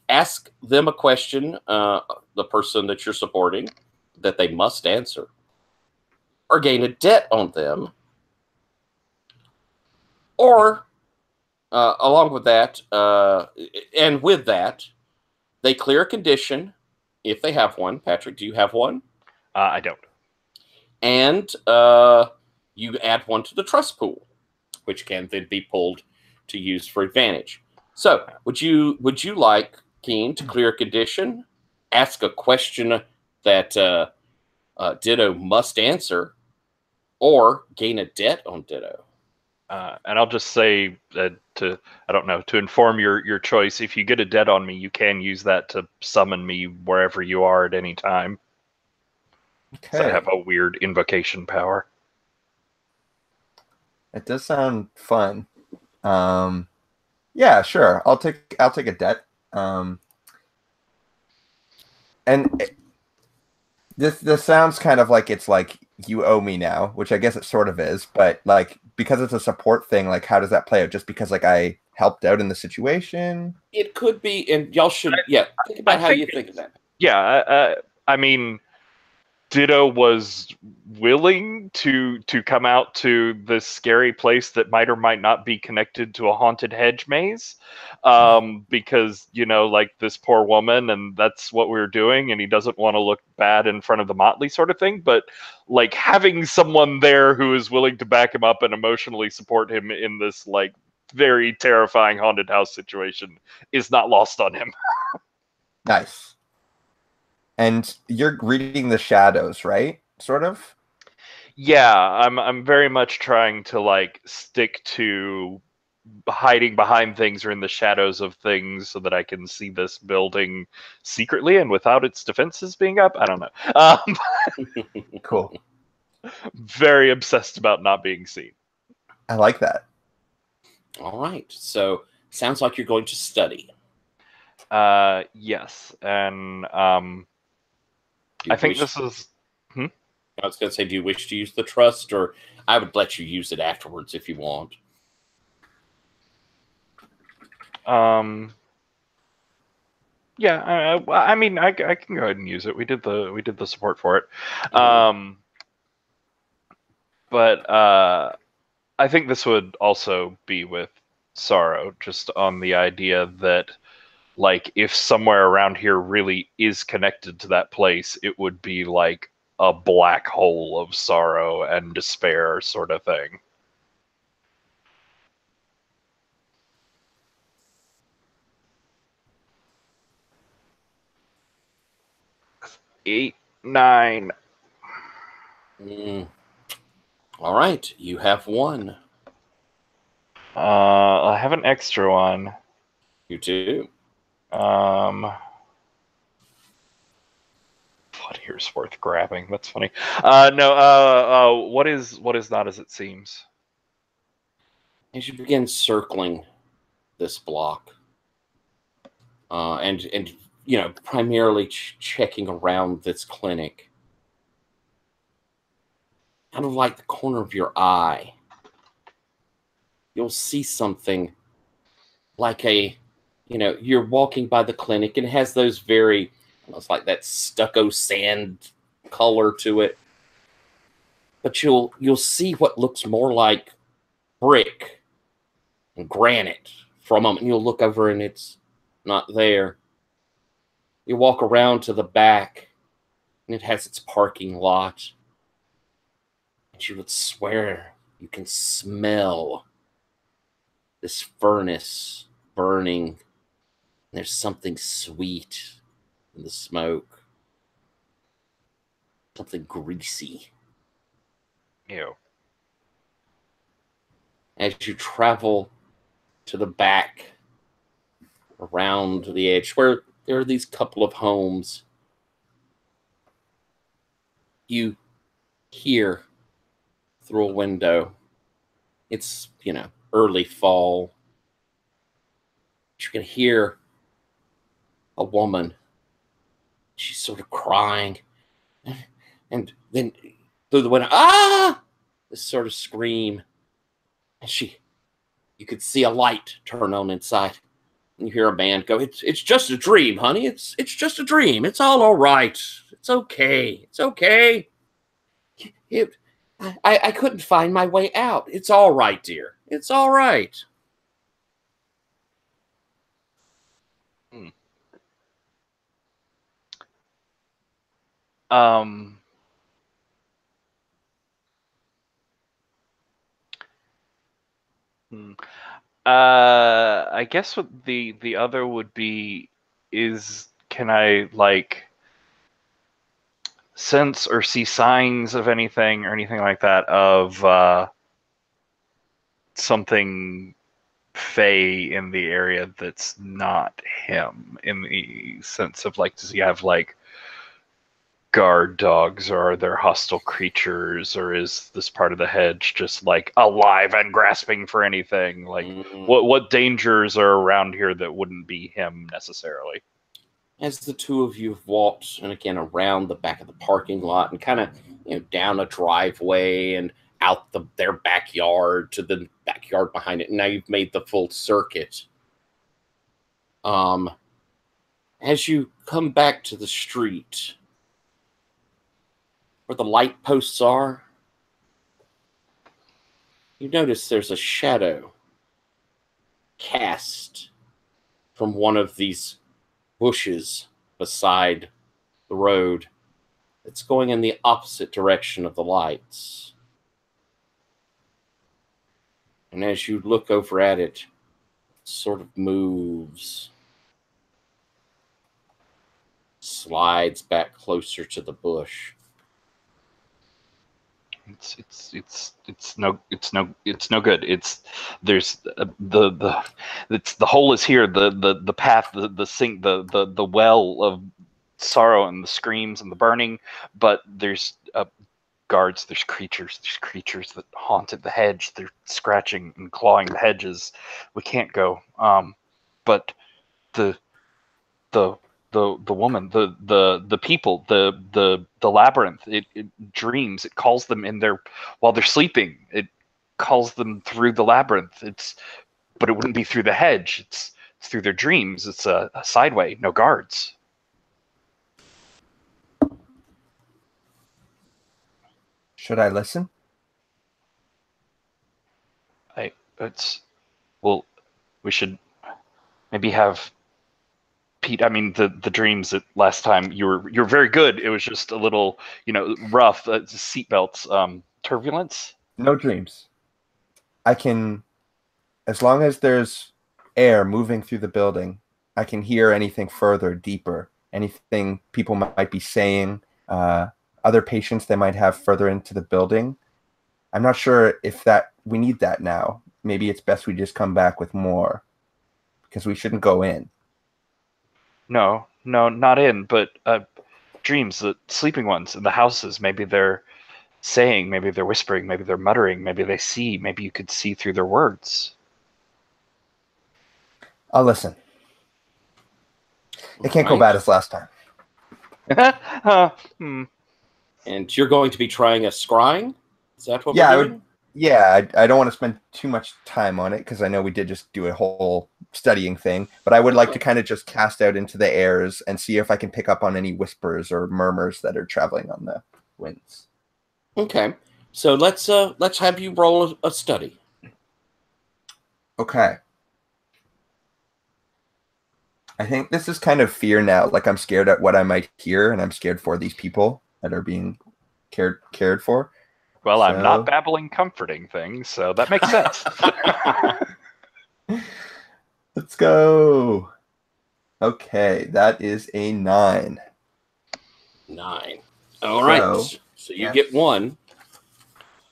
Ask them a question, the person that you're supporting, that they must answer, or gain a debt on them. Or, along with that, and with that, they clear a condition if they have one. Patrick, do you have one? I don't. And you add one to the trust pool, which can then be pulled to use for advantage. So, would you like, Keen, to clear a condition, ask a question that Ditto must answer, or gain a debt on Ditto? And I'll just say that to inform your choice, if you get a debt on me, you can use that to summon me wherever you are at any time. Okay. So I have a weird invocation power. It does sound fun. Yeah, sure. I'll take a debt. This sounds kind of like it's like you owe me now, which I guess it sort of is, but like because it's a support thing, like how does that play out? Just because like I helped out in the situation? It could be, and y'all should think about how you think of that. Yeah, I mean, Ditto was willing to come out to this scary place that might or might not be connected to a haunted hedge maze, because like this poor woman, and that's what we were doing, and he doesn't want to look bad in front of the motley sort of thing. But like having someone there who is willing to back him up and emotionally support him in this like very terrifying haunted house situation is not lost on him. Nice. And you're reading the shadows, right? Sort of? Yeah, I'm very much trying to like stick to hiding behind things or in the shadows of things so that I can see this building secretly and without its defenses being up. I don't know. Cool. Very obsessed about not being seen. I like that. All right. So sounds like you're going to study. Yes, and I think this is. I was going to say, do you wish to use the trust, or I would let you use it afterwards if you want. Yeah, I mean, I can go ahead and use it. We did the support for it. But I think this would also be with sorrow, just on the idea that like if somewhere around here really is connected to that place, it would be like a black hole of sorrow and despair sort of thing. Eight, 9. All right, you have one. I have an extra one. You too. What here's worth grabbing? That's funny. No. What is not as it seems? As you begin circling this block, and primarily checking around this clinic, out of like the corner of your eye, you'll see something like you're walking by the clinic and it has those very, almost like that stucco sand color to it. But you'll see what looks more like brick and granite for a moment. You'll look over and it's not there. You walk around to the back and it has its parking lot. And you would swear you can smell this furnace burning. There's something sweet in the smoke. Something greasy. Ew. As you travel to the back, around the edge, where there are these couple of homes, you hear through a window. It's, early fall. You can hear a woman. She's sort of crying. And then through the window, this sort of scream. And you could see a light turn on inside. And you hear a man go, it's just a dream, honey. It's just a dream. It's all right. It's okay. It's okay. I couldn't find my way out. It's all right, dear. It's all right. I guess what the other would be is, can I like sense or see signs of anything or anything like that of something fey in the area that's not him, in the sense of like, does he have like guard dogs, or are there hostile creatures, or is this part of the hedge just like alive and grasping for anything? Like, what dangers are around here that wouldn't be him necessarily? As the two of you have walked, and again around the back of the parking lot, and kind of down a driveway and out their backyard to the backyard behind it, and now you've made the full circuit. As you come back to the street where the light posts are, you notice there's a shadow cast from one of these bushes beside the road. It's going in the opposite direction of the lights. And as you look over at it, it sort of moves, slides back closer to the bush. It's no good. The hole is here. The path, the sink, the well of sorrow and the screams and the burning. But there's guards. There's creatures that haunted the hedge. They're scratching and clawing the hedges. We can't go. But the woman, the people, the labyrinth, it dreams. It calls them while they're sleeping. It calls them through the labyrinth. But it wouldn't be through the hedge. It's through their dreams. It's a sideway, no guards. Should I listen? We should maybe have Pete. I mean, the dreams that last time you're very good. It was just a little, rough. Seatbelts, turbulence. No dreams. I can, as long as there's air moving through the building, I can hear anything further, deeper, anything people might be saying, other patients they might have further into the building. I'm not sure if we need that now. Maybe it's best we just come back with more, because we shouldn't go in. No, not in, but dreams, the sleeping ones in the houses. Maybe they're saying, maybe they're whispering, maybe they're muttering, maybe they see, maybe you could see through their words. I'll listen. It can't go bad as last time. And you're going to be trying a scrying? Is that what Yeah, we're doing? I don't want to spend too much time on it because I know we did just do a whole studying thing, but I would like to kind of just cast out into the airs and see if I can pick up on any whispers or murmurs that are traveling on the winds. Okay. So let's have you roll a study. Okay. I think this is kind of fear now. Like I'm scared at what I might hear, and I'm scared for these people that are being cared for. Well, I'm not babbling comforting things, so that makes sense. Let's go. Okay, that is a 9. 9. All right. So you get 1.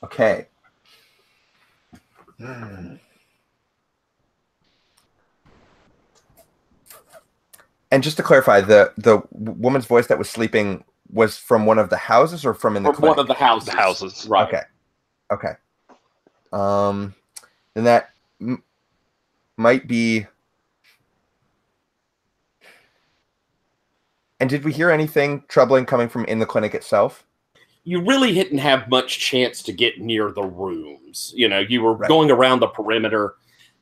Okay. And just to clarify, the woman's voice that was sleeping was from one of the houses or from in the clinic? One of the houses. The houses. Right. Okay. Then that might be. And did we hear anything troubling coming from in the clinic itself? You really didn't have much chance to get near the rooms. You know, you were going around the perimeter,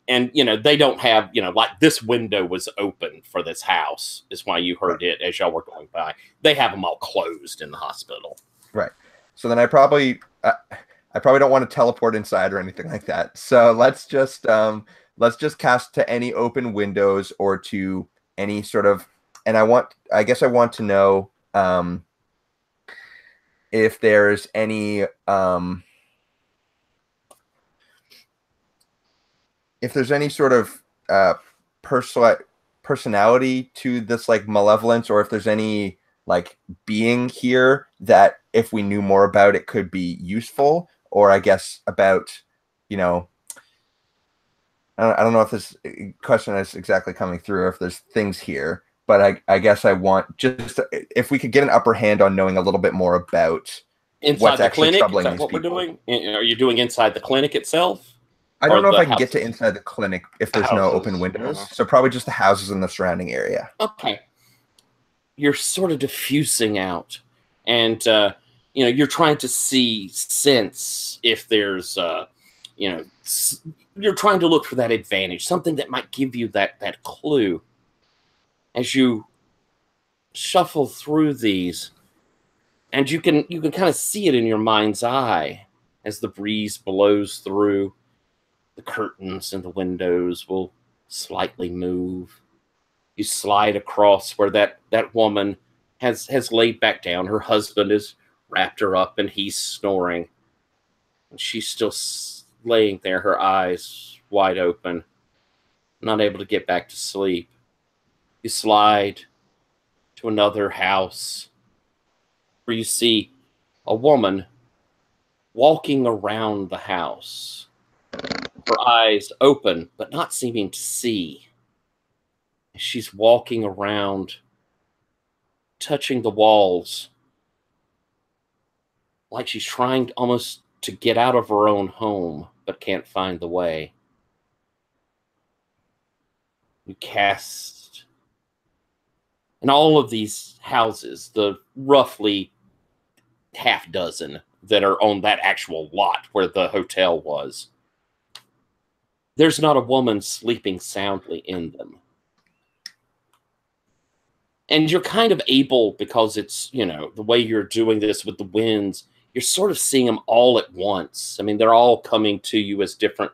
and, you know, they don't have, you know, like this window was open for this house is why you heard it as y'all were going by. They have them all closed in the hospital. Right. So then I probably don't want to teleport inside or anything like that. So let's just cast to any open windows or to any sort of, and I guess I want to know if there's any sort of personality to this like malevolence, or if there's any like being here that if we knew more about it could be useful, or I guess about, you know, I don't know if this question is exactly coming through or if there's things here, but I guess I want just if we could get an upper hand on knowing a little bit more about inside what's the actually clinic. troubling Is that these what people. we're doing? Are you doing inside the clinic itself? I don't know if I can houses? get to inside the clinic if there's no open windows. So probably just the houses in the surrounding area. Okay. You're sort of diffusing out, and you know, you're trying to sense if there's you know, you're trying to look for that advantage, something that might give you that clue. As you shuffle through these, and you can kind of see it in your mind's eye as the breeze blows through. The curtains and the windows will slightly move. You slide across where that woman has laid back down. Her husband has wrapped her up and he's snoring. And she's still laying there, her eyes wide open, not able to get back to sleep. You slide to another house where you see a woman walking around the house. Her eyes open, but not seeming to see. She's walking around, touching the walls, like she's trying almost to get out of her own home, but can't find the way. You cast in all of these houses, the roughly half dozen that are on that actual lot where the hotel was. There's not a woman sleeping soundly in them. And you're kind of able, because it's, you know, the way you're doing this with the winds, you're sort of seeing them all at once. I mean, they're all coming to you as different.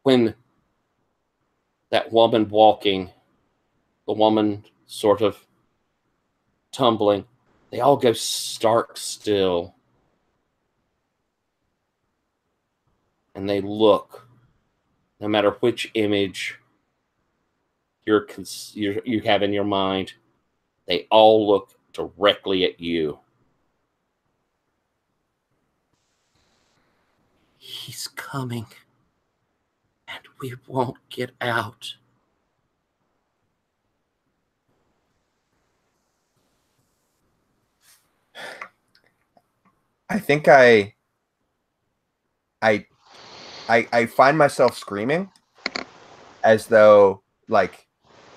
When that woman walking, the woman sort of tumbling, they all go stark still. And they look, no matter which image you have in your mind, they all look directly at you. He's coming, and we won't get out. I think I find myself screaming as though like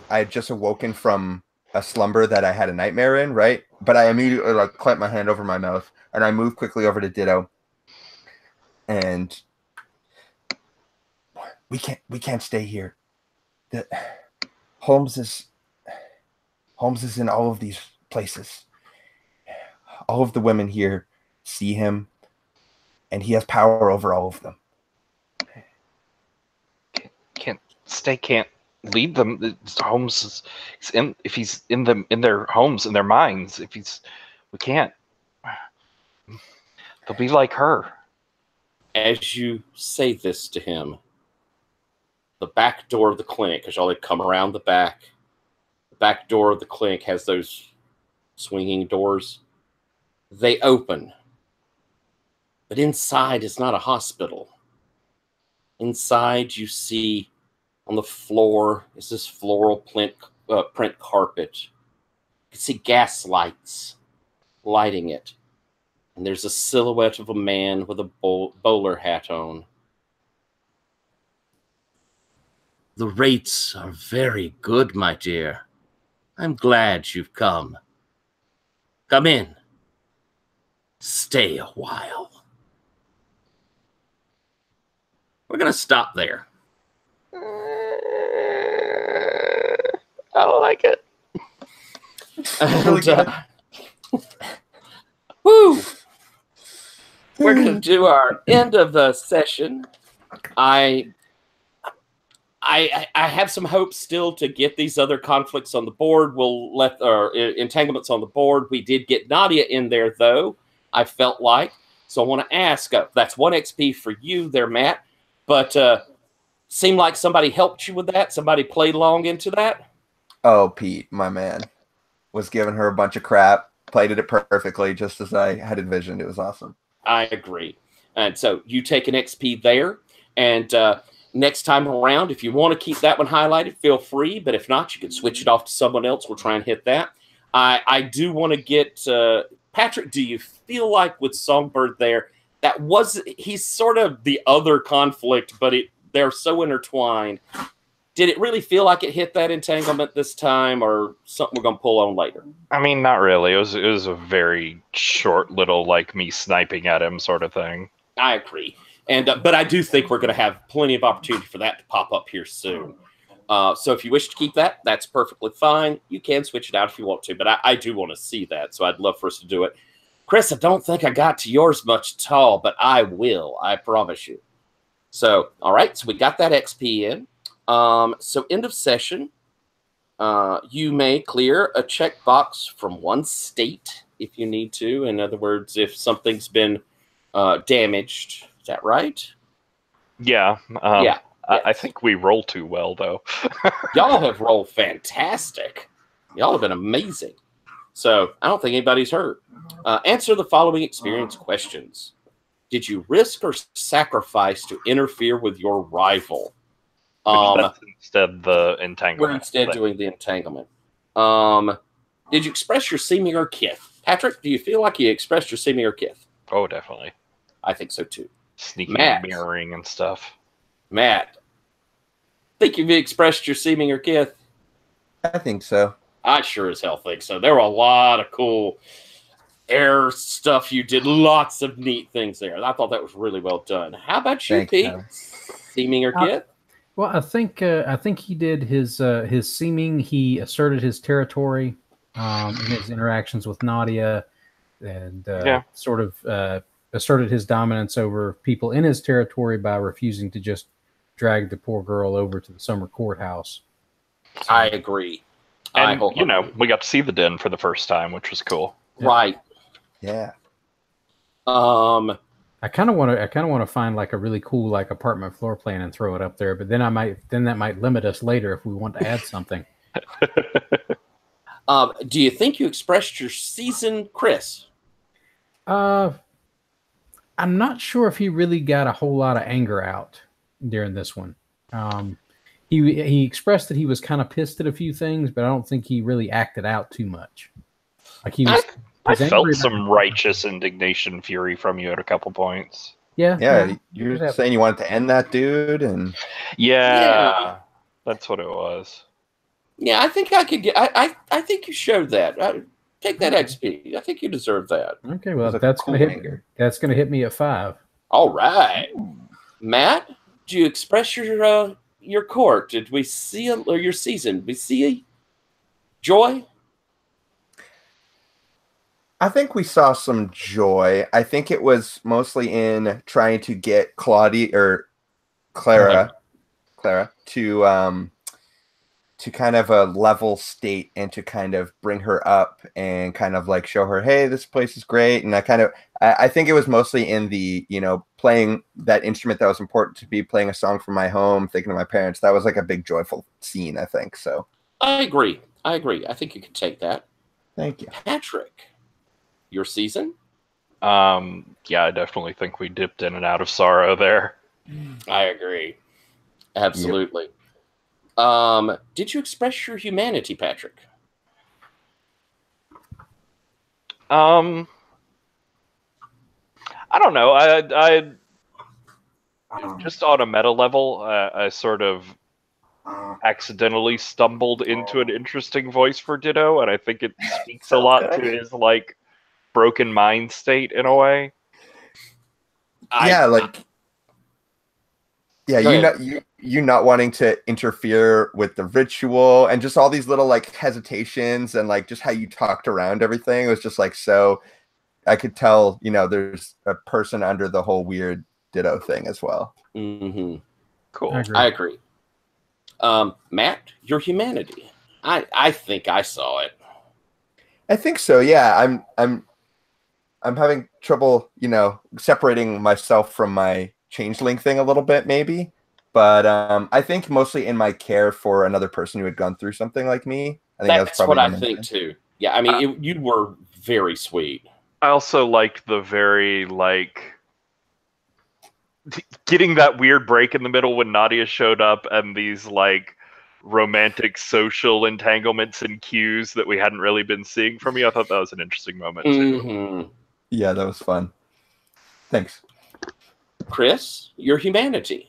I had just awoken from a slumber that I had a nightmare in, right? But I immediately like clamp my hand over my mouth. And I move quickly over to Ditto. And we can't stay here. Holmes is in all of these places. All of the women here see him, and he has power over all of them. Can't lead them. Holmes is if he's in their homes, in their minds. We can't. They'll be like her. As you say this to him, the back door of the clinic, because y'all had come around the back door of the clinic has those swinging doors. They open. But inside is not a hospital. Inside you see on the floor is this floral print carpet. You can see gas lights lighting it. And there's a silhouette of a man with a bowler hat on. The rates are very good, my dear. I'm glad you've come. Come in. Stay a while. We're going to stop there. I like it. And, woo! We're going to do our end of the session. I have some hopes still to get these other conflicts on the board. We'll let our entanglements on the board. We did get Nadia in there, though, I felt like. So I want to ask, that's 1 XP for you there, Matt. But seemed like somebody helped you with that? Somebody played along into that? Oh, Pete, my man, was giving her a bunch of crap, played it perfectly, just as I had envisioned. It was awesome. I agree. And so you take an XP there, and next time around, if you want to keep that one highlighted, feel free. But if not, you can switch it off to someone else. We'll try and hit that. I do want to get Patrick. Do you feel like with Songbird there, he's sort of the other conflict, but they're so intertwined. Did it really feel like it hit that entanglement this time, or something we're going to pull on later? I mean, not really. It was a very short little, like, me sniping at him sort of thing. I agree. And but I do think we're going to have plenty of opportunity for that to pop up here soon. So if you wish to keep that, that's perfectly fine. You can switch it out if you want to, but I do want to see that, so I'd love for us to do it. Chris, I don't think I got to yours much at all, but I will. I promise you. So, all right, so we got that XP in. So end of session, you may clear a checkbox from one state if you need to. In other words, if something's been damaged. Is that right? Yeah. Yeah. I think we roll too well, though. Y'all have rolled fantastic. Y'all have been amazing. So I don't think anybody's hurt. Answer the following experience questions. Did you risk or sacrifice to interfere with your rival? That's instead the entanglement. We're instead doing the entanglement. Did you express your seeming or kith? Patrick, do you feel like you expressed your seeming or kith? Oh, definitely. I think so too. Sneaking Matt. and mirroring and stuff. Matt, think you've expressed your seeming or kith? I think so. I sure as hell think so. There were a lot of cool air stuff you did. Lots of neat things there. I thought that was really well done. How about you, Thanks, Pete? Tyler. Seeming or kith? Well, I think he did his seeming. He asserted his territory in his interactions with Nadia, and sort of asserted his dominance over people in his territory by refusing to just drag the poor girl over to the summer courthouse. So, I agree. And, we got to see the den for the first time, which was cool. Right. Yeah. I kind of want to find like a really cool like apartment floor plan and throw it up there, but then that might limit us later if we want to add something. Do you think you expressed your season, Chris? I'm not sure if he really got a whole lot of anger out during this one. He expressed that he was kind of pissed at a few things, but I don't think he really acted out too much. Like he was. I felt some righteous indignation, fury from you at a couple points. Yeah. You're saying you wanted to end that dude, and yeah, that's what it was. Yeah, I think I could get. I think you showed that. Take that XP. I think you deserve that. Okay, well, It's a that's cool gonna hit. anger. That's gonna hit me at 5. All right, Matt. Do you express your court? Did we see or your season? We see joy? I think we saw some joy. I think it was mostly in trying to get Clara to kind of a level state and to kind of bring her up and kind of like show her, hey, this place is great. And I think it was mostly in the, playing that instrument that was important to be, playing a song from my home, thinking of my parents. That was like a big joyful scene, I think. So I agree. I think you can take that. Thank you. Patrick, your season? Yeah, I definitely think we dipped in and out of sorrow there. I agree. Absolutely. Did you express your humanity, Patrick? I don't know. I just on a meta level, I sort of accidentally stumbled into an interesting voice for Ditto, and I think it speaks a lot to his like broken mind state in a way. You not wanting to interfere with the ritual and just all these little like hesitations and like just how you talked around everything. It was just like, so I could tell, there's a person under the whole weird Ditto thing as well. Mm-hmm. Cool. I agree. Matt, your humanity. I think I saw it. I think so. Yeah. I'm having trouble, separating myself from my Changeling thing a little bit, maybe. But I think mostly in my care for another person who had gone through something like me. I think that's what I think too. Yeah, I mean, you were very sweet. I also liked the very getting that weird break in the middle when Nadia showed up and these like romantic social entanglements and cues that we hadn't really been seeing from you. I thought that was an interesting moment too. Mm-hmm. Yeah, that was fun. Thanks. Chris, your humanity.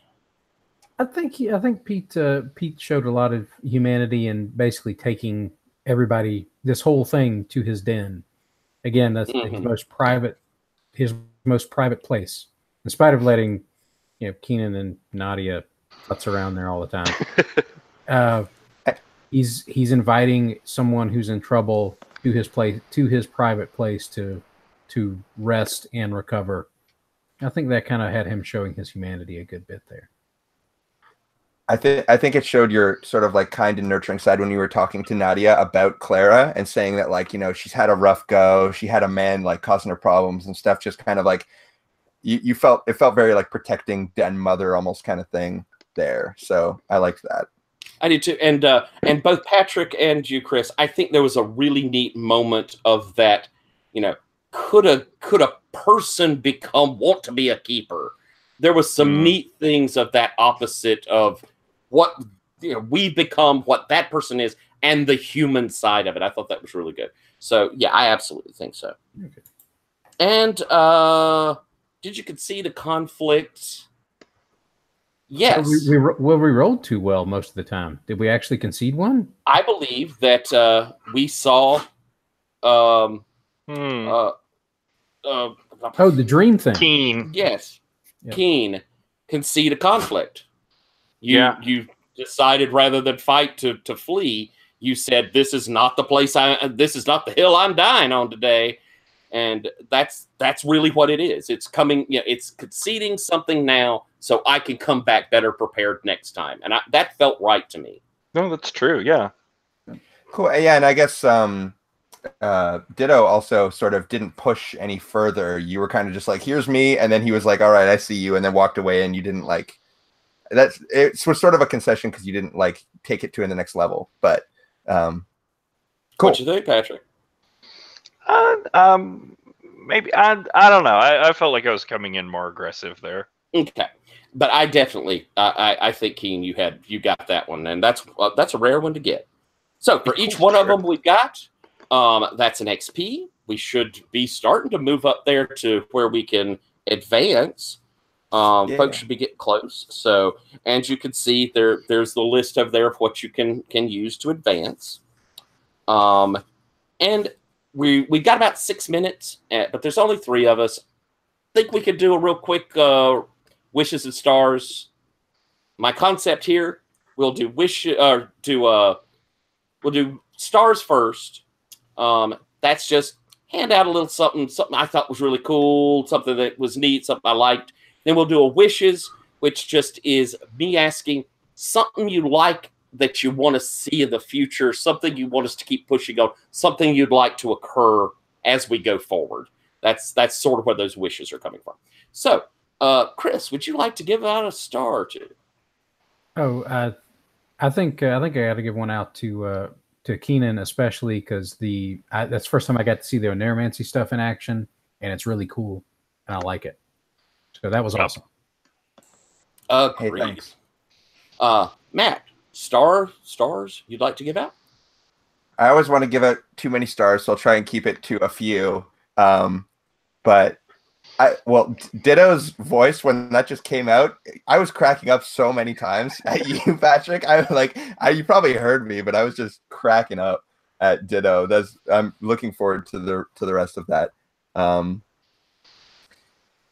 I think Pete showed a lot of humanity in basically taking everybody, this whole thing, to his den. Again, that's his most private place. In spite of letting Keenan and Nadia futz around there all the time, he's inviting someone who's in trouble to his private place to rest and recover. I think that kind of had him showing his humanity a good bit there. I think it showed your sort of like kind and nurturing side when you were talking to Nadia about Clara and saying that like, she's had a rough go. She had a man like causing her problems and stuff. Just kind of like it felt very like protecting den mother almost kind of thing there. So I liked that. I did too. And both Patrick and you, Chris, I think there was a really neat moment of that, could a person want to be a keeper? There was some neat things of that opposite of what we become, what that person is, and the human side of it. I thought that was really good. So yeah, I absolutely think so. Okay. And did you concede a conflict? Yes. We rolled too well most of the time. Did we actually concede one? I believe that we saw. The dream thing. Keen. Yes. Yep. Keen concede a conflict. You decided rather than fight to flee. You said, "This is not the place. This is not the hill I'm dying on today," and that's really what it is. It's coming. It's conceding something now, so I can come back better prepared next time, and that felt right to me. No, that's true. Yeah. Cool. Yeah, and I guess Ditto also sort of didn't push any further. You were kind of just like, here's me, and then he was like, all right, I see you, and then walked away, and you didn't like it was sort of a concession because you didn't like take it to the next level. But cool. What you think, Patrick? Maybe I don't know. I felt like I was coming in more aggressive there. Okay, but I definitely I think, Keen, you got that one, and that's a rare one to get. So for each one of them we've got, that's an XP. We should be starting to move up there to where we can advance. Folks should be getting close. So, and you can see there's the list over there of what you can use to advance. And we got about 6 minutes, but there's only 3 of us. I think we could do a real quick wishes and stars. My concept here, we'll do we'll do stars first. That's just hand out a little something I thought was really cool, something that was neat, something I liked. Then we'll do a wishes, which just is me asking something you like that you want to see in the future, something you want us to keep pushing on, something you'd like to occur as we go forward. That's sort of where those wishes are coming from. So, Chris, would you like to give out a star or two? Oh, I think I got to give one out to Keenan, especially because that's the first time I got to see the Neuromancy stuff in action, and it's really cool, and I like it. So that was awesome. Hey, thanks. Matt, stars you'd like to give out? I always want to give out too many stars, so I'll try and keep it to a few. But Ditto's voice, when that just came out, I was cracking up so many times at you, Patrick. You probably heard me, but I was just cracking up at Ditto. I'm looking forward to the rest of that.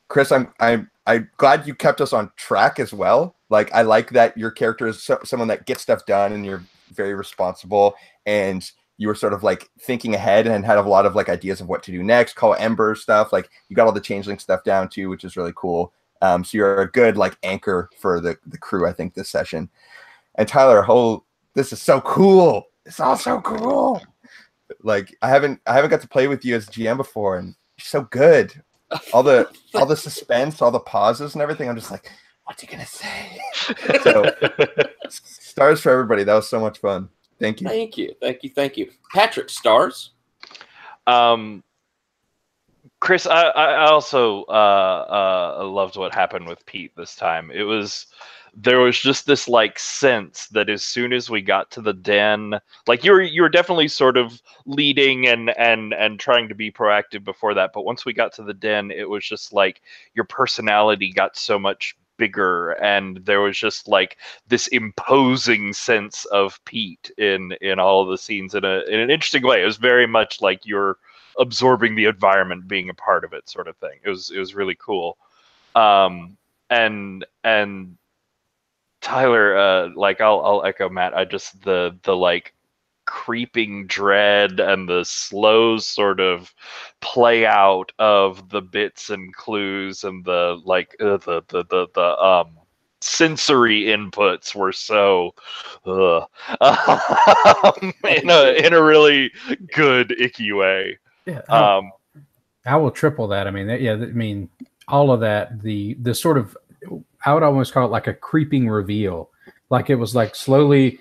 Chris, I'm glad you kept us on track as well. Like, I like that your character is someone that gets stuff done, and you're very responsible, and you were sort of like thinking ahead and had a lot of like ideas of what to do next. Call Ember stuff, like you got all the Changeling stuff down too, which is really cool. So you're a good like anchor for the crew, I think, this session. And Tyler, this is so cool. It's all so cool. Like I haven't got to play with you as GM before, and you're so good. All the suspense, all the pauses and everything. I'm just like, what's he gonna say? So stars for everybody. That was so much fun. Thank you. Thank you. Patrick, stars. Chris, I also loved what happened with Pete this time. There was just this like sense that as soon as we got to the den, like you were definitely sort of leading and trying to be proactive before that, but once we got to the den, it was just like your personality got so much bigger, and there was just like this imposing sense of Pete in all of the scenes in an interesting way. It was very much like you're absorbing the environment, being a part of it, sort of thing. It was really cool. And Tyler, like I'll echo Matt. I just the like creeping dread and the slow sort of play out of the bits and clues and the like the sensory inputs were so in a really good icky way. Yeah, I will triple that. I mean, all of that, the sort of, I would almost call it like a creeping reveal. Like it was like slowly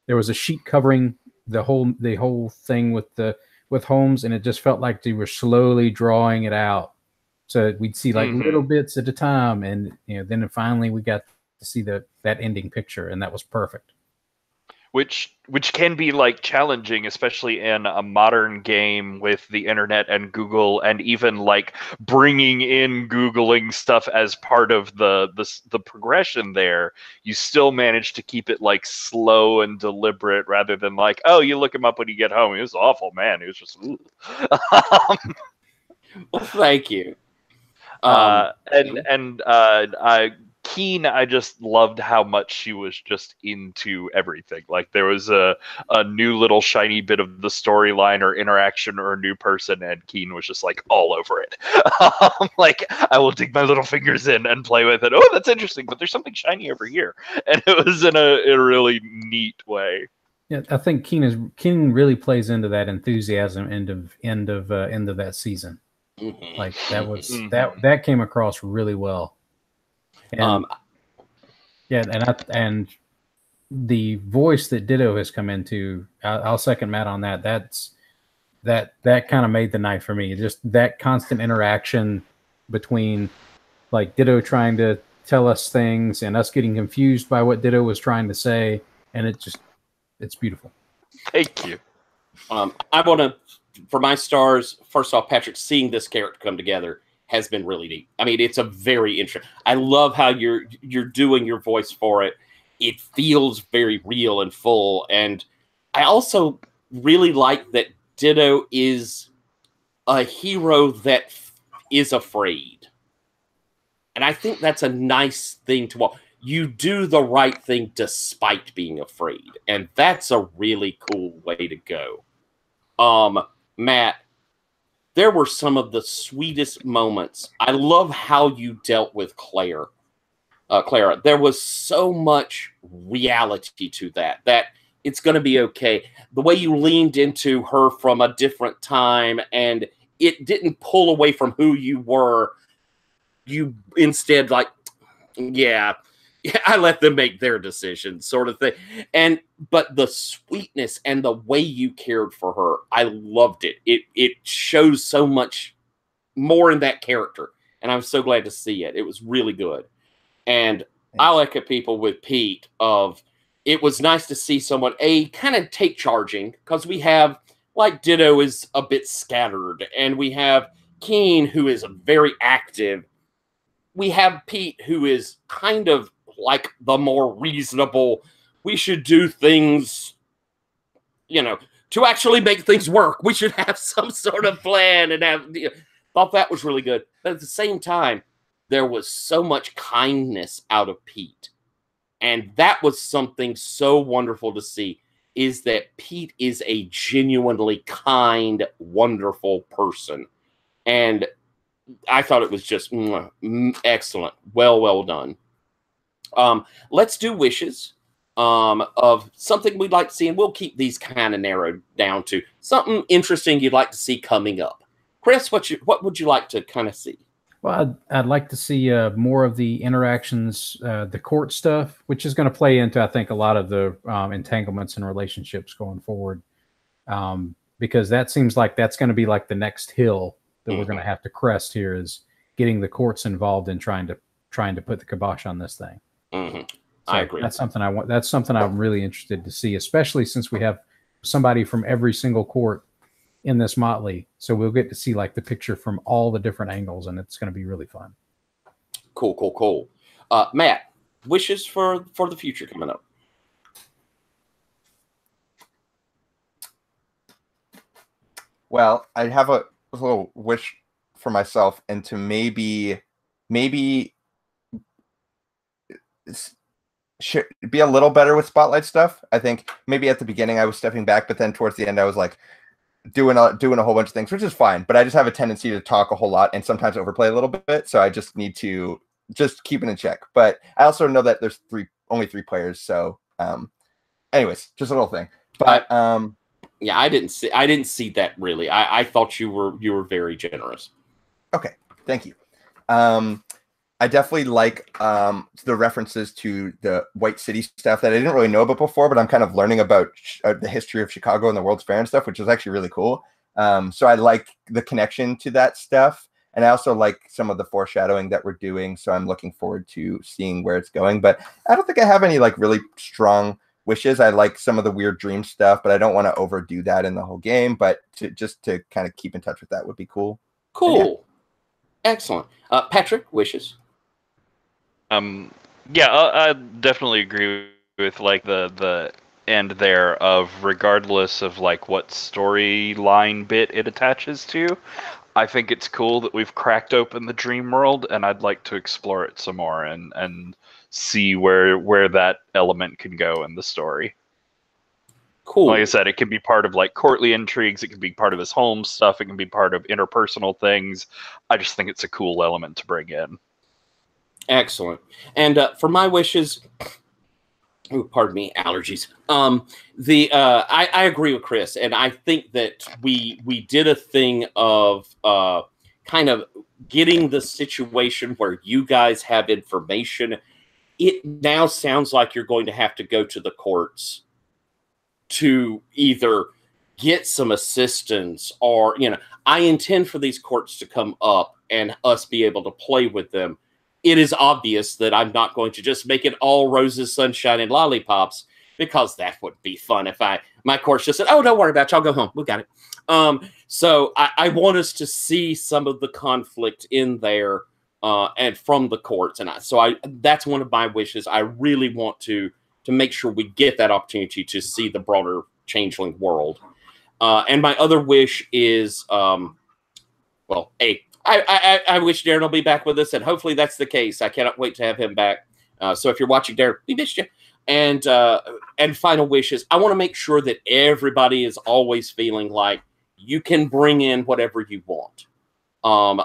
there was a sheet covering the whole thing with Holmes, and it just felt like they were slowly drawing it out. So we'd see like little bits at a time, and then finally we got to see that ending picture, and that was perfect. Which can be like challenging, especially in a modern game with the internet and Google, and even like bringing in Googling stuff as part of the progression there. You still manage to keep it like slow and deliberate, rather than like, oh, you look him up when you get home. It was awful, man. It was just. Well, thank you. Keen, I just loved how much she was just into everything. Like there was a new little shiny bit of the storyline or interaction or a new person, and Keen was just like all over it. Like, I will dig my little fingers in and play with it. Oh, that's interesting, but there's something shiny over here, and it was in a really neat way. Yeah, I think Keen really plays into that enthusiasm end of that season. Mm-hmm. Like that was that came across really well. And, and the voice that Ditto has come into, I'll second Matt on that. That kind of made the night for me. Just that constant interaction between like Ditto trying to tell us things and us getting confused by what Ditto was trying to say, and it's beautiful. Thank you. I want to, for my stars, first off, Patrick, seeing this character come together has been really neat. I mean, it's a very interesting. I love how you're doing your voice for it. It feels very real and full. And I also really like that Ditto is a hero that is afraid. And I think that's a nice thing to watch. You do the right thing despite being afraid. And that's a really cool way to go. Matt, there were some of the sweetest moments. I love how you dealt with Clara. There was so much reality to that it's going to be okay. The way you leaned into her from a different time, and it didn't pull away from who you were. You instead like, yeah, I let them make their decisions, sort of thing. But the sweetness and the way you cared for her, I loved it. It shows so much more in that character, and I'm so glad to see it. It was really good. And thanks. I like it, people, with Pete it was nice to see someone kind of take charging, because we have like Ditto is a bit scattered, and we have Keen, who is very active. We have Pete, who is kind of like the more reasonable, we should do things, to actually make things work. We should have some sort of plan, and thought that was really good. But at the same time, there was so much kindness out of Pete. And that was something so wonderful to see, is that Pete is a genuinely kind, wonderful person. And I thought it was just excellent. Well done. Let's do wishes of something we'd like to see, and we'll keep these kind of narrowed down to something interesting you'd like to see coming up. Chris, what would you like to kind of see? Well, I'd like to see more of the interactions, the court stuff, which is going to play into, I think, a lot of the entanglements and relationships going forward, because that seems like that's going to be like the next hill that we're going to have to crest here, is getting the courts involved in trying to put the kibosh on this thing. So I agree. That's something I want. That's something I'm really interested to see, especially since we have somebody from every single court in this motley, so we'll get to see like the picture from all the different angles, and it's going to be really fun. Cool. Matt, wishes for the future coming up. Well, I have a little wish for myself, and to maybe be a little better with spotlight stuff. I think maybe at the beginning I was stepping back, but then towards the end I was like doing a whole bunch of things, which is fine. But I just have a tendency to talk a whole lot and sometimes overplay a little bit. So I just need to just keep it in check. But I also know that there's only three players. So anyways, just a little thing. But yeah, I didn't see that really. I thought you were very generous. Okay, thank you. I definitely like the references to the White City stuff that I didn't really know about before, but I'm kind of learning about the history of Chicago and the World's Fair and stuff, which is actually really cool. So I like the connection to that stuff. And I also like some of the foreshadowing that we're doing. So I'm looking forward to seeing where it's going. But I don't think I have any like really strong wishes. I like some of the weird dream stuff, but I don't want to overdo that in the whole game. But just to kind of keep in touch with that would be cool. Cool. Yeah. Excellent. Patrick, wishes? Yeah, I definitely agree with like the end there of, regardless of like what storyline bit it attaches to, I think it's cool that we've cracked open the dream world, and I'd like to explore it some more and see where that element can go in the story. Cool. Like I said, it can be part of like courtly intrigues, it can be part of his Holmes stuff, it can be part of interpersonal things. I just think it's a cool element to bring in. Excellent. And for my wishes, pardon me, allergies. I agree with Chris, and I think that we did a thing of kind of getting the situation where you guys have information. It now sounds like you're going to have to go to the courts to either get some assistance, or I intend for these courts to come up and us be able to play with them. It is obvious that I'm not going to just make it all roses, sunshine, and lollipops, because that would be fun if my courts just said, "Oh, don't worry about it. I'll go home. We got it." So I want us to see some of the conflict in there and from the courts, and that's one of my wishes. I really want to make sure we get that opportunity to see the broader Changeling world. And my other wish is well, hey, I wish Darren will be back with us, and hopefully that's the case. I cannot wait to have him back. So if you're watching, Darren, we missed you. And final wishes. I want to make sure that everybody is always feeling like you can bring in whatever you want.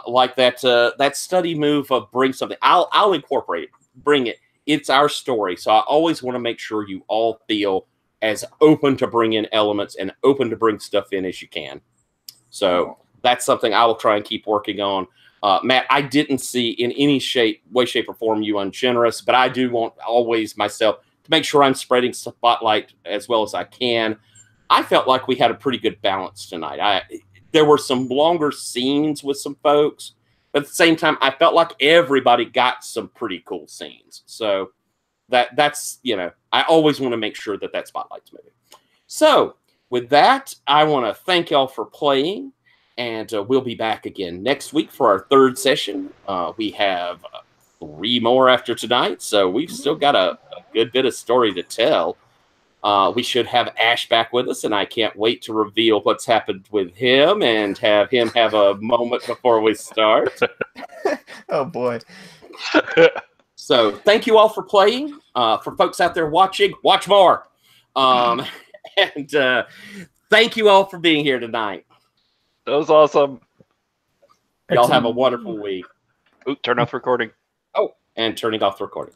Like that study move of bring something. I'll incorporate it, bring it. It's our story. So I always want to make sure you all feel as open to bring in elements and open to bring stuff in as you can. So that's something I will try and keep working on. Matt, I didn't see in any way, shape, or form you ungenerous, but I do want always myself to make sure I'm spreading spotlight as well as I can. I felt like we had a pretty good balance tonight. There were some longer scenes with some folks, but at the same time, I felt like everybody got some pretty cool scenes. So that's, I always want to make sure that spotlight's moving. So with that, I want to thank y'all for playing, and we'll be back again next week for our third session. We have 3 more after tonight, so we've still got a good bit of story to tell. We should have Ash back with us, and I can't wait to reveal what's happened with him and have him have a moment before we start. Oh, boy. So thank you all for playing. For folks out there watching, watch more. And thank you all for being here tonight. That was awesome. Y'all have a wonderful week. Ooh, turn off recording. Oh, and turning off the recording.